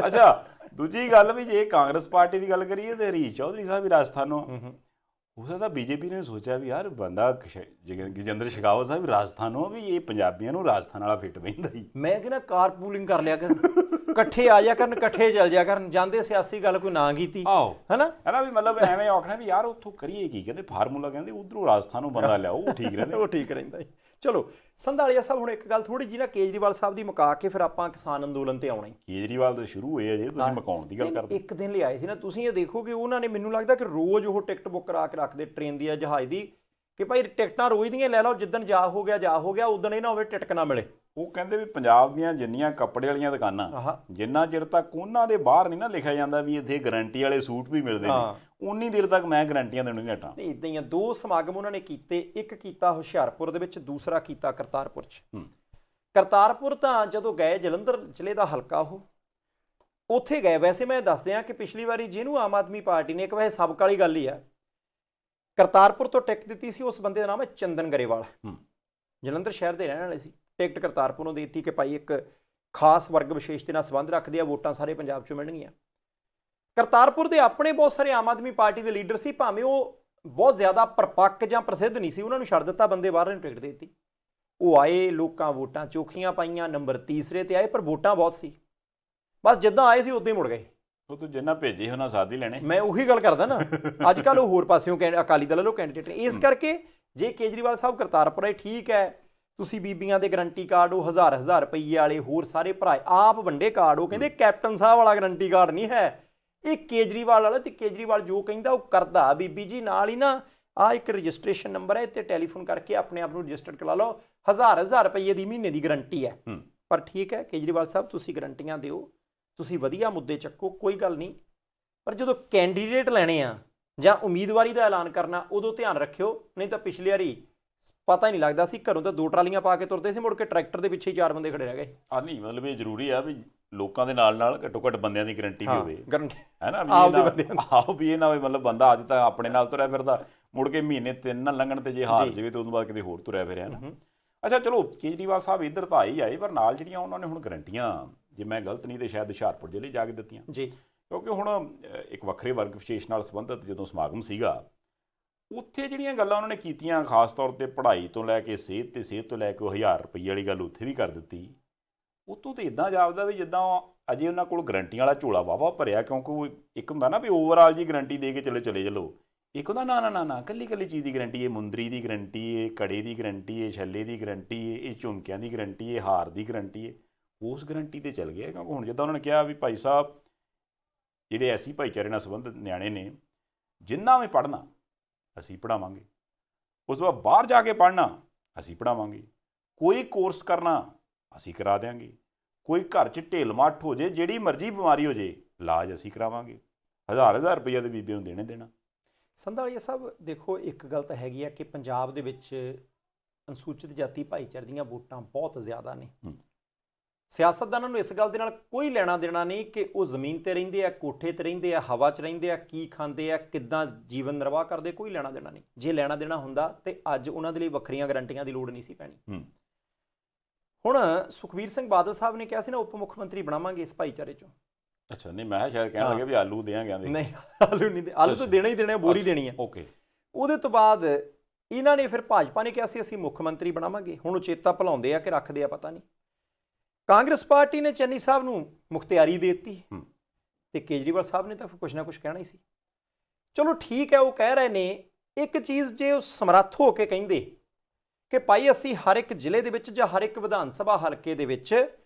ਅੱਛਾ, ਦੂਜੀ ਗੱਲ ਵੀ ਜੇ ਕਾਂਗਰਸ ਪਾਰਟੀ ਦੀ ਗੱਲ ਕਰੀਏ ਤੇ ਹਰੀਸ਼ ਚੌਧਰੀ ਸਾਹਿਬ ਵੀ ਰਾਜਸਥਾਨੋਂ ਹੋ ਸਕਦਾ BJP ਨੇ ਸੋਚਿਆ ਵੀ ਯਾਰ ਬੰਦਾ ਗਜੇਂਦਰ ਸ਼ੇਖਾਵਤ ਸਾਹਿਬ ਰਾਜਸਥਾਨੋਂ ਵੀ ਇਹ ਪੰਜਾਬੀਆਂ ਨੂੰ ਰਾਜਸਥਾਨ ਵਾਲਾ ਫਿੱਟ ਪੈਂਦਾ ਹੀ। ਮੈਂ ਕਹਿੰਦਾ ਕਾਰ ਪੂਲਿੰਗ ਕਰ ਲਿਆ ਕਰ, ਇਕੱਠੇ ਆ ਜਾ ਕਰਨ, ਇਕੱਠੇ ਚੱਲ ਜਾ ਕਰਨ, ਜਾਂਦੇ ਸਿਆਸੀ ਗੱਲ ਕੋਈ ਨਾ ਕੀਤੀ। ਆਹੋ ਹੈਨਾ ਵੀ ਮਤਲਬ ਐਵੇਂ ਆਖਣਾ ਵੀ ਯਾਰ ਉੱਥੋਂ ਕਰੀਏ ਕੀ, ਕਹਿੰਦੇ ਫਾਰਮੂਲਾ ਕਹਿੰਦੇ ਉਧਰੋਂ ਰਾਜਸਥਾਨੋਂ ਬੰਦਾ ਲਿਆਓ ਉਹ ਠੀਕ ਰਹਿੰਦਾ। ਉਹ ਠੀਕ ਰਹਿੰਦਾ। ਚਲੋ ਸੰਧਾਲੀਆ ਸਾਹਿਬ ਹੁਣ ਇੱਕ ਗੱਲ ਥੋੜੀ ਜਿਹੀ ਨਾ ਕੇਜਰੀਵਾਲ ਸਾਹਿਬ ਦੀ ਮੁਕਾ ਕੇ ਫਿਰ ਆਪਾਂ ਕਿਸਾਨ ਅੰਦੋਲਨ ਤੇ ਆਉਣਾ। ਕੇਜਰੀਵਾਲ ਤੋਂ ਸ਼ੁਰੂ ਹੋਏ ਅਜੇ ਤੁਸੀਂ ਮਕਾਉਣ ਦੀ ਗੱਲ ਕਰਦੇ। ਇੱਕ ਦਿਨ ਲਈ ਆਏ ਸੀ ਨਾ ਤੁਸੀਂ, ਇਹ ਦੇਖੋਗੇ ਉਹਨਾਂ ਨੇ ਮੈਨੂੰ ਲੱਗਦਾ ਕਿ ਰੋਜ਼ ਉਹ ਟਿਕਟ ਬੁੱਕ ਕਰਾ ਕੇ ਰੱਖਦੇ ਟ੍ਰੇਨ ਦੀ ਜਾਂ ਜਹਾਜ਼ ਦੀ ਕਿ ਭਾਈ ਟਿਕਟਾਂ ਰੋਜ਼ ਦੀਆਂ ਲੈ ਲਓ, ਜਿੱਦਣ ਜਾ ਹੋ ਗਿਆ ਉਦਣ ਇਹ ਨਾ ਹੋਵੇ ਟਿਕਟ ਨਾ ਮਿਲੇ। ਉਹ ਕਹਿੰਦੇ ਵੀ ਪੰਜਾਬ ਦੀਆਂ ਜਿੰਨੀਆਂ ਕੱਪੜੇ ਵਾਲੀਆਂ ਦੁਕਾਨਾਂ ਜਿੰਨਾ ਚਿਰ ਤੱਕ ਉਹਨਾਂ ਦੇ ਬਾਹਰ ਨਹੀਂ ਨਾ ਲਿਖਿਆ ਜਾਂਦਾ ਵੀ ਇੱਥੇ ਗਾਰੰਟੀ ਵਾਲੇ ਸੂਟ ਵੀ ਮਿਲਦੇ ਨੇ ਉਨੀ ਦੇਰ ਤੱਕ ਮੈਂ ਗਾਰੰਟੀਆਂ ਦੇਣੀਆਂ ਨਹੀਂ ਹਟਾਂ। ਇੱਦਾਂ ਹੀ ਆ। 2 ਸਮਾਗਮ ਉਹਨਾਂ ਨੇ ਕੀਤੇ, ਇੱਕ ਕੀਤਾ ਹੁਸ਼ਿਆਰਪੁਰ ਦੇ ਵਿੱਚ, ਦੂਸਰਾ ਕੀਤਾ ਕਰਤਾਰਪੁਰ 'ਚ। ਕਰਤਾਰਪੁਰ ਤਾਂ ਜਦੋਂ ਗਏ, ਜਲੰਧਰ ਜ਼ਿਲ੍ਹੇ ਦਾ ਹਲਕਾ ਉਹ, ਉੱਥੇ ਗਏ। ਵੈਸੇ ਮੈਂ ਦੱਸ ਦਿਆਂ ਕਿ ਪਿਛਲੀ ਵਾਰੀ ਜਿਹਨੂੰ ਆਮ ਆਦਮੀ ਪਾਰਟੀ ਨੇ, ਇੱਕ ਵੈਸੇ ਸਬਕ ਵਾਲੀ ਗੱਲ ਹੀ ਆ, ਕਰਤਾਰਪੁਰ ਤੋਂ ਟਿਕਟ ਦਿੱਤੀ ਸੀ, ਉਸ ਬੰਦੇ ਦਾ ਨਾਮ ਹੈ ਚੰਦਨ ਗਰੇਵਾਲ, ਜਲੰਧਰ ਸ਼ਹਿਰ ਦੇ ਰਹਿਣ ਵਾਲੇ ਸੀ। ਟਿਕਟ ਕਰਤਾਰਪੁਰੋਂ ਦੇ ਦਿੱਤੀ ਕਿ ਭਾਈ ਇੱਕ ਖਾਸ ਵਰਗ ਵਿਸ਼ੇਸ਼ ਦੇ ਨਾਲ ਸੰਬੰਧ ਰੱਖਦੇ ਆ, ਵੋਟਾਂ ਸਾਰੇ ਪੰਜਾਬ 'ਚੋਂ ਮਿਲਣਗੀਆਂ। ਕਰਤਾਰਪੁਰ ਦੇ ਆਪਣੇ ਬਹੁਤ ਸਾਰੇ ਆਮ ਆਦਮੀ ਪਾਰਟੀ ਦੇ ਲੀਡਰ ਸੀ, ਭਾਵੇਂ ਉਹ ਬਹੁਤ ਜ਼ਿਆਦਾ ਪਰਪੱਕ ਜਾਂ ਪ੍ਰਸਿੱਧ ਨਹੀਂ ਸੀ, ਉਹਨਾਂ ਨੂੰ ਛੱਡ ਦਿੱਤਾ, ਬੰਦੇ ਬਾਹਰ ਨੂੰ ਟਿਕਟ ਦੇ ਦਿੱਤੀ। ਉਹ ਆਏ, ਲੋਕਾਂ ਵੋਟਾਂ ਚੋਖੀਆਂ ਪਾਈਆਂ, ਨੰਬਰ ਤੀਸਰੇ ਤੇ ਆਏ, ਪਰ ਵੋਟਾਂ ਬਹੁਤ ਸੀ। ਬਸ ਜਿੱਦਾਂ ਆਏ ਸੀ ਉਦਾਂ ਹੀ ਮੁੜ ਗਏ। ਉਹ ਤੂੰ ਜਿੰਨਾ ਭੇਜੇ ਉਹਨਾਂ ਸਾਧ ਹੀ ਲੈਣੇ। ਮੈਂ ਉਹੀ ਗੱਲ ਕਰਦਾ ਨਾ, ਅੱਜ ਕੱਲ੍ਹ ਉਹ ਹੋਰ ਪਾਸਿਓਂ ਅਕਾਲੀ ਦਲ ਵੱਲੋਂ ਕੈਂਡੀਡੇਟ ਨੇ। ਇਸ ਕਰਕੇ ਜੇ ਕੇਜਰੀਵਾਲ ਸਾਹਿਬ ਕਰਤਾਰਪੁਰ ਆਏ, ਠੀਕ ਹੈ, ਤੁਸੀਂ ਬੀਬੀਆਂ ਦੇ ਗਰੰਟੀ ਕਾਰਡ, ਉਹ 1000 ਰੁਪਈਏ ਵਾਲੇ, ਹੋਰ ਸਾਰੇ ਭਰਾ ਆਪ ਵੰਡੇ ਕਾਰਡ, ਉਹ ਕਹਿੰਦੇ ਕੈਪਟਨ ਸਾਹਿਬ ਵਾਲਾ ਗਰੰਟੀ ਕਾਰਡ ਨਹੀਂ ਹੈ, ਇਹ ਕੇਜਰੀਵਾਲ ਵਾਲਾ। ਤੇ ਕੇਜਰੀਵਾਲ ਜੋ ਕਹਿੰਦਾ ਉਹ ਕਰਦਾ। ਬੀਬੀ ਜੀ ਨਾਲ ਹੀ ਨਾ ਆਹ ਇੱਕ ਰਜਿਸਟ੍ਰੇਸ਼ਨ ਨੰਬਰ ਹੈ, ਇੱਥੇ ਟੈਲੀਫੋਨ ਕਰਕੇ ਆਪਣੇ ਆਪ ਨੂੰ ਰਜਿਸਟਰਡ ਕਰਾ ਲਓ, 1000 ਰੁਪਈਏ ਦੀ ਮਹੀਨੇ ਦੀ ਗਰੰਟੀ ਹੈ। ਪਰ ਠੀਕ ਹੈ ਕੇਜਰੀਵਾਲ ਸਾਹਿਬ, ਤੁਸੀਂ ਗਰੰਟੀਆਂ ਦਿਓ, ਤੁਸੀਂ ਵਧੀਆ ਮੁੱਦੇ ਚੱਕੋ, ਕੋਈ ਗੱਲ ਨਹੀਂ, ਪਰ ਜਦੋਂ ਕੈਂਡੀਡੇਟ ਲੈਣੇ ਆ ਜਾਂ ਉਮੀਦਵਾਰੀ ਦਾ ਐਲਾਨ ਕਰਨਾ, ਉਦੋਂ ਧਿਆਨ ਰੱਖਿਓ। ਨਹੀਂ ਤਾਂ ਪਿਛਲੀ ਵਾਰੀ ਪਤਾ ਹੀ ਨਹੀਂ ਲੱਗਦਾ ਸੀ, ਘਰੋਂ ਤਾਂ 2 ਟਰਾਲੀਆਂ ਪਾ ਕੇ ਤੁਰਦੇ ਸੀ, ਮੁੜ ਕੇ ਟਰੈਕਟਰ ਦੇ ਪਿੱਛੇ ਹੀ 4 ਬੰਦੇ ਖੜੇ ਰਹਿ ਗਏ। ਨਹੀਂ ਮਤਲਬ ਇਹ ਜ਼ਰੂਰੀ ਆ ਵੀ ਲੋਕਾਂ ਦੇ ਨਾਲ ਘੱਟੋ ਘੱਟ ਬੰਦਿਆਂ ਦੀ ਗਰੰਟੀ ਵੀ ਹੋਵੇ, ਗਰੰਟੀ ਹੈ ਨਾ, ਵੀ ਇਹ ਨਾ ਹੋਵੇ ਮਤਲਬ ਬੰਦਾ ਅੱਜ ਤੱਕ ਆਪਣੇ ਨਾਲ ਤੁਰਿਆ ਫਿਰਦਾ, ਮੁੜ ਕੇ ਮਹੀਨੇ 3 ਨਾ ਲੰਘਣ ਤੇ ਜੇ ਹਾਰ ਜਾਵੇ ਤੇ ਉਦੋਂ ਬਾਅਦ ਕਿਤੇ ਹੋਰ ਤੁਰਿਆ ਫਿਰਿਆ ਨਾ। ਅੱਛਾ ਚਲੋ ਕੇਜਰੀਵਾਲ ਸਾਹਿਬ ਇੱਧਰ ਤਾਂ ਆਈ ਆਏ, ਪਰ ਨਾਲ ਜਿਹੜੀਆਂ ਉਹਨਾਂ ਨੇ ਹੁਣ ਗਰੰਟੀਆਂ, ਜੇ ਮੈਂ ਗਲਤ ਨਹੀਂ ਤੇ ਸ਼ਾਇਦ ਹੁਸ਼ਿਆਰਪੁਰ ਜ਼ਿਲ੍ਹੇ ਜਾ ਕੇ ਦਿੱਤੀਆਂ ਜੀ, ਕਿਉਂਕਿ ਹੁਣ ਇੱਕ ਵੱਖਰੇ ਵਰਗ ਵਿਸ਼ੇਸ਼ ਨਾਲ ਸੰਬੰਧਿਤ ਜਦੋਂ ਸਮਾਗਮ ਸੀਗਾ, ਉੱਥੇ ਜਿਹੜੀਆਂ ਗੱਲਾਂ ਉਹਨਾਂ ਨੇ ਕੀਤੀਆਂ, ਖਾਸ ਤੌਰ ਤੇ ਪੜ੍ਹਾਈ ਤੋਂ ਲੈ ਕੇ ਸਿਹਤ ਤੇ ਸਿਹਤ ਤੋਂ ਲੈ ਕੇ ਉਹ 1000 ਰੁਪਈਏ ਵਾਲੀ ਗੱਲ ਉੱਥੇ ਵੀ ਕਰ ਦਿੱਤੀ। ਉਤੋਂ ਤਾਂ ਇੱਦਾਂ ਜਾਪਦਾ ਵੀ ਜਿੱਦਾਂ ਅਜੇ ਉਹਨਾਂ ਕੋਲ ਗਰੰਟੀਆਂ ਵਾਲਾ ਝੋਲਾ ਵਾਹਵਾ ਭਰਿਆ, ਕਿਉਂਕਿ ਉਹ ਇੱਕ ਹੁੰਦਾ ਨਾ ਵੀ ਓਵਰਆਲ ਜੀ ਗਰੰਟੀ ਦੇ ਕੇ ਚਲੇ ਚੱਲੋ, ਇੱਕ ਹੁੰਦਾ ਨਾ ਕੱਲੀ ਚੀਜ਼ ਦੀ ਗਰੰਟੀ, ਇਹ ਮੁੰਦਰੀ ਦੀ ਗਰੰਟੀ, ਇਹ ਕੜੇ ਦੀ ਗਰੰਟੀ, ਇਹ ਛੱਲੇ ਦੀ ਗਰੰਟੀ, ਇਹ ਝੁਮਕਿਆਂ ਦੀ ਗਰੰਟੀ, ਇਹ ਹਾਰ ਦੀ ਗਰੰਟੀ, ਉਸ ਗਰੰਟੀ ਤੇ ਚੱਲ ਗਿਆ। ਕਿਉਂਕਿ ਹੁਣ ਜਿੱਦਾਂ ਉਹਨਾਂ ਨੇ ਕਿਹਾ ਵੀ ਭਾਈ ਸਾਹਿਬ ਜਿਹੜੇ ਐਸੀ ਭਾਈਚਾਰੇ ਨਾਲ ਸੰਬੰਧਿਤ ਨਿਆਣੇ ਨੇ, ਜਿੰਨਾ ਵੀ ਪੜ੍ਹਨਾ ਅਸੀਂ ਪੜ੍ਹਾਵਾਂਗੇ, ਉਸ ਤੋਂ ਬਾਅਦ ਬਾਹਰ ਜਾ ਕੇ ਪੜ੍ਹਨਾ ਅਸੀਂ ਪੜ੍ਹਾਵਾਂਗੇ, ਕੋਈ ਕੋਰਸ ਕਰਨਾ ਅਸੀਂ ਕਰਾ ਦਿਆਂਗੇ, ਕੋਈ ਘਰ 'ਚ ਢਿੱਲ ਮੱਠ ਹੋ ਜੇ, ਜਿਹੜੀ ਮਰਜ਼ੀ ਬਿਮਾਰੀ ਹੋ ਜੇ, ਇਲਾਜ ਅਸੀਂ ਕਰਾਵਾਂਗੇ, 1000 ਰੁਪਈਆ ਦੇ ਬੀਬੀ ਨੂੰ ਦੇਣਾ। ਸੰਧਾਲੀਆ ਸਾਹਿਬ ਦੇਖੋ, ਇੱਕ ਗੱਲ ਤਾਂ ਹੈਗੀ ਆ ਕਿ ਪੰਜਾਬ ਦੇ ਵਿੱਚ ਅਨੁਸੂਚਿਤ ਜਾਤੀ ਭਾਈਚਾਰੇ ਦੀਆਂ ਵੋਟਾਂ ਬਹੁਤ ਜ਼ਿਆਦਾ ਨੇ। ਸਿਆਸਤਦਾਨਾਂ ਨੂੰ ਇਸ ਗੱਲ ਦੇ ਨਾਲ ਕੋਈ ਲੈਣਾ ਦੇਣਾ ਨਹੀਂ ਕਿ ਉਹ ਜ਼ਮੀਨ ਤੇ ਰਹਿੰਦੇ ਆ, ਕੋਠੇ ਤੇ ਰਹਿੰਦੇ ਆ, ਹਵਾ 'ਚ ਰਹਿੰਦੇ ਆ, ਕੀ ਖਾਂਦੇ ਆ, ਕਿੱਦਾਂ ਜੀਵਨ ਨਿਰਵਾਹ ਕਰਦੇ, ਕੋਈ ਲੈਣਾ ਦੇਣਾ ਨਹੀਂ। ਜੇ ਲੈਣਾ ਦੇਣਾ ਹੁੰਦਾ ਤੇ ਅੱਜ ਉਹਨਾਂ ਦੇ ਲਈ ਵੱਖਰੀਆਂ ਗਰੰਟੀਆਂ ਦੀ ਲੋੜ ਨਹੀਂ ਸੀ ਪੈਣੀ। ਹੁਣ ਸੁਖਬੀਰ ਸਿੰਘ ਬਾਦਲ ਸਾਹਿਬ ਨੇ ਕਿਹਾ ਸੀ ਨਾ, ਉਪ ਮੁੱਖ ਮੰਤਰੀ ਬਣਾਵਾਂਗੇ ਇਸ ਭਾਈਚਾਰੇ 'ਚੋਂ। ਅੱਛਾ, ਨਹੀਂ ਮੈਂ ਸ਼ਾਇਦ ਕਹਿਣ ਲੱਗੇ ਵੀ ਆਲੂ ਦੇਾਂਗੇ। ਨਹੀਂ, ਆਲੂ ਨਹੀਂ, ਆਲੂ ਤਾਂ ਦੇਣਾ ਹੀ ਦੇਣਾ, ਬੋਰੀ ਦੇਣੀ ਹੈ। ਓਕੇ। ਉਹਦੇ ਤੋਂ ਬਾਅਦ ਇਹਨਾਂ ਨੇ ਫਿਰ ਭਾਜਪਾ ਨੇ ਕਿਹਾ ਸੀ ਅਸੀਂ ਮੁੱਖ ਮੰਤਰੀ ਬਣਾਵਾਂਗੇ। ਹੁਣ ਉਹ ਚੇਤਾ ਭੁਲਾਉਂਦੇ ਆ ਕਿ ਰੱਖਦੇ ਆ, ਪਤਾ ਨਹੀਂ। ਕਾਂਗਰਸ ਪਾਰਟੀ ਨੇ ਚੰਨੀ ਸਾਹਿਬ ਨੂੰ ਮੁਖਤਿਆਰੀ ਦੇ ਦਿੱਤੀ ਤੇ ਕੇਜਰੀਵਾਲ ਸਾਹਿਬ ਨੇ ਤਾਂ ਕੁਛ ਨਾ ਕੁਛ ਕਹਿਣਾ ਹੀ ਸੀ। ਚਲੋ ਠੀਕ ਹੈ, ਉਹ ਕਹਿ ਰਹੇ ਨੇ। ਇੱਕ ਚੀਜ਼ ਜੇ ਉਹ ਸਮਰੱਥ ਹੋ ਕੇ ਕਹਿੰਦੇ ਕਿ ਭਾਈ ਅਸੀਂ ਹਰ ਇੱਕ ਜ਼ਿਲ੍ਹੇ ਦੇ ਵਿੱਚ ਜਾਂ ਹਰ ਇੱਕ ਵਿਧਾਨ ਸਭਾ ਹਲਕੇ ਦੇ ਵਿੱਚ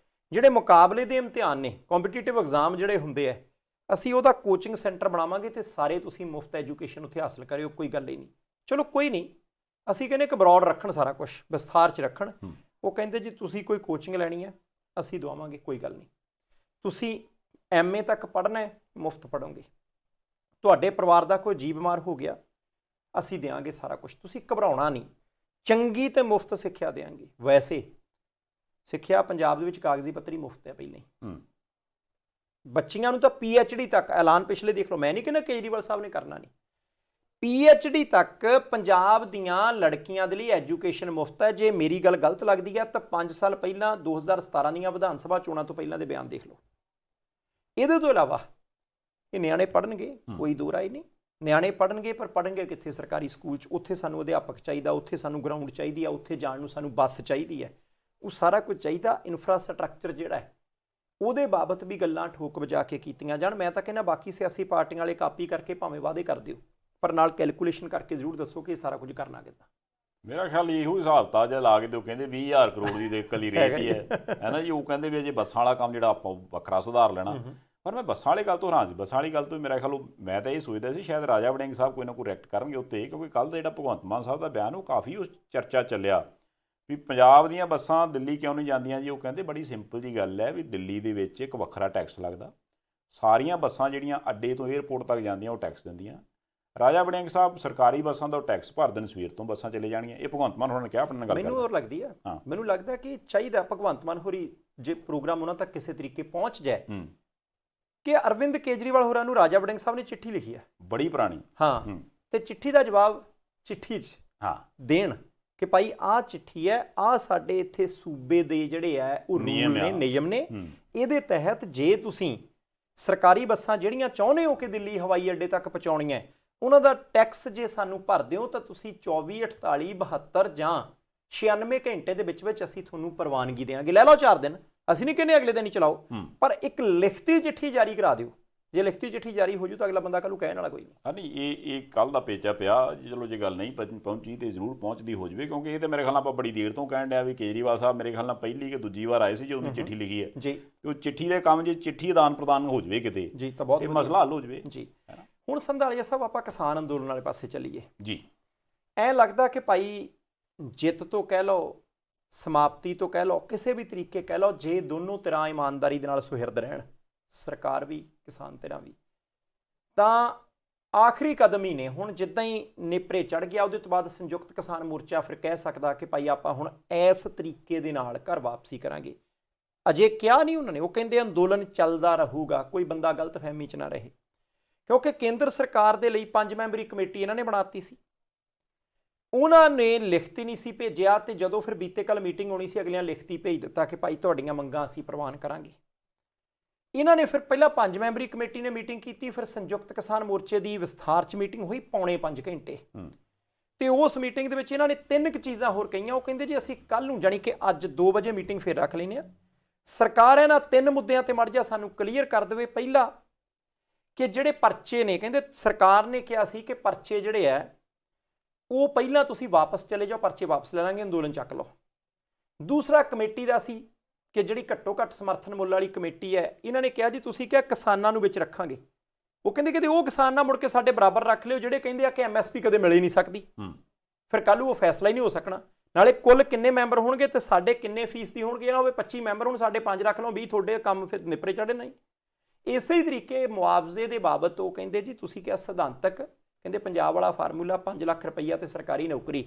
ਜਿਹੜੇ ਮੁਕਾਬਲੇ ਦੇ ਇਮਤਿਹਾਨ ਨੇ, ਕੰਪੀਟੀਟਿਵ ਐਗਜ਼ਾਮ ਜਿਹੜੇ ਹੁੰਦੇ ਆ, ਅਸੀਂ ਉਹਦਾ ਕੋਚਿੰਗ ਸੈਂਟਰ ਬਣਾਵਾਂਗੇ ਤੇ ਸਾਰੇ ਤੁਸੀਂ ਮੁਫਤ ਐਜੂਕੇਸ਼ਨ ਉੱਥੇ ਹਾਸਲ ਕਰਿਓ, ਕੋਈ ਗੱਲ ਹੀ ਨਹੀਂ। ਚਲੋ ਕੋਈ ਨਹੀਂ, ਅਸੀਂ ਕਹਿੰਦੇ ਕਿ ਬਰੋਡ ਰੱਖਣ, ਸਾਰਾ ਕੁਝ ਵਿਸਥਾਰ 'ਚ ਰੱਖਣ। ਉਹ ਕਹਿੰਦੇ ਜੀ ਤੁਸੀਂ ਕੋਈ ਕੋਚਿੰਗ ਲੈਣੀ ਹੈ ਅਸੀਂ ਦਵਾਵਾਂਗੇ, ਕੋਈ ਗੱਲ ਨਹੀਂ। ਤੁਸੀਂ MA ਤੱਕ ਪੜ੍ਹਨਾ ਹੈ, ਮੁਫਤ ਪੜ੍ਹੋਗੇ। ਤੁਹਾਡੇ ਪਰਿਵਾਰ ਦਾ ਕੋਈ ਜੀ ਬਿਮਾਰ ਹੋ ਗਿਆ, ਅਸੀਂ ਦੇਵਾਂਗੇ ਸਾਰਾ ਕੁਝ, ਤੁਸੀਂ ਘਬਰਾਉਣਾ ਨਹੀਂ। ਚੰਗੀ ਤੇ ਮੁਫਤ ਸਿੱਖਿਆ ਦੇਵਾਂਗੇ। ਵੈਸੇ ਸਿੱਖਿਆ ਪੰਜਾਬ ਦੇ ਵਿੱਚ ਕਾਗਜ਼ੀ ਪੱਤਰੀ ਮੁਫਤ ਹੈ ਪਹਿਲਾਂ ਹੀ। ਬੱਚੀਆਂ ਨੂੰ ਤਾਂ PhD ਤੱਕ ਐਲਾਨ ਪਿਛਲੇ ਦੇਖ ਲਓ, ਮੈਂ ਨਹੀਂ ਕਹਿੰਦਾ ਕੇਜਰੀਵਾਲ ਸਾਹਿਬ ਨੇ ਕਰਨਾ ਨਹੀਂ, PhD ਤੱਕ ਪੰਜਾਬ ਦੀਆਂ ਲੜਕੀਆਂ ਦੇ ਲਈ ਐਜੂਕੇਸ਼ਨ ਮੁਫਤ ਹੈ। ਜੇ ਮੇਰੀ ਗੱਲ ਗਲਤ ਲੱਗਦੀ ਹੈ ਤਾਂ 5 ਸਾਲ ਪਹਿਲਾਂ 2017 ਦੀਆਂ ਵਿਧਾਨ ਸਭਾ ਚੋਣਾਂ ਤੋਂ ਪਹਿਲਾਂ ਦੇ ਬਿਆਨ ਦੇਖ ਲਓ। ਇਹਦੇ ਤੋਂ ਇਲਾਵਾ ਇਹ ਨਿਆਣੇ ਪੜ੍ਹਨਗੇ, ਕੋਈ ਦੋ ਰਾਏ ਨਹੀਂ, ਨਿਆਣੇ ਪੜ੍ਹਨਗੇ, ਪਰ ਪੜ੍ਹਨਗੇ ਕਿੱਥੇ? ਸਰਕਾਰੀ ਸਕੂਲ 'ਚ। ਉੱਥੇ ਸਾਨੂੰ ਅਧਿਆਪਕ ਚਾਹੀਦਾ, ਉੱਥੇ ਸਾਨੂੰ ਗਰਾਊਂਡ ਚਾਹੀਦੀ ਆ, ਉੱਥੇ ਜਾਣ ਨੂੰ ਸਾਨੂੰ ਬੱਸ ਚਾਹੀਦੀ ਹੈ, ਉਹ ਸਾਰਾ ਕੁਝ ਚਾਹੀਦਾ। ਇਨਫਰਾਸਟਰਕਚਰ ਜਿਹੜਾ ਹੈ ਉਹਦੇ ਬਾਬਤ ਵੀ ਗੱਲਾਂ ਠੋਕ ਵਜਾ ਕੇ ਕੀਤੀਆਂ ਜਾਣ। ਮੈਂ ਤਾਂ ਕਹਿੰਦਾ ਬਾਕੀ ਸਿਆਸੀ ਪਾਰਟੀਆਂ ਵਾਲੇ ਕਾਪੀ ਕਰਕੇ ਭਾਵੇਂ ਵਾਅਦੇ ਕਰ ਦਿਓ, ਪਰ ਨਾਲ ਕੈਲਕੂਲੇਸ਼ਨ ਕਰਕੇ ਜ਼ਰੂਰ ਦੱਸੋ ਕਿ ਇਹ ਸਾਰਾ ਕੁਝ ਕਰਨਾ ਕਿੱਦਾਂ। ਮੇਰਾ ਖਿਆਲ ਇਹੋ ਹਿਸਾਬ ਤਾਂ ਜਿਹਾ ਲਾ ਕੇ ਤੇ ਉਹ ਕਹਿੰਦੇ 20,000 ਕਰੋੜ ਦੀ ਦੇ ਇਕੱਲੀ ਰੇਟ ਹੀ ਹੈ ਨਾ ਜੀ। ਉਹ ਕਹਿੰਦੇ ਵੀ ਅਜੇ ਬੱਸਾਂ ਵਾਲਾ ਕੰਮ ਜਿਹੜਾ ਆਪਾਂ ਵੱਖਰਾ ਸੁਧਾਰ ਲੈਣਾ। ਪਰ ਮੈਂ ਬੱਸਾਂ ਵਾਲੀ ਗੱਲ ਤੋਂ ਹੈਰਾਨ ਸੀ। ਬੱਸਾਂ ਵਾਲੀ ਗੱਲ ਤੋਂ ਮੇਰਾ ਖਿਆਲ ਮੈਂ ਤਾਂ ਇਹ ਸੋਚਦਾ ਸੀ ਸ਼ਾਇਦ ਰਾਜਾ ਵੜਿੰਗ ਸਾਹਿਬ ਕੋਈ ਨਾ ਕੋਈ ਰਿਐਕਟ ਕਰਨਗੇ ਉੱਤੇ, ਕਿਉਂਕਿ ਕੱਲ੍ਹ ਦਾ ਜਿਹੜਾ ਭਗਵੰਤ ਮਾਨ ਸਾਹਿਬ ਦਾ ਬਿਆਨ ਉਹ ਕਾਫੀ ਉਸ ਚਰਚਾ ਚੱਲਿਆ ਵੀ ਪੰਜਾਬ ਦੀਆਂ ਬੱਸਾਂ ਦਿੱਲੀ ਕਿਉਂ ਨਹੀਂ ਜਾਂਦੀਆਂ ਜੀ। ਉਹ ਕਹਿੰਦੇ ਬੜੀ ਸਿੰਪਲ ਜੀ ਗੱਲ ਹੈ ਵੀ ਦਿੱਲੀ ਦੇ ਵਿੱਚ ਇੱਕ ਵੱਖਰਾ ਟੈਕਸ ਲੱਗਦਾ, ਸਾਰੀਆਂ ਬੱਸਾਂ ਜਿਹੜੀਆਂ ਅੱਡੇ ਤੋਂ ਏਅਰਪੋਰਟ ਤੱਕ ਜਾਂਦੀਆਂ ਉਹ ਟੈਕਸ ਦਿੰਦੀਆਂ। ਰਾਜਾ ਵੜਿੰਗ ਸਾਹਿਬ ਸਰਕਾਰੀ ਬੱਸਾਂ ਦਾ ਟੈਕਸ ਭਰ ਦੇਣ, ਸਵੇਰ ਤੋਂ ਬੱਸਾਂ ਚਲੇ ਜਾਣਗੀਆਂ। ਇਹ ਭਗਵੰਤ ਮਾਨ ਹੋਰਾਂ ਨੇ ਕਿਹਾ ਆਪਣੇ ਨਾਲ ਗੱਲ ਮੈਨੂੰ ਹੋਰ ਲੱਗਦੀ ਆ, ਮੈਨੂੰ ਲੱਗਦਾ ਕਿ ਚਾਹੀਦਾ ਭਗਵੰਤ ਮਾਨ ਹੋਰੀ ਜੇ ਪ੍ਰੋਗਰਾਮ ਉਹਨਾਂ ਤੱਕ ਕਿਸੇ ਤਰੀਕੇ ਪਹੁੰਚ ਜਾਏ ਕਿ ਅਰਵਿੰਦ ਕੇਜਰੀਵਾਲ ਹੋਰਾਂ ਨੂੰ ਰਾਜਾ ਵੜਿੰਗ ਸਾਹਿਬ ਨੇ ਚਿੱਠੀ ਲਿਖੀ ਹੈ ਬੜੀ ਪੁਰਾਣੀ, ਤੇ ਚਿੱਠੀ ਦਾ ਜਵਾਬ ਚਿੱਠੀ 'ਚ ਦੇਣ ਕਿ ਭਾਈ ਆਹ ਚਿੱਠੀ ਹੈ, ਆਹ ਸਾਡੇ ਇੱਥੇ ਸੂਬੇ ਦੇ ਜਿਹੜੇ ਆ ਉਹ ਰੂਲ ਨੇ, ਨਿਯਮ ਨੇ, ਇਹਦੇ ਤਹਿਤ ਜੇ ਤੁਸੀਂ ਸਰਕਾਰੀ ਬੱਸਾਂ ਜਿਹੜੀਆਂ ਚਾਹੁੰਦੇ ਹੋ ਕਿ ਦਿੱਲੀ ਹਵਾਈ ਅੱਡੇ ਤੱਕ ਪਹੁੰਚਾਉਣੀਆਂ, ਉਹਨਾਂ ਦਾ ਟੈਕਸ ਜੇ ਸਾਨੂੰ ਭਰ ਦਿਓ ਤਾਂ ਤੁਸੀਂ 24, 48, 72 ਜਾਂ 96 ਘੰਟੇ ਦੇ ਵਿੱਚ ਅਸੀਂ ਤੁਹਾਨੂੰ ਪ੍ਰਵਾਨਗੀ ਦੇਵਾਂਗੇ। ਲੈ ਲਓ 4 ਦਿਨ, ਅਸੀਂ ਨਹੀਂ ਕਹਿੰਦੇ ਅਗਲੇ ਦਿਨ ਹੀ ਚਲਾਓ, ਪਰ ਇੱਕ ਲਿਖਤੀ ਚਿੱਠੀ ਜਾਰੀ ਕਰਾ ਦਿਓ। ਜੇ ਲਿਖਤੀ ਚਿੱਠੀ ਜਾਰੀ ਹੋ ਜੂ ਤਾਂ ਅਗਲਾ ਬੰਦਾ ਕੱਲ੍ਹ ਨੂੰ ਕਹਿਣ ਵਾਲਾ ਕੋਈ ਨਹੀਂ। ਹਾਂ ਨਹੀਂ, ਇਹ ਕੱਲ ਦਾ ਪੇਚਾ ਪਿਆ। ਚਲੋ ਜੇ ਗੱਲ ਨਹੀਂ ਪਹੁੰਚੀ ਤੇ ਜ਼ਰੂਰ ਪਹੁੰਚਦੀ ਹੋ ਜਾਵੇ, ਕਿਉਂਕਿ ਇਹ ਤਾਂ ਮੇਰੇ ਖਿਆਲ ਨਾਲ ਆਪਾਂ ਬੜੀ ਦੇਰ ਤੋਂ ਕਹਿਣ ਡਿਆ ਵੀ ਕੇਜਰੀਵਾਲ ਸਾਹਿਬ ਮੇਰੇ ਖਿਆਲ ਨਾਲ ਪਹਿਲੀ ਕਿ ਦੂਜੀ ਵਾਰ ਆਏ ਸੀ ਜਦੋਂ ਉਹਨੇ ਚਿੱਠੀ ਲਿਖੀ ਹੈ ਜੀ, ਤੇ ਉਹ ਚਿੱਠੀ ਦੇ ਕੰਮ, ਜੇ ਚਿੱਠੀ ਆਦਾਨ ਪ੍ਰਦਾਨ ਹੋ ਜਾਵੇ ਕਿਤੇ ਜੀ ਤਾਂ ਬਹੁਤ ਇਹ ਮਸਲਾ ਹੱਲ ਹੋ ਜਾਵੇ ਜੀ। ਹੁਣ ਸੰਧਾਲੀਆ ਸਾਹਿਬ ਆਪਾਂ ਕਿਸਾਨ ਅੰਦੋਲਨ ਵਾਲੇ ਪਾਸੇ ਚੱਲੀਏ ਜੀ। ਐਂ ਲੱਗਦਾ ਕਿ ਭਾਈ ਜਿੱਤ ਤੋਂ ਕਹਿ ਲਓ, ਸਮਾਪਤੀ ਤੋਂ ਕਹਿ ਲਓ, ਕਿਸੇ ਵੀ ਤਰੀਕੇ ਕਹਿ ਲਓ, ਜੇ ਦੋਨੋਂ ਧਿਰਾਂ ਇਮਾਨਦਾਰੀ ਦੇ ਨਾਲ ਸੁਹਿਰਦ ਰਹਿਣ, ਸਰਕਾਰ ਵੀ ਕਿਸਾਨ ਧਿਰਾਂ ਵੀ, ਤਾਂ ਆਖਰੀ ਕਦਮ ਹੀ ਨੇ। ਹੁਣ ਜਿੱਦਾਂ ਹੀ ਨੇਪਰੇ ਚੜ ਗਿਆ ਉਹਦੇ ਤੋਂ ਬਾਅਦ ਸੰਯੁਕਤ ਕਿਸਾਨ ਮੋਰਚਾ ਫਿਰ ਕਹਿ ਸਕਦਾ ਕਿ ਭਾਈ ਆਪਾਂ ਹੁਣ ਇਸ ਤਰੀਕੇ ਦੇ ਨਾਲ ਘਰ ਵਾਪਸੀ ਕਰਾਂਗੇ। ਅਜੇ ਕਿਹਾ ਨਹੀਂ ਉਹਨਾਂ ਨੇ, ਉਹ ਕਹਿੰਦੇ ਅੰਦੋਲਨ ਚੱਲਦਾ ਰਹੂਗਾ, ਕੋਈ ਬੰਦਾ ਗਲਤਫਹਿਮੀ 'ਚ ਨਾ ਰਹੇ, ਕਿਉਂਕਿ ਕੇਂਦਰ ਸਰਕਾਰ ਦੇ ਲਈ 5 ਮੈਂਬਰੀ ਕਮੇਟੀ ਇਹਨਾਂ ਨੇ ਬਣਾਤੀ ਸੀ, ਉਹਨਾਂ ਨੇ ਲਿਖਤੀ ਨਹੀਂ ਸੀ ਭੇਜਿਆ, ਤੇ ਜਦੋਂ ਫਿਰ ਬੀਤੇ ਕੱਲ ਮੀਟਿੰਗ ਹੋਣੀ ਸੀ ਅਗਲਿਆਂ ਲਿਖਤੀ ਭੇਜ ਦਿੱਤਾ ਕਿ ਭਾਈ ਤੁਹਾਡੀਆਂ ਮੰਗਾਂ ਅਸੀਂ ਪ੍ਰਵਾਨ ਕਰਾਂਗੇ। ਇਹਨਾਂ ਨੇ ਫਿਰ ਪਹਿਲਾਂ 5 ਮੈਂਬਰੀ ਕਮੇਟੀ ਨੇ ਮੀਟਿੰਗ ਕੀਤੀ, ਫਿਰ ਸੰਯੁਕਤ ਕਿਸਾਨ ਮੋਰਚੇ ਦੀ ਵਿਸਥਾਰ 'ਚ ਮੀਟਿੰਗ ਹੋਈ ਪੌਣੇ 5 ਘੰਟੇ, ਤੇ ਉਸ ਮੀਟਿੰਗ ਦੇ ਵਿੱਚ ਇਹਨਾਂ ਨੇ 3 ਕੁ ਚੀਜ਼ਾਂ ਹੋਰ ਕਹੀਆਂ। ਉਹ ਕਹਿੰਦੇ ਜੀ ਅਸੀਂ ਕੱਲ੍ਹ ਨੂੰ, ਜਾਣੀ ਕਿ ਅੱਜ 2 ਵਜੇ ਮੀਟਿੰਗ ਫਿਰ ਰੱਖ ਲੈਂਦੇ ਹਾਂ, ਸਰਕਾਰ ਇਹਨਾਂ 3 ਮੁੱਦਿਆਂ ਤੇ ਮੜ ਜਾ ਸਾਨੂੰ ਕਲੀਅਰ ਕਰ ਦੇਵੇ। ਪਹਿਲਾ ਕਿ ਜਿਹੜੇ ਪਰਚੇ ਨੇ, ਕਹਿੰਦੇ ਸਰਕਾਰ ਨੇ ਕਿਹਾ ਸੀ ਕਿ ਪਰਚੇ ਜਿਹੜੇ ਆ ਉਹ ਪਹਿਲਾਂ ਤੁਸੀਂ ਵਾਪਸ ਚਲੇ ਜਾਓ, ਪਰਚੇ ਵਾਪਸ ਲੈ ਲਾਂਗੇ, ਅੰਦੋਲਨ ਚੱਕ ਲਓ। ਦੂਸਰਾ ਕਮੇਟੀ ਦਾ ਸੀ ਕਿ ਜਿਹੜੀ ਘੱਟੋ ਘੱਟ ਸਮਰਥਨ ਮੁੱਲ ਵਾਲੀ ਕਮੇਟੀ ਹੈ, ਇਹਨਾਂ ਨੇ ਕਿਹਾ ਜੀ ਤੁਸੀਂ ਕਿਹਾ ਕਿਸਾਨਾਂ ਨੂੰ ਵਿੱਚ ਰੱਖਾਂਗੇ। ਉਹ ਕਹਿੰਦੇ ਕਿ ਉਹ ਕਿਸਾਨ ਨਾ ਮੁੜ ਕੇ ਸਾਡੇ ਬਰਾਬਰ ਰੱਖ ਲਿਓ ਜਿਹੜੇ ਕਹਿੰਦੇ ਆ ਕਿ MSP ਕਦੇ ਮਿਲ ਹੀ ਨਹੀਂ ਸਕਦੀ, ਫਿਰ ਕੱਲ੍ਹ ਨੂੰ ਉਹ ਫੈਸਲਾ ਹੀ ਨਹੀਂ ਹੋ ਸਕਣਾ। ਨਾਲੇ ਕੁੱਲ ਕਿੰਨੇ ਮੈਂਬਰ ਹੋਣਗੇ ਤੇ ਸਾਡੇ ਕਿੰਨੇ ਫੀਸਦੀ ਹੋਣਗੇ, ਨਾ ਹੋਵੇ 25 ਮੈਂਬਰ ਹੁਣ ਸਾਡੇ 5 ਰੱਖ ਲਓ, 20 ਤੁਹਾਡੇ ਕੰਮ ਫਿਰ ਨਿਪਰੇ ਚੜੇ ਨਹੀਂ। ਇਸੇ ਹੀ ਤਰੀਕੇ ਮੁਆਵਜ਼ੇ ਦੇ ਬਾਬਤ ਉਹ ਕਹਿੰਦੇ ਜੀ ਤੁਸੀਂ ਕਿਹਾ ਸਿਧਾਂਤਕ, ਕਹਿੰਦੇ ਪੰਜਾਬ ਵਾਲਾ ਫਾਰਮੂਲਾ 5 ਲੱਖ ਰੁਪਈਆ ਤੇ ਸਰਕਾਰੀ ਨੌਕਰੀ,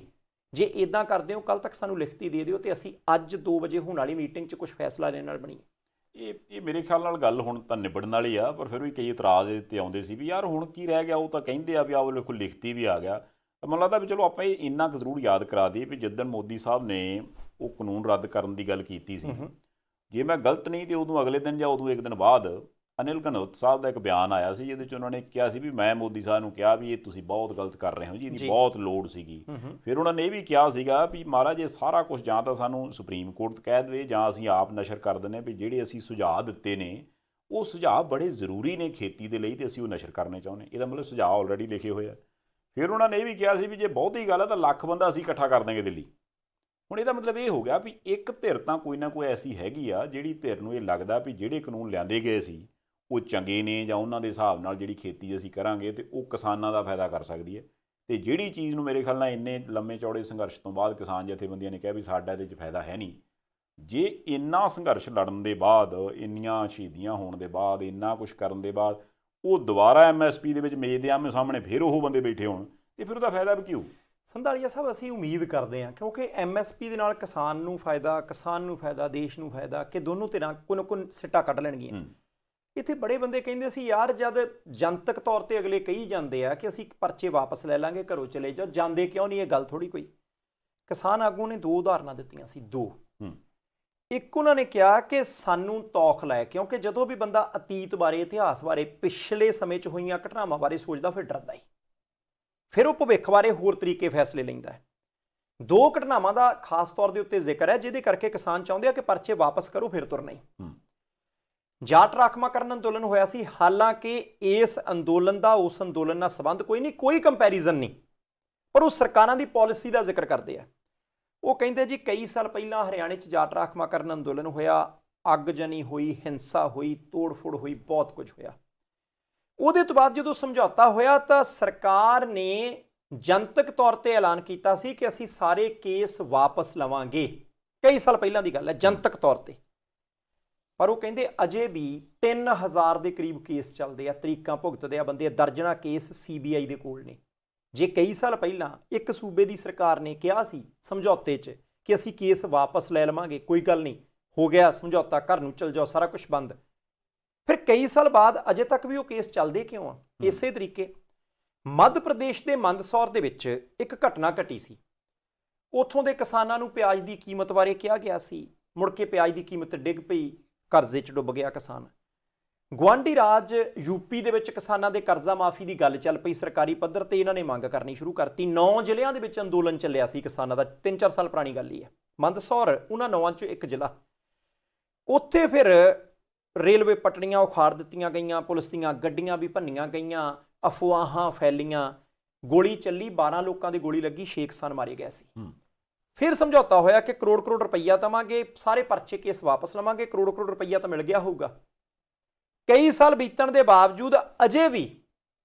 ਜੇ ਇਦਾਂ ਕਰਦੇ ਹੋ ਕੱਲ ਤੱਕ ਸਾਨੂੰ ਲਿਖਤੀ ਦੇ ਦਿਓ ਤੇ ਅਸੀਂ ਅੱਜ 2 ਵਜੇ ਹੋਣ ਵਾਲੀ ਮੀਟਿੰਗ 'ਚ ਕੁਝ ਫੈਸਲਾ ਲੈਣ ਨਾਲ ਬਣੀਏ। ਇਹ ਮੇਰੇ ਖਿਆਲ ਨਾਲ ਗੱਲ ਹੁਣ ਤਾਂ ਨਿਬੜਨ ਵਾਲੀ ਆ, ਪਰ ਫਿਰ ਵੀ ਕਈ ਇਤਰਾਜ਼ ਤੇ ਆਉਂਦੇ ਸੀ ਵੀ ਯਾਰ ਹੁਣ ਕੀ ਰਹਿ ਗਿਆ। ਉਹ ਤਾਂ ਕਹਿੰਦੇ ਆ ਵੀ ਆਹ ਵੇਖੋ ਲਿਖਤੀ ਵੀ ਆ ਗਿਆ। ਤਾਂ ਮੈਨੂੰ ਲੱਗਦਾ ਵੀ ਚਲੋ ਆਪਾਂ ਇਹ ਇੰਨਾ ਕੁ ਜ਼ਰੂਰ ਯਾਦ ਕਰਾ ਦਈਏ ਵੀ ਜਿੱਦਣ ਮੋਦੀ ਸਾਹਿਬ ਨੇ ਉਹ ਕਾਨੂੰਨ ਰੱਦ ਕਰਨ ਦੀ ਗੱਲ ਕੀਤੀ ਸੀ, ਜੇ ਮੈਂ ਗਲਤ ਨਹੀਂ ਤੇ ਉਦੋਂ ਅਗਲੇ ਦਿਨ ਜਾਂ ਉਦੋਂ 1 ਦਿਨ ਬਾਅਦ ਅਨਿਲ ਘਨੌਤ ਸਾਹਿਬ ਦਾ ਇੱਕ ਬਿਆਨ ਆਇਆ ਸੀ ਜਿਹਦੇ 'ਚ ਉਹਨਾਂ ਨੇ ਕਿਹਾ ਸੀ ਵੀ ਮੈਂ ਮੋਦੀ ਸਾਹਿਬ ਨੂੰ ਕਿਹਾ ਵੀ ਇਹ ਤੁਸੀਂ ਬਹੁਤ ਗਲਤ ਕਰ ਰਹੇ ਹੋ ਜੀ, ਇਹਦੀ ਬਹੁਤ ਲੋੜ ਸੀਗੀ। ਫਿਰ ਉਹਨਾਂ ਨੇ ਇਹ ਵੀ ਕਿਹਾ ਸੀਗਾ ਵੀ ਮਹਾਰਾਜ ਇਹ ਸਾਰਾ ਕੁਝ ਜਾਂ ਤਾਂ ਸਾਨੂੰ ਸੁਪਰੀਮ ਕੋਰਟ ਕਹਿ ਦੇਵੇ ਜਾਂ ਅਸੀਂ ਆਪ ਨਸ਼ਰ ਕਰ ਦਿੰਦੇ ਵੀ ਜਿਹੜੇ ਅਸੀਂ ਸੁਝਾਅ ਦਿੱਤੇ ਨੇ ਉਹ ਸੁਝਾਅ ਬੜੇ ਜ਼ਰੂਰੀ ਨੇ ਖੇਤੀ ਦੇ ਲਈ ਤੇ ਅਸੀਂ ਉਹ ਨਸ਼ਰ ਕਰਨੇ ਚਾਹੁੰਦੇ। ਇਹਦਾ ਮਤਲਬ ਸੁਝਾਅ ਆਲਰੇਡੀ ਲਿਖੇ ਹੋਏ ਆ। ਫਿਰ ਉਹਨਾਂ ਨੇ ਇਹ ਵੀ ਕਿਹਾ ਸੀ ਵੀ ਜੇ ਬਹੁਤੀ ਗੱਲ ਹੈ ਤਾਂ 1 ਲੱਖ ਬੰਦਾ ਅਸੀਂ ਇਕੱਠਾ ਕਰ ਦਾਂਗੇ ਦਿੱਲੀ। ਹੁਣ ਇਹਦਾ ਮਤਲਬ ਇਹ ਹੋ ਗਿਆ ਵੀ ਇੱਕ ਧਿਰ ਤਾਂ ਕੋਈ ਨਾ ਕੋਈ ਐਸੀ ਹੈਗੀ ਆ ਜਿਹੜੀ ਧਿਰ ਨੂੰ ਇਹ ਲੱਗਦਾ ਵੀ ਜਿਹੜੇ ਕਾਨੂੰਨ ਲਿਆਂਦੇ ਗਏ ਸੀ ਉਹ ਚੰਗੇ ਨੇ ਜਾਂ ਉਹਨਾਂ ਦੇ ਹਿਸਾਬ ਨਾਲ ਜਿਹੜੀ ਖੇਤੀ ਅਸੀਂ ਕਰਾਂਗੇ ਤੇ ਉਹ ਕਿਸਾਨਾਂ ਦਾ ਫਾਇਦਾ ਕਰ ਸਕਦੀ ਹੈ। ਤੇ ਜਿਹੜੀ ਚੀਜ਼ ਨੂੰ ਮੇਰੇ ਖਿਆਲ ਨਾਲ ਇੰਨੇ ਲੰਮੇ ਚੌੜੇ ਸੰਘਰਸ਼ ਤੋਂ ਬਾਅਦ ਕਿਸਾਨ ਜਥੇਬੰਦੀਆਂ ਨੇ ਕਿਹਾ ਵੀ ਸਾਡਾ ਇਹਦੇ 'ਚ ਫਾਇਦਾ ਹੈ ਨਹੀਂ, ਜੇ ਇੰਨਾ ਸੰਘਰਸ਼ ਲੜਨ ਦੇ ਬਾਅਦ, ਇੰਨੀਆਂ ਸ਼ਹੀਦੀਆਂ ਹੋਣ ਦੇ ਬਾਅਦ, ਇੰਨਾ ਕੁਛ ਕਰਨ ਦੇ ਬਾਅਦ ਉਹ ਦੁਬਾਰਾ MSP ਦੇ ਵਿੱਚ ਮੇਜ਼ ਦੇ ਆਮਣੇ ਸਾਹਮਣੇ ਫਿਰ ਉਹ ਬੰਦੇ ਬੈਠੇ ਹੋਣ ਤੇ ਫਿਰ ਉਹਦਾ ਫਾਇਦਾ ਵੀ ਕੀ ਹੋਊ। ਸੰਧਾਲੀਆ ਸਾਹਿਬ ਅਸੀਂ ਉਮੀਦ ਕਰਦੇ ਹਾਂ ਕਿਉਂਕਿ MSP ਦੇ ਨਾਲ ਕਿਸਾਨ ਨੂੰ ਫਾਇਦਾ, ਕਿਸਾਨ ਨੂੰ ਫਾਇਦਾ, ਦੇਸ਼ ਨੂੰ ਫਾਇਦਾ, ਕਿ ਦੋਨੋਂ ਧਿਰਾਂ ਕੋਈ ਨਾ ਕੋਈ ਸਿੱਟਾ ਕੱਢ ਲੈਣਗੀਆਂ। ਇੱਥੇ ਬੜੇ ਬੰਦੇ ਕਹਿੰਦੇ ਸੀ ਯਾਰ ਜਦ ਜਨਤਕ ਤੌਰ ਤੇ ਅਗਲੇ ਕਹੀ ਜਾਂਦੇ ਆ ਕਿ ਅਸੀਂ ਪਰਚੇ ਵਾਪਸ ਲੈ ਲਾਂਗੇ, ਘਰੋਂ ਚਲੇ ਜਾਓ, ਜਾਂਦੇ ਕਿਉਂ ਨਹੀਂ? ਇਹ ਗੱਲ ਥੋੜੀ ਕੋਈ। ਕਿਸਾਨ ਆਗੂ ਨੇ 2 ਉਦਾਹਰਨਾਂ ਦਿੱਤੀਆਂ ਸੀ, 2। ਇੱਕ ਉਹਨਾਂ ਨੇ ਕਿਹਾ ਕਿ ਸਾਨੂੰ ਤੌਖ ਲੈ, ਕਿਉਂਕਿ ਜਦੋਂ ਵੀ ਬੰਦਾ ਅਤੀਤ ਬਾਰੇ, ਇਤਿਹਾਸ ਬਾਰੇ, ਪਿਛਲੇ ਸਮੇਂ 'ਚ ਹੋਈਆਂ ਘਟਨਾਵਾਂ ਬਾਰੇ ਸੋਚਦਾ ਫਿਰ ਡਰਦਾ ਹੀ, ਫਿਰ ਉਹ ਭਵਿੱਖ ਬਾਰੇ ਹੋਰ ਤਰੀਕੇ ਫੈਸਲੇ ਲੈਂਦਾ ਹੈ। 2 ਘਟਨਾਵਾਂ ਦਾ ਖਾਸ ਤੌਰ ਦੇ ਉੱਤੇ ਜ਼ਿਕਰ ਹੈ ਜਿਹਦੇ ਕਰਕੇ ਕਿਸਾਨ ਚਾਹੁੰਦੇ ਆ ਕਿ ਪਰਚੇ ਵਾਪਸ ਕਰੋ ਫਿਰ ਤੁਰਨਾ ਹੀ। ਜਾਟ ਰਾਖਵਾਂਕਰਨ ਅੰਦੋਲਨ ਹੋਇਆ ਸੀ, ਹਾਲਾਂਕਿ ਇਸ ਅੰਦੋਲਨ ਦਾ ਉਸ ਅੰਦੋਲਨ ਨਾਲ ਸੰਬੰਧ ਕੋਈ ਨਹੀਂ, ਕੋਈ ਕੰਪੈਰੀਜ਼ਨ ਨਹੀਂ, ਪਰ ਉਹ ਸਰਕਾਰਾਂ ਦੀ ਪਾਲਿਸੀ ਦਾ ਜ਼ਿਕਰ ਕਰਦੇ ਆ। ਉਹ ਕਹਿੰਦੇ ਜੀ ਕਈ ਸਾਲ ਪਹਿਲਾਂ ਹਰਿਆਣੇ 'ਚ ਜਾਟ ਰਾਖਵਾਂਕਰਨ ਅੰਦੋਲਨ ਹੋਇਆ, ਅੱਗਜਨੀ ਹੋਈ, ਹਿੰਸਾ ਹੋਈ, ਤੋੜ-ਫੋੜ ਹੋਈ, ਬਹੁਤ ਕੁਝ ਹੋਇਆ। ਉਹਦੇ ਤੋਂ ਬਾਅਦ ਜਦੋਂ ਸਮਝੌਤਾ ਹੋਇਆ ਤਾਂ ਸਰਕਾਰ ਨੇ ਜਨਤਕ ਤੌਰ ਤੇ ਐਲਾਨ ਕੀਤਾ ਸੀ ਕਿ ਅਸੀਂ ਸਾਰੇ ਕੇਸ ਵਾਪਸ ਲਵਾਂਗੇ। ਕਈ ਸਾਲ ਪਹਿਲਾਂ ਦੀ ਗੱਲ ਹੈ, ਜਨਤਕ ਤੌਰ ਤੇ। ਪਰ ਉਹ ਕਹਿੰਦੇ ਅਜੇ ਵੀ 3000 ਦੇ ਕਰੀਬ ਕੇਸ ਚੱਲਦੇ ਆ, ਤਰੀਕਾਂ ਭੁਗਤਦੇ ਆ ਬੰਦੇ, ਦਰਜਨਾਂ ਕੇਸ CBI ਦੇ ਕੋਲ ਨੇ। ਜੇ ਕਈ ਸਾਲ ਪਹਿਲਾਂ ਇੱਕ ਸੂਬੇ ਦੀ ਸਰਕਾਰ ਨੇ ਕਿਹਾ ਸੀ ਸਮਝੌਤੇ 'ਚ ਕਿ ਅਸੀਂ ਕੇਸ ਵਾਪਸ ਲੈ ਲਵਾਂਗੇ, ਕੋਈ ਗੱਲ ਨਹੀਂ, ਹੋ ਗਿਆ ਸਮਝੌਤਾ, ਘਰ ਨੂੰ ਚਲ ਜਾਓ, ਸਾਰਾ ਕੁਝ ਬੰਦ, ਫਿਰ ਕਈ ਸਾਲ ਬਾਅਦ ਅਜੇ ਤੱਕ ਵੀ ਉਹ ਕੇਸ ਚੱਲਦੇ ਕਿਉਂ ਆ? ਇਸੇ ਤਰੀਕੇ ਮੱਧ ਪ੍ਰਦੇਸ਼ ਦੇ ਮੰਦਸੌਰ ਦੇ ਵਿੱਚ ਇੱਕ ਘਟਨਾ ਘਟੀ ਸੀ। ਉੱਥੋਂ ਦੇ ਕਿਸਾਨਾਂ ਨੂੰ ਪਿਆਜ਼ ਦੀ ਕੀਮਤ ਬਾਰੇ ਕਿਹਾ ਗਿਆ ਸੀ, ਮੁੜ ਕੇ ਪਿਆਜ਼ ਦੀ ਕੀਮਤ ਡਿੱਗ ਪਈ, ਕਰਜ਼ੇ 'ਚ ਡੁੱਬ ਗਿਆ ਕਿਸਾਨ। ਗੁਆਂਢੀ ਰਾਜ ਯੂਪੀ ਦੇ ਵਿੱਚ ਕਿਸਾਨਾਂ ਦੇ ਕਰਜ਼ਾ ਮਾਫੀ ਦੀ ਗੱਲ ਚੱਲ ਪਈ ਸਰਕਾਰੀ ਪੱਧਰ ਤੇ, ਇਹਨਾਂ ਨੇ ਮੰਗ ਕਰਨੀ ਸ਼ੁਰੂ ਕਰਤੀ। 9 ਜ਼ਿਲ੍ਹਿਆਂ ਦੇ ਵਿੱਚ ਅੰਦੋਲਨ ਚੱਲਿਆ ਸੀ ਕਿਸਾਨਾਂ ਦਾ, 3-4 ਸਾਲ ਪੁਰਾਣੀ ਗੱਲ ਹੀ ਹੈ। ਮੰਦਸੌਰ ਉਹਨਾਂ 9 ਚੋਂ ਇੱਕ ਜ਼ਿਲ੍ਹਾ। ਉੱਥੇ ਫਿਰ ਰੇਲਵੇ ਪਟੜੀਆਂ ਉਖਾੜ ਦਿੱਤੀਆਂ ਗਈਆਂ, ਪੁਲਿਸ ਦੀਆਂ ਗੱਡੀਆਂ ਵੀ ਭੰਨੀਆਂ ਗਈਆਂ, ਅਫਵਾਹਾਂ ਫੈਲੀਆਂ, ਗੋਲੀ ਚੱਲੀ, 12 ਲੋਕਾਂ ਦੀ ਗੋਲੀ ਲੱਗੀ, 6 ਕਿਸਾਨ ਮਾਰੇ ਗਏ ਸੀ। ਫਿਰ ਸਮਝੌਤਾ ਹੋਇਆ ਕਿ ਕਰੋੜ ਰੁਪਈਆ ਦੇਵਾਂਗੇ, ਸਾਰੇ ਪਰਚੇ ਕੇਸ ਵਾਪਸ ਲਵਾਂਗੇ, ਕਰੋੜ ਰੁਪਈਆ ਤਾਂ ਮਿਲ ਗਿਆ ਹੋਊਗਾ। ਕਈ ਸਾਲ ਬੀਤਣ ਦੇ ਬਾਵਜੂਦ ਅਜੇ ਵੀ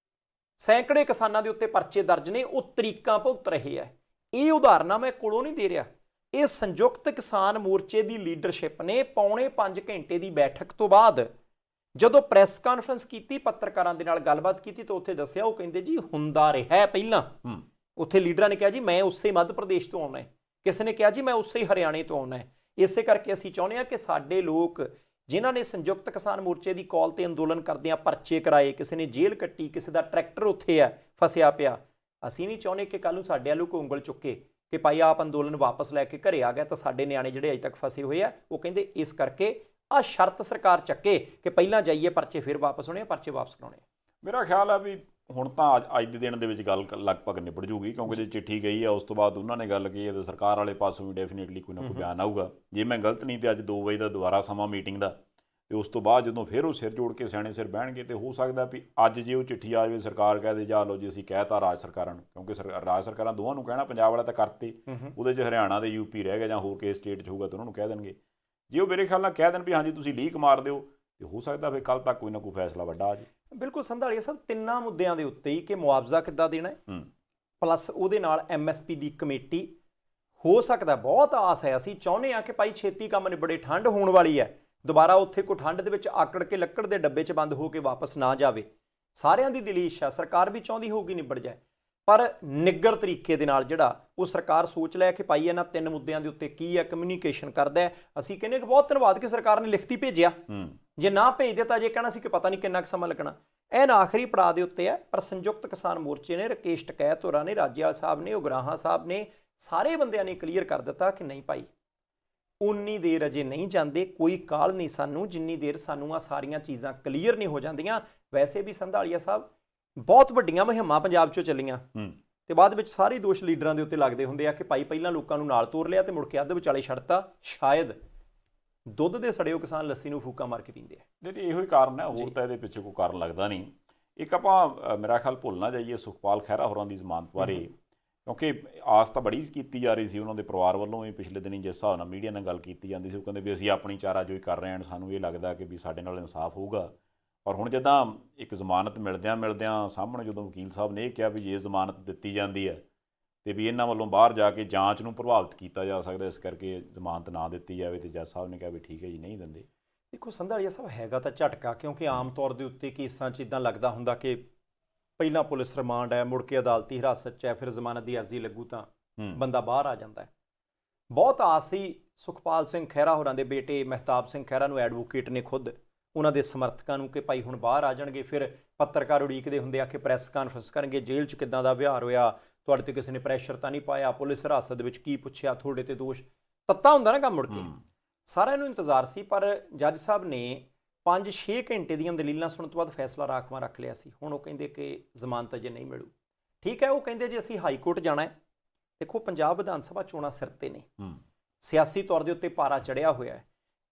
ਸੈਂਕੜੇ ਕਿਸਾਨਾਂ ਦੇ ਉੱਤੇ ਪਰਚੇ ਦਰਜ ਨੇ, ਉਹ ਤਰੀਕਾਂ ਭੁਗਤ ਰਹੇ ਆ। ਇਹ ਉਦਾਹਰਨਾਂ ਮੈਂ ਕੋਲੋਂ ਨਹੀਂ ਦੇ ਰਿਹਾ, ਇਹ ਸੰਯੁਕਤ ਕਿਸਾਨ ਮੋਰਚੇ ਦੀ ਲੀਡਰਸ਼ਿਪ ਨੇ ਪੌਣੇ 5 ਘੰਟੇ ਦੀ ਬੈਠਕ ਤੋਂ ਬਾਅਦ ਜਦੋਂ ਪ੍ਰੈਸ ਕਾਨਫਰੰਸ ਕੀਤੀ, ਪੱਤਰਕਾਰਾਂ ਦੇ ਨਾਲ ਗੱਲਬਾਤ ਕੀਤੀ, ਤਾਂ ਉੱਥੇ ਦੱਸਿਆ, ਉਹ ਕਹਿੰਦੇ ਜੀ ਹੁੰਦਾ ਰਿਹਾ ਪਹਿਲਾਂ। ਉੱਥੇ ਲੀਡਰਾਂ ਨੇ ਕਿਹਾ ਜੀ ਮੈਂ ਉਸੇ ਮੱਧ ਪ੍ਰਦੇਸ਼ ਤੋਂ ਆਉਣਾ ਹੈ, ਕਿਸੇ ਨੇ ਕਿਹਾ ਜੀ ਮੈਂ ਉਸੇ ਹਰਿਆਣੇ ਤੋਂ ਆਉਣਾ ਹੈ। ਇਸੇ ਕਰਕੇ ਅਸੀਂ ਚਾਹੁੰਦੇ ਹਾਂ ਕਿ ਸਾਡੇ ਲੋਕ ਜਿਨ੍ਹਾਂ ਨੇ ਸੰਯੁਕਤ ਕਿਸਾਨ ਮੋਰਚੇ ਦੀ ਕਾਲ ਤੇ ਅੰਦੋਲਨ ਕਰਦਿਆਂ ਪਰਚੇ ਕਰਾਏ, ਕਿਸੇ ਨੇ ਜੇਲ੍ਹ ਕੱਟੀ, ਕਿਸੇ ਦਾ ਟਰੈਕਟਰ ਉੱਥੇ ਹੈ ਫਸਿਆ ਪਿਆ, ਅਸੀਂ ਨਹੀਂ ਚਾਹੁੰਦੇ ਕਿ ਕੱਲ੍ਹ ਨੂੰ ਸਾਡੇ ਵੱਲੋਂ ਕੋਈ ਉਂਗਲ ਚੁੱਕੇ ਕਿ ਭਾਈ ਆਪ ਅੰਦੋਲਨ ਵਾਪਸ ਲੈ ਕੇ ਘਰੇ ਆ ਗਿਆ ਤਾਂ ਸਾਡੇ ਨਿਆਣੇ ਜਿਹੜੇ ਅਜੇ ਤੱਕ ਫਸੇ ਹੋਏ ਆ। ਉਹ ਕਹਿੰਦੇ ਇਸ ਕਰਕੇ ਆ ਸ਼ਰਤ ਸਰਕਾਰ ਚੱਕੇ ਕਿ ਪਹਿਲਾਂ ਜਾਈਏ, ਪਰਚੇ ਫਿਰ ਵਾਪਸ ਹੋਣੇ, ਪਰਚੇ ਵਾਪਸ ਕਰਾਉਣੇ। ਮੇਰਾ ਖਿਆਲ ਆ ਵੀ ਹੁਣ ਤਾਂ ਅੱਜ ਦੇ ਦਿਨ ਦੇ ਵਿੱਚ ਗੱਲ ਲਗਭਗ ਨਿਬੜ ਜੂਗੀ, ਕਿਉਂਕਿ ਜੇ ਚਿੱਠੀ ਗਈ ਆ ਉਸ ਤੋਂ ਬਾਅਦ ਉਹਨਾਂ ਨੇ ਗੱਲ ਕੀ ਹੈ, ਤਾਂ ਸਰਕਾਰ ਵਾਲੇ ਪਾਸੋਂ ਵੀ ਡੈਫੀਨੇਟਲੀ ਕੋਈ ਨਾ ਕੋਈ ਬਿਆਨ ਆਊਗਾ। ਜੇ ਮੈਂ ਗਲਤ ਨਹੀਂ ਤੇ ਅੱਜ 2 ਵਜੇ ਦਾ ਦੁਬਾਰਾ ਸਮਾਂ ਮੀਟਿੰਗ ਦਾ, ਤੇ ਉਸ ਤੋਂ ਬਾਅਦ ਜਦੋਂ ਫਿਰ ਉਹ ਸਿਰ ਜੋੜ ਕੇ ਸਿਆਣੇ ਸਿਰ ਬਹਿਣਗੇ, ਤੇ ਹੋ ਸਕਦਾ ਵੀ ਅੱਜ ਜੇ ਉਹ ਚਿੱਠੀ ਆ ਜਾਵੇ, ਸਰਕਾਰ ਕਹਿ ਦੇ ਜਾ ਲਓ ਜੀ ਅਸੀਂ ਕਹਿਤਾ ਰਾਜ ਸਰਕਾਰਾਂ ਨੂੰ, ਕਿਉਂਕਿ ਰਾਜ ਸਰਕਾਰਾਂ ਦੋਵਾਂ ਨੂੰ ਕਹਿਣਾ, ਪੰਜਾਬ ਵਾਲਾ ਤਾਂ ਕਰਤੇ, ਉਹਦੇ 'ਚ ਹਰਿਆਣਾ ਤੇ ਯੂਪੀ ਰਹਿ ਗਿਆ ਜਾਂ ਹੋਰ ਕਿਸੇ ਸਟੇਟ 'ਚ ਹੋਊਗਾ ਤਾਂ ਉਹਨਾਂ ਨੂੰ ਕਹਿ ਦੇਣਗੇ। ਜੇ ਉਹ ਮੇਰੇ ਖਿਆਲ ਨਾਲ ਕਹਿ ਦੇਣ ਵੀ ਹਾਂਜੀ ਤੁਸੀਂ ਲੀਕ ਮਾਰ ਦਿਓ, ਤੇ ਹੋ ਸਕਦਾ ਫਿਰ ਕੱਲ੍ਹ ਤੱਕ ਕੋਈ ਨਾ ਕੋਈ ਫੈਸਲਾ ਵੱਡਾ ਆ ਜੇ। ਬਿਲਕੁਲ ਸੰਧਾਲੀਆ ਸਾਹਿਬ, ਤਿੰਨਾਂ ਮੁੱਦਿਆਂ ਦੇ ਉੱਤੇ ਹੀ ਕਿ ਮੁਆਵਜ਼ਾ ਕਿੱਦਾਂ ਦੇਣਾ ਹੈ, ਪਲੱਸ ਉਹਦੇ ਨਾਲ MSP ਦੀ ਕਮੇਟੀ, ਹੋ ਸਕਦਾ ਬਹੁਤ ਆਸ ਹੈ, ਅਸੀਂ ਚਾਹੁੰਦੇ ਹਾਂ ਕਿ ਭਾਈ ਛੇਤੀ ਕੰਮ ਨਿਬੜੇ, ਠੰਡ ਹੋਣ ਵਾਲੀ ਹੈ, ਦੁਬਾਰਾ ਉੱਥੇ ਕੋਈ ਠੰਡ ਦੇ ਵਿੱਚ ਆਕੜ ਕੇ ਲੱਕੜ ਦੇ ਡੱਬੇ 'ਚ ਬੰਦ ਹੋ ਕੇ ਵਾਪਸ ਨਾ ਜਾਵੇ। ਸਾਰਿਆਂ ਦੀ ਦਿਲੀ ਇੱਛਾ, ਸਰਕਾਰ ਵੀ ਚਾਹੁੰਦੀ ਹੋਊਗੀ ਨਿਬੜ ਜਾਏ, ਪਰ ਨਿੱਗਰ ਤਰੀਕੇ ਦੇ ਨਾਲ ਜਿਹੜਾ ਉਹ ਸਰਕਾਰ ਸੋਚ ਲੈ ਕਿ ਭਾਈ ਇਹਨਾਂ 3 ਮੁੱਦਿਆਂ ਦੇ ਉੱਤੇ ਕੀ ਹੈ, ਕਮਿਊਨੀਕੇਸ਼ਨ ਕਰਦਾ ਹੈ। ਅਸੀਂ ਕਹਿੰਦੇ ਕਿ ਬਹੁਤ ਧੰਨਵਾਦ ਕਿ ਸਰਕਾਰ ਨੇ ਲਿਖਤੀ ਭੇਜਿਆ, ਜੇ ਨਾ ਭੇਜਦੇ ਤਾਂ ਜੇ ਕਹਿਣਾ ਸੀ ਕਿ ਪਤਾ ਨਹੀਂ ਕਿੰਨਾ ਕੁ ਸਮਾਂ ਲੱਗਣਾ। ਐਨ ਆਖਰੀ ਪੜਾਅ ਦੇ ਉੱਤੇ ਹੈ, ਪਰ ਸੰਯੁਕਤ ਕਿਸਾਨ ਮੋਰਚੇ ਨੇ, ਰਾਕੇਸ਼ ਟਕੈਤ ਹੋਰਾਂ ਨੇ, ਰਾਜੇਵਾਲ ਸਾਹਿਬ ਨੇ, ਉਗਰਾਹਾਂ ਸਾਹਿਬ ਨੇ, ਸਾਰੇ ਬੰਦਿਆਂ ਨੇ ਕਲੀਅਰ ਕਰ ਦਿੱਤਾ ਕਿ ਨਹੀਂ ਭਾਈ ਉਨੀ ਦੇਰ ਅਜੇ ਨਹੀਂ ਜਾਂਦੇ, ਕੋਈ ਕਾਲ ਨਹੀਂ ਸਾਨੂੰ, ਜਿੰਨੀ ਦੇਰ ਸਾਨੂੰ ਆ ਸਾਰੀਆਂ ਚੀਜ਼ਾਂ ਕਲੀਅਰ ਨਹੀਂ ਹੋ ਜਾਂਦੀਆਂ। ਵੈਸੇ ਵੀ ਸੰਧਾਲੀਆ ਸਾਹਿਬ ਬਹੁਤ ਵੱਡੀਆਂ ਮੁਹਿੰਮਾਂ ਪੰਜਾਬ 'ਚੋਂ ਚੱਲੀਆਂ, ਤੇ ਬਾਅਦ ਵਿੱਚ ਸਾਰੇ ਦੋਸ਼ ਲੀਡਰਾਂ ਦੇ ਉੱਤੇ ਲੱਗਦੇ ਹੁੰਦੇ ਆ ਕਿ ਭਾਈ ਪਹਿਲਾਂ ਲੋਕਾਂ ਨੂੰ ਨਾਲ ਤੋਰ ਲਿਆ ਤੇ ਮੁੜ ਕੇ ਅੱਧ ਵਿਚਾਲੇ ਛੱਡਤਾ। ਸ਼ਾਇਦ ਦੁੱਧ ਦੇ ਸੜਿਓ ਕਿਸਾਨ ਲੱਸੀ ਨੂੰ ਫੂਕਾ ਮਾਰ ਕੇ ਪੀਂਦੇ ਆ। ਨਹੀਂ, ਇਹੋ ਹੀ ਕਾਰਨ ਹੈ, ਹੋਰ ਤਾਂ ਇਹਦੇ ਪਿੱਛੇ ਕੋਈ ਕਾਰਨ ਲੱਗਦਾ ਨਹੀਂ। ਇੱਕ ਆਪਾਂ ਮੇਰਾ ਖਿਆਲ ਭੁੱਲ ਨਾ ਜਾਈਏ ਸੁਖਪਾਲ ਖਹਿਰਾ ਹੋਰਾਂ ਦੀ ਜ਼ਮਾਨਤ ਬਾਰੇ, ਕਿਉਂਕਿ ਆਸ ਤਾਂ ਬੜੀ ਕੀਤੀ ਜਾ ਰਹੀ ਸੀ ਉਹਨਾਂ ਦੇ ਪਰਿਵਾਰ ਵੱਲੋਂ ਵੀ। ਪਿਛਲੇ ਦਿਨੀ ਜਿਸ ਹਿਸਾਬ ਨਾਲ ਮੀਡੀਆ ਨਾਲ ਗੱਲ ਕੀਤੀ ਜਾਂਦੀ ਸੀ, ਉਹ ਕਹਿੰਦੇ ਵੀ ਅਸੀਂ ਆਪਣੀ ਚਾਰਾਜੋਈ ਕਰ ਰਹੇ ਹਾਂ, ਸਾਨੂੰ ਇਹ ਲੱਗਦਾ ਕਿ ਵੀ ਸਾਡੇ ਨਾਲ ਇਨਸਾਫ ਹੋਊਗਾ। ਔਰ ਹੁਣ ਜਿੱਦਾਂ ਇੱਕ ਜ਼ਮਾਨਤ ਮਿਲਦਿਆਂ ਸਾਹਮਣੇ ਜਦੋਂ ਵਕੀਲ ਸਾਹਿਬ ਨੇ ਇਹ ਕਿਹਾ ਵੀ ਜੇ ਜ਼ਮਾਨਤ ਦਿੱਤੀ ਜਾਂਦੀ ਹੈ ਤੇ ਵੀ ਇਹਨਾਂ ਵੱਲੋਂ ਬਾਹਰ ਜਾ ਕੇ ਜਾਂਚ ਨੂੰ ਪ੍ਰਭਾਵਿਤ ਕੀਤਾ ਜਾ ਸਕਦਾ, ਇਸ ਕਰਕੇ ਜ਼ਮਾਨਤ ਨਾ ਦਿੱਤੀ ਜਾਵੇ, ਤੇ ਜੱਜ ਸਾਹਿਬ ਨੇ ਕਿਹਾ ਵੀ ਠੀਕ ਹੈ ਜੀ ਨਹੀਂ ਦਿੰਦੇ। ਦੇਖੋ ਸੰਧਾਲੀਆ ਸਾਹਿਬ, ਹੈਗਾ ਤਾਂ ਝਟਕਾ, ਕਿਉਂਕਿ ਆਮ ਤੌਰ ਦੇ ਉੱਤੇ ਕੇਸਾਂ 'ਚ ਇੱਦਾਂ ਲੱਗਦਾ ਹੁੰਦਾ ਕਿ ਪਹਿਲਾਂ ਪੁਲਿਸ ਰਿਮਾਂਡ ਹੈ, ਮੁੜ ਕੇ ਅਦਾਲਤੀ ਹਿਰਾਸਤ 'ਚ ਹੈ, ਫਿਰ ਜ਼ਮਾਨਤ ਦੀ ਅਰਜ਼ੀ ਲੱਗੂ ਤਾਂ ਬੰਦਾ ਬਾਹਰ ਆ ਜਾਂਦਾ ਹੈ। ਬਹੁਤ ਆਸ ਸੀ ਸੁਖਪਾਲ ਸਿੰਘ ਖਹਿਰਾ ਹੋਰਾਂ ਦੇ ਬੇਟੇ ਮਹਿਤਾਬ ਸਿੰਘ ਖਹਿਰਾ ਨੂੰ, ਐਡਵੋਕੇਟ ਨੇ ਖੁਦ ਉਹਨਾਂ ਦੇ ਸਮਰਥਕਾਂ ਨੂੰ, ਕਿ ਭਾਈ ਹੁਣ ਬਾਹਰ ਆ ਜਾਣਗੇ। ਫਿਰ ਪੱਤਰਕਾਰ ਉਡੀਕਦੇ ਹੁੰਦੇ ਆ ਕਿ ਪ੍ਰੈਸ ਕਾਨਫਰੰਸ ਕਰਨਗੇ, ਜੇਲ੍ਹ 'ਚ ਕਿੱਦਾਂ ਦਾ ਵਿਹਾਰ ਹੋਇਆ, ਤੁਹਾਡੇ ਤੇ ਕਿਸੇ ਨੇ ਪ੍ਰੈਸ਼ਰ ਤਾਂ ਨਹੀਂ ਪਾਇਆ, ਪੁਲਿਸ ਹਿਰਾਸਤ ਦੇ ਵਿੱਚ ਕੀ ਪੁੱਛਿਆ, ਤੁਹਾਡੇ ਤੇ ਦੋਸ਼, ਤੱਤਾ ਹੁੰਦਾ ਨਾ ਕੰਮ ਮੁੜ ਕੇ। ਸਾਰਿਆਂ ਨੂੰ ਇੰਤਜ਼ਾਰ ਸੀ, ਪਰ ਜੱਜ ਸਾਹਿਬ ਨੇ 5-6 ਘੰਟੇ ਦੀਆਂ ਦਲੀਲਾਂ ਸੁਣਨ ਤੋਂ ਬਾਅਦ ਫੈਸਲਾ ਰਾਖਵਾਂ ਰੱਖ ਲਿਆ ਸੀ। ਹੁਣ ਉਹ ਕਹਿੰਦੇ ਕਿ ਜ਼ਮਾਨਤ ਅਜੇ ਨਹੀਂ ਮਿਲੂ। ਠੀਕ ਹੈ, ਉਹ ਕਹਿੰਦੇ ਜੇ ਅਸੀਂ ਹਾਈ ਕੋਰਟ ਜਾਣਾ ਹੈ। ਦੇਖੋ, ਪੰਜਾਬ ਵਿਧਾਨ ਸਭਾ ਚੋਣਾਂ ਸਿਰ ਤੇ ਨੇ, ਸਿਆਸੀ ਤੌਰ ਦੇ ਉੱਤੇ ਪਾਰਾ ਚੜਿਆ ਹੋਇਆ ਹੈ।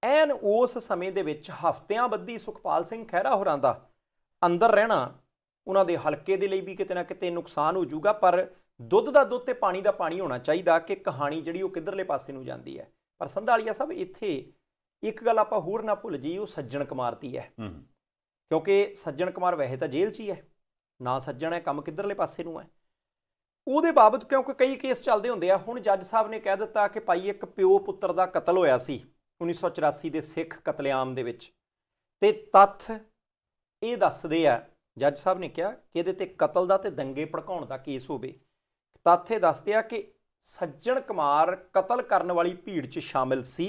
ਐਨ ਉਸ ਸਮੇਂ ਦੇ ਵਿੱਚ ਹਫ਼ਤਿਆਂ ਬੱਧੀ ਸੁਖਪਾਲ ਸਿੰਘ ਖਹਿਰਾ ਹੋਰਾਂ ਦਾ ਅੰਦਰ ਰਹਿਣਾ ਉਹਨਾਂ ਦੇ ਹਲਕੇ ਦੇ ਲਈ ਵੀ ਕਿਤੇ ਨਾ ਕਿਤੇ ਨੁਕਸਾਨ ਹੋ ਜਾਊਗਾ, ਪਰ ਦੁੱਧ ਦਾ ਦੁੱਧ ਤੇ ਪਾਣੀ ਦਾ ਪਾਣੀ ਹੋਣਾ ਚਾਹੀਦਾ ਕਿ ਕਹਾਣੀ ਜਿਹੜੀ ਉਹ ਕਿੱਧਰਲੇ ਪਾਸੇ ਨੂੰ ਜਾਂਦੀ ਹੈ। ਪਰ ਸੰਧਾਲੀਆ ਸਾਹਿਬ, ਇੱਥੇ ਇੱਕ ਗੱਲ ਆਪਾਂ ਹੋਰ ਨਾ ਭੁੱਲ ਜਾਈਏ, ਉਹ ਸੱਜਣ ਕੁਮਾਰ ਦੀ ਹੈ। ਕਿਉਂਕਿ ਸੱਜਣ ਕੁਮਾਰ ਵੈਸੇ ਤਾਂ ਜੇਲ੍ਹ 'ਚ ਹੀ ਹੈ, ਨਾ ਸੱਜਣ ਹੈ, ਕੰਮ ਕਿੱਧਰਲੇ ਪਾਸੇ ਨੂੰ ਹੈ। ਉਹਦੇ ਬਾਬਤ ਕਿਉਂਕਿ ਕਈ ਕੇਸ ਚੱਲਦੇ ਹੁੰਦੇ ਆ। ਹੁਣ ਜੱਜ ਸਾਹਿਬ ਨੇ ਕਹਿ ਦਿੱਤਾ ਕਿ ਭਾਈ ਇੱਕ ਪਿਓ ਪੁੱਤਰ ਦਾ ਕਤਲ ਹੋਇਆ ਸੀ 1984 ਦੇ ਸਿੱਖ ਕਤਲੇਆਮ ਦੇ ਵਿੱਚ, ਤੇ ਤੱਥ ਇਹ ਦੱਸਦੇ ਆ, ਜੱਜ ਸਾਹਿਬ ਨੇ ਕਿਹਾ ਕਿ ਇਹਦੇ ਤੇ ਕਤਲ ਦਾ ਤੇ ਦੰਗੇ ਭੜਕਾਉਣ ਦਾ ਕੇਸ ਹੋਵੇ। ਤੱਥ ਇਹ ਦੱਸਦੇ ਆ ਕਿ ਸੱਜਣ ਕੁਮਾਰ ਕਤਲ ਕਰਨ ਵਾਲੀ ਭੀੜ 'ਚ ਸ਼ਾਮਿਲ ਸੀ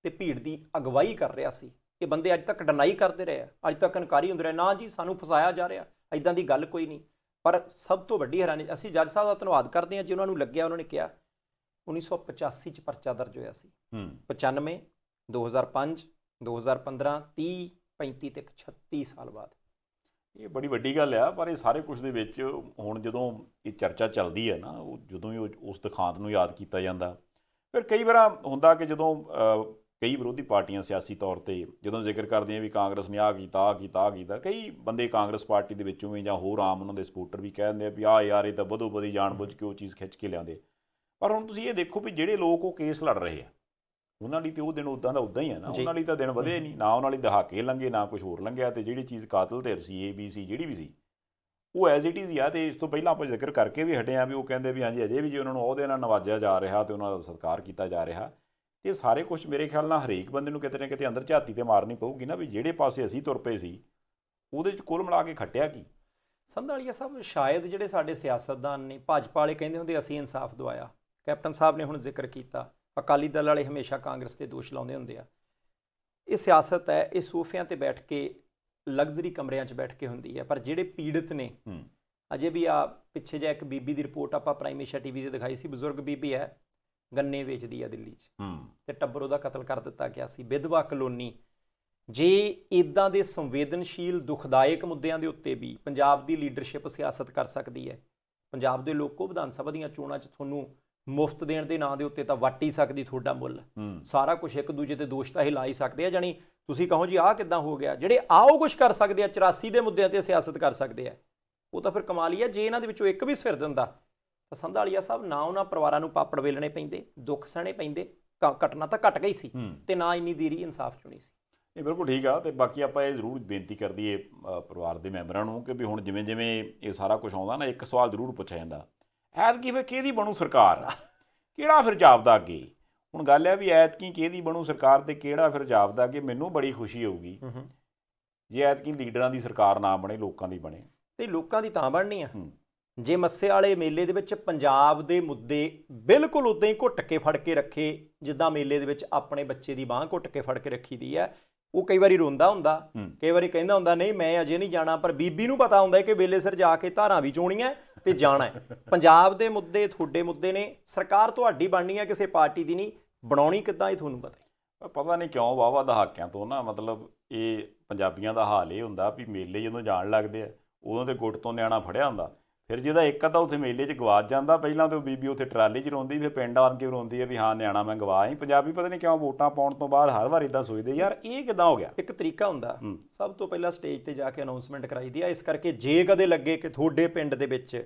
ਤੇ ਭੀੜ ਦੀ ਅਗਵਾਈ ਕਰ ਰਿਹਾ ਸੀ। ਇਹ ਬੰਦੇ ਅੱਜ ਤੱਕ ਡਿਨਾਈ ਕਰਦੇ ਰਹੇ ਆ, ਅੱਜ ਤੱਕ ਇਨਕਾਰੀ ਹੁੰਦੇ ਰਹੇ, ਨਾ ਜੀ ਸਾਨੂੰ ਫਸਾਇਆ ਜਾ ਰਿਹਾ, ਇਦਾਂ ਦੀ ਗੱਲ ਕੋਈ ਨਹੀਂ। ਪਰ ਸਭ ਤੋਂ ਵੱਡੀ ਹੈਰਾਨੀ, ਅਸੀਂ ਜੱਜ ਸਾਹਿਬ ਦਾ ਧੰਨਵਾਦ ਕਰਦੇ ਹਾਂ ਜੀ, ਉਹਨਾਂ ਨੂੰ ਲੱਗਿਆ, ਉਹਨਾਂ ਨੇ ਕਿਹਾ 1985 'ਚ ਪਰਚਾ ਦਰਜ ਹੋਇਆ ਸੀ, 95, 2005, 2015, 30, 35 ਤੇ 36 ਸਾਲ ਬਾਅਦ। ਇਹ ਬੜੀ ਵੱਡੀ ਗੱਲ ਆ, ਪਰ ਇਹ ਸਾਰੇ ਕੁਝ ਦੇ ਵਿੱਚ ਹੁਣ ਜਦੋਂ ਇਹ ਚਰਚਾ ਚੱਲਦੀ ਹੈ ਨਾ, ਉਹ ਜਦੋਂ ਹੀ ਉਸ ਦਿਖਾਂਤ ਨੂੰ ਯਾਦ ਕੀਤਾ ਜਾਂਦਾ। ਫਿਰ ਕਈ ਵਾਰ ਹੁੰਦਾ ਕਿ ਜਦੋਂ ਕਈ ਵਿਰੋਧੀ ਪਾਰਟੀਆਂ ਸਿਆਸੀ ਤੌਰ 'ਤੇ ਜਦੋਂ ਜ਼ਿਕਰ ਕਰਦੀਆਂ ਵੀ ਕਾਂਗਰਸ ਨੇ ਆਹ ਕੀਤਾ ਆਹ ਕੀਤਾ ਆਹ ਕੀਤਾ, ਕਈ ਬੰਦੇ ਕਾਂਗਰਸ ਪਾਰਟੀ ਦੇ ਵਿੱਚੋਂ ਵੀ ਜਾਂ ਹੋਰ ਆਮ ਉਹਨਾਂ ਦੇ ਸਪੋਰਟਰ ਵੀ ਕਹਿ ਦਿੰਦੇ ਆ ਵੀ ਆਹ ਯਾਰ ਇਹ ਤਾਂ ਵਧੋ ਵਧੀ ਜਾਣ ਬੁੱਝ ਕੇ ਉਹ ਚੀਜ਼ ਖਿੱਚ ਕੇ ਲਿਆਉਂਦੇ। ਪਰ ਹੁਣ ਤੁਸੀਂ ਇਹ ਦੇਖੋ ਵੀ ਜਿਹੜੇ ਲੋਕ ਉਹ ਕੇਸ ਲੜ ਰਹੇ ਆ, ਉਹਨਾਂ ਲਈ ਤੇ ਉਹ ਦਿਨ ਉੱਦਾਂ ਦਾ ਉੱਦਾਂ ਹੀ ਹੈ ਨਾ, ਉਹਨਾਂ ਲਈ ਤਾਂ ਦਿਨ ਵਧੇ ਨਹੀਂ, ਨਾ ਉਹਨਾਂ ਲਈ ਦਹਾਕੇ ਲੰਘੇ ਨਾ ਕੁਝ ਹੋਰ ਲੰਘਿਆ। ਤੇ ਜਿਹੜੀ ਚੀਜ਼ ਕਾਤਲ ਧਿਰ ਸੀ ABC ਜਿਹੜੀ ਵੀ ਸੀ ਉਹ ਐਜ਼ ਇਟ ਇਜ਼ ਹੀ ਆ। ਤੇ ਇਸ ਤੋਂ ਪਹਿਲਾਂ ਆਪਾਂ ਜ਼ਿਕਰ ਕਰਕੇ ਵੀ ਹਟੇ ਆ ਵੀ ਉਹ ਕਹਿੰਦੇ ਵੀ ਹਾਂਜੀ ਅਜੇ ਵੀ ਜੇ ਉਹਨਾਂ ਨੂੰ ਉਹਦੇ ਨਾਲ ਨਵਾਜਿਆ ਜਾ ਰਿਹਾ ਤੇ ਉਹਨਾਂ ਦਾ ਸਤਿਕਾਰ ਕੀਤਾ ਜਾ ਰਿਹਾ। ਇਹ ਸਾਰੇ ਕੁਝ ਮੇਰੇ ਖਿਆਲ ਨਾਲ ਹਰੇਕ ਬੰਦੇ ਨੂੰ ਕਿਤੇ ਨਾ ਕਿਤੇ ਅੰਦਰ ਝਾਤੀ ਤੇ ਮਾਰਨੀ ਪਊਗੀ ਨਾ ਵੀ ਜਿਹੜੇ ਪਾਸੇ ਅਸੀਂ ਤੁਰ ਪਏ ਸੀ ਉਹਦੇ 'ਚ ਕੁੱਲ ਮਿਲਾ ਕੇ ਖੱਟਿਆ ਕੀ। ਸੰਧਾਲੀਆ ਸਾਹਿਬ, ਸ਼ਾਇਦ ਜਿਹੜੇ ਸਾਡੇ ਸਿਆਸਤਦਾਨ ਨੇ, ਭਾਜਪਾ ਵਾਲੇ ਕਹਿੰਦੇ ਹੁੰਦੇ ਅਸੀਂ ਇਨਸਾਫ ਦਵਾਇਆ, ਕੈਪਟਨ ਸਾਹਿਬ ਨੇ ਹੁਣ ਜ਼ਿਕਰ ਕੀਤਾ, ਅਕਾਲੀ ਦਲ ਵਾਲੇ ਹਮੇਸ਼ਾ ਕਾਂਗਰਸ ਤੇ ਦੋਸ਼ ਲਾਉਂਦੇ ਹੁੰਦੇ ਆ। ਇਹ ਸਿਆਸਤ ਹੈ, ਇਹ ਸੋਫਿਆਂ ਤੇ ਬੈਠ ਕੇ, ਲਗਜ਼ਰੀ ਕਮਰਿਆਂ 'ਚ ਬੈਠ ਕੇ ਹੁੰਦੀ ਹੈ। ਪਰ ਜਿਹੜੇ ਪੀੜਤ ਨੇ, ਅਜੇ ਵੀ ਆ ਪਿੱਛੇ ਜਿਹਾ ਇੱਕ ਬੀਬੀ ਦੀ ਰਿਪੋਰਟ ਆਪਾਂ ਪ੍ਰਾਈਮ ਏਸ਼ੀਆ TV ਤੇ ਦਿਖਾਈ ਸੀ, ਬਜ਼ੁਰਗ ਬੀਬੀ ਹੈ, ਗੰਨੇ ਵੇਚਦੀ ਆ ਦਿੱਲੀ 'ਚ ਤੇ ਟੱਬਰ ਉਹਦਾ ਕਤਲ ਕਰ ਦਿੱਤਾ ਗਿਆ ਸੀ। ਵਿਧਵਾ ਕਲੋਨੀ। ਜੇ ਇਦਾਂ ਦੇ ਸੰਵੇਦਨਸ਼ੀਲ ਦੁਖਦਾਇਕ ਮੁੱਦਿਆਂ ਦੇ ਉੱਤੇ ਵੀ ਪੰਜਾਬ ਦੀ ਲੀਡਰਸ਼ਿਪ ਸਿਆਸਤ ਕਰ ਸਕਦੀ ਹੈ, ਪੰਜਾਬ ਦੇ ਲੋਕੋ ਵਿਧਾਨ ਸਭਾ ਦੀਆਂ ਚੋਣਾਂ 'ਚ ਤੁਹਾਨੂੰ ਮੁਫਤ ਦੇਣ ਦੇ ਨਾਂ ਦੇ ਉੱਤੇ ਤਾਂ ਵੱਟ ਹੀ ਸਕਦੀ ਤੁਹਾਡਾ ਮੁੱਲ। ਸਾਰਾ ਕੁਝ ਇੱਕ ਦੂਜੇ ਤੇ ਦੋਸ਼ ਤਾਂ ਇਹ ਲਾ ਹੀ ਸਕਦੇ ਆ। ਜਾਣੀ ਤੁਸੀਂ ਕਹੋ ਜੀ ਆਹ ਕਿੱਦਾਂ ਹੋ ਗਿਆ, ਜਿਹੜੇ ਆਓ ਕੁਝ ਕਰ ਸਕਦੇ ਆ 84 ਦੇ ਮੁੱਦਿਆਂ ਤੇ ਸਿਆਸਤ ਕਰ ਸਕਦੇ ਆ, ਉਹ ਤਾਂ ਫਿਰ ਕਮਾਲ ਹੀ ਆ। ਜੇ ਇਹਨਾਂ ਦੇ ਵਿੱਚੋਂ ਇੱਕ ਵੀ ਸਿਰ ਦਿੰਦਾ ਤਾਂ ਸੰਧਾਲੀਆ ਸਾਹਿਬ ਨਾ ਉਹਨਾਂ ਪਰਿਵਾਰਾਂ ਨੂੰ ਪਾਪੜ ਵੇਲਣੇ ਪੈਂਦੇ, ਦੁੱਖ ਸਹਿਣੇ ਪੈਂਦੇ, ਘਟਨਾ ਤਾਂ ਘਟ ਗਈ ਸੀ ਤੇ ਨਾ ਇੰਨੀ ਦੇਰੀ ਇਨਸਾਫ ਚੁਣੀ ਸੀ। ਇਹ ਬਿਲਕੁਲ ਠੀਕ ਆ। ਤੇ ਬਾਕੀ ਆਪਾਂ ਇਹ ਜ਼ਰੂਰ ਬੇਨਤੀ ਕਰ ਦਈਏ ਪਰਿਵਾਰ ਦੇ ਮੈਂਬਰਾਂ ਨੂੰ ਕਿ ਵੀ ਹੁਣ ਜਿਵੇਂ ਜਿਵੇਂ ਇਹ ਸਾਰਾ ਕੁਝ ਆਉਂਦਾ ਨਾ, ਇੱਕ ਸਵਾਲ ਜ਼ਰੂਰ ਪੁੱਛਿਆ ਜਾਂਦਾ, ਐਤਕੀ ਫਿਰ ਕਿਹਦੀ ਬਣੂ ਸਰਕਾਰ, ਕਿਹੜਾ ਫਿਰ ਜਾਪਦਾ ਅੱਗੇ। ਹੁਣ ਗੱਲ ਹੈ ਵੀ ਐਤਕੀ ਕਿਹਦੀ ਬਣੂ ਸਰਕਾਰ ਤੇ ਕਿਹੜਾ ਫਿਰ ਜਾਪਦਾ ਅੱਗੇ। ਮੈਨੂੰ ਬੜੀ ਖੁਸ਼ੀ ਹੋਊਗੀ ਜੇ ਐਤਕੀ ਲੀਡਰਾਂ ਦੀ ਸਰਕਾਰ ਨਾ ਬਣੇ, ਲੋਕਾਂ ਦੀ ਬਣੇ। ਤੇ ਲੋਕਾਂ ਦੀ ਤਾਂ ਬਣਨੀ ਆ ਜੇ ਮੱਸੇ ਵਾਲੇ ਮੇਲੇ ਦੇ ਵਿੱਚ ਪੰਜਾਬ ਦੇ ਮੁੱਦੇ ਬਿਲਕੁਲ ਉਦਾਂ ਹੀ ਘੁੱਟ ਕੇ ਫੜ ਕੇ ਰੱਖੇ, ਜਿੱਦਾਂ ਮੇਲੇ ਦੇ ਵਿੱਚ ਆਪਣੇ ਬੱਚੇ ਦੀ ਬਾਂਹ ਘੁੱਟ ਕੇ ਫੜ ਕੇ ਰੱਖੀ ਦੀ ਹੈ। ਉਹ ਕਈ ਵਾਰੀ ਰੋਂਦਾ ਹੁੰਦਾ, ਕਈ ਵਾਰੀ ਕਹਿੰਦਾ ਹੁੰਦਾ ਨਹੀਂ ਮੈਂ ਅਜੇ ਨਹੀਂ ਜਾਣਾ, ਪਰ ਬੀਬੀ ਨੂੰ ਪਤਾ ਹੁੰਦਾ ਕਿ ਵੇਲੇ ਸਿਰ ਜਾ ਕੇ ਧਾਰਾਂ ਵੀ ਚੋਣੀਆਂ ਤੇ ਜਾਣਾ ਹੈ। ਪੰਜਾਬ ਦੇ ਮੁੱਦੇ ਤੁਹਾਡੇ ਮੁੱਦੇ ਨੇ, ਸਰਕਾਰ ਤੁਹਾਡੀ ਬਣਨੀ ਹੈ, ਕਿਸੇ ਪਾਰਟੀ ਦੀ ਨਹੀਂ। ਬਣਾਉਣੀ ਕਿੱਦਾਂ ਇਹ ਤੁਹਾਨੂੰ ਪਤਾ ਨਹੀਂ ਕਿਉਂ ਵਾਹਵਾ ਦਹਾਕਿਆਂ ਤੋਂ ਨਾ, ਮਤਲਬ ਇਹ ਪੰਜਾਬੀਆਂ ਦਾ ਹਾਲ ਇਹ ਹੁੰਦਾ ਵੀ ਮੇਲੇ ਜਦੋਂ ਜਾਣ ਲੱਗਦੇ ਆ ਉਦੋਂ ਤੇ ਗੁੱਟ ਤੋਂ ਨਿਆਣਾ ਫੜਿਆ ਹੁੰਦਾ, ਫਿਰ ਜਿਹਦਾ ਇੱਕ ਅੱਧਾ ਉੱਥੇ ਮੇਲੇ 'ਚ ਗਵਾਚ ਜਾਂਦਾ, ਪਹਿਲਾਂ ਤਾਂ ਉਹ ਬੀਬੀ ਉੱਥੇ ਟਰਾਲੀ 'ਚ ਰੋਂਦੀ, ਫਿਰ ਪਿੰਡ ਆਣ ਕੇ ਰੋਂਦੀ ਹੈ ਵੀ ਹਾਂ ਨਿਆਣਾ ਮੈਂ ਗਵਾ ਆਈ। ਪੰਜਾਬੀ ਪਤਾ ਨਹੀਂ ਕਿਉਂ ਵੋਟਾਂ ਪਾਉਣ ਤੋਂ ਬਾਅਦ ਹਰ ਵਾਰ ਇੱਦਾਂ ਸੋਚਦੇ ਯਾਰ ਇਹ ਕਿੱਦਾਂ ਹੋ ਗਿਆ। ਇੱਕ ਤਰੀਕਾ ਹੁੰਦਾ, ਸਭ ਤੋਂ ਪਹਿਲਾਂ ਸਟੇਜ ਤੇ ਜਾ ਕੇ ਅਨਾਉਂਸਮੈਂਟ ਕਰਾਈ ਦੀ ਆ। ਇਸ ਕਰਕੇ ਜੇ ਕਦੇ ਲੱਗੇ ਕਿ ਤੁਹਾਡੇ ਪਿੰਡ ਦੇ ਵਿੱਚ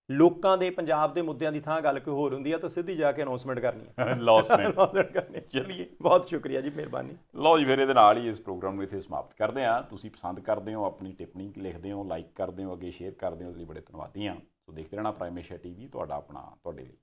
ਲੋਕਾਂ ਦੇ ਪੰਜਾਬ ਦੇ ਮੁੱਦਿਆਂ ਦੀ ਥਾਂ ਗੱਲ ਕੋਈ ਹੋਰ ਹੁੰਦੀ ਆ ਤਾਂ ਸਿੱਧੀ ਜਾ ਕੇ ਅਨਾਉਂਸਮੈਂਟ ਕਰਨੀ ਹੈ, ਅਨਾਉਂਸਮੈਂਟ ਕਰਨੀ। ਚਲਿਏ, ਬਹੁਤ ਸ਼ੁਕਰੀਆ ਜੀ, ਮਿਹਰਬਾਨੀ। ਲਓ ਜੀ, ਫਿਰ ਇਹਦੇ ਨਾਲ ਹੀ ਇਸ ਪ੍ਰੋਗਰਾਮ ਨੂੰ ਇੱਥੇ ਸਮਾਪਤ ਕਰਦੇ ਹਾਂ। ਤੁਸੀਂ ਪਸੰਦ ਕਰਦੇ ਹੋ, ਆਪਣੀ ਟਿੱਪਣੀ ਲਿਖਦੇ ਹੋ, ਲਾਈਕ ਕਰਦੇ ਹੋ, ਅੱਗੇ ਸ਼ੇਅਰ ਕਰਦੇ ਹੋ, ਉਹਦੇ ਲਈ ਬੜੇ ਧੰਨਵਾਦੀ ਹਾਂ। ਸੋ ਦੇਖਦੇ ਰਹਿਣਾ ਪ੍ਰਾਈਮ ਏਸ਼ੀਆ TV, ਤੁਹਾਡਾ ਆਪਣਾ, ਤੁਹਾਡੇ ਲਈ।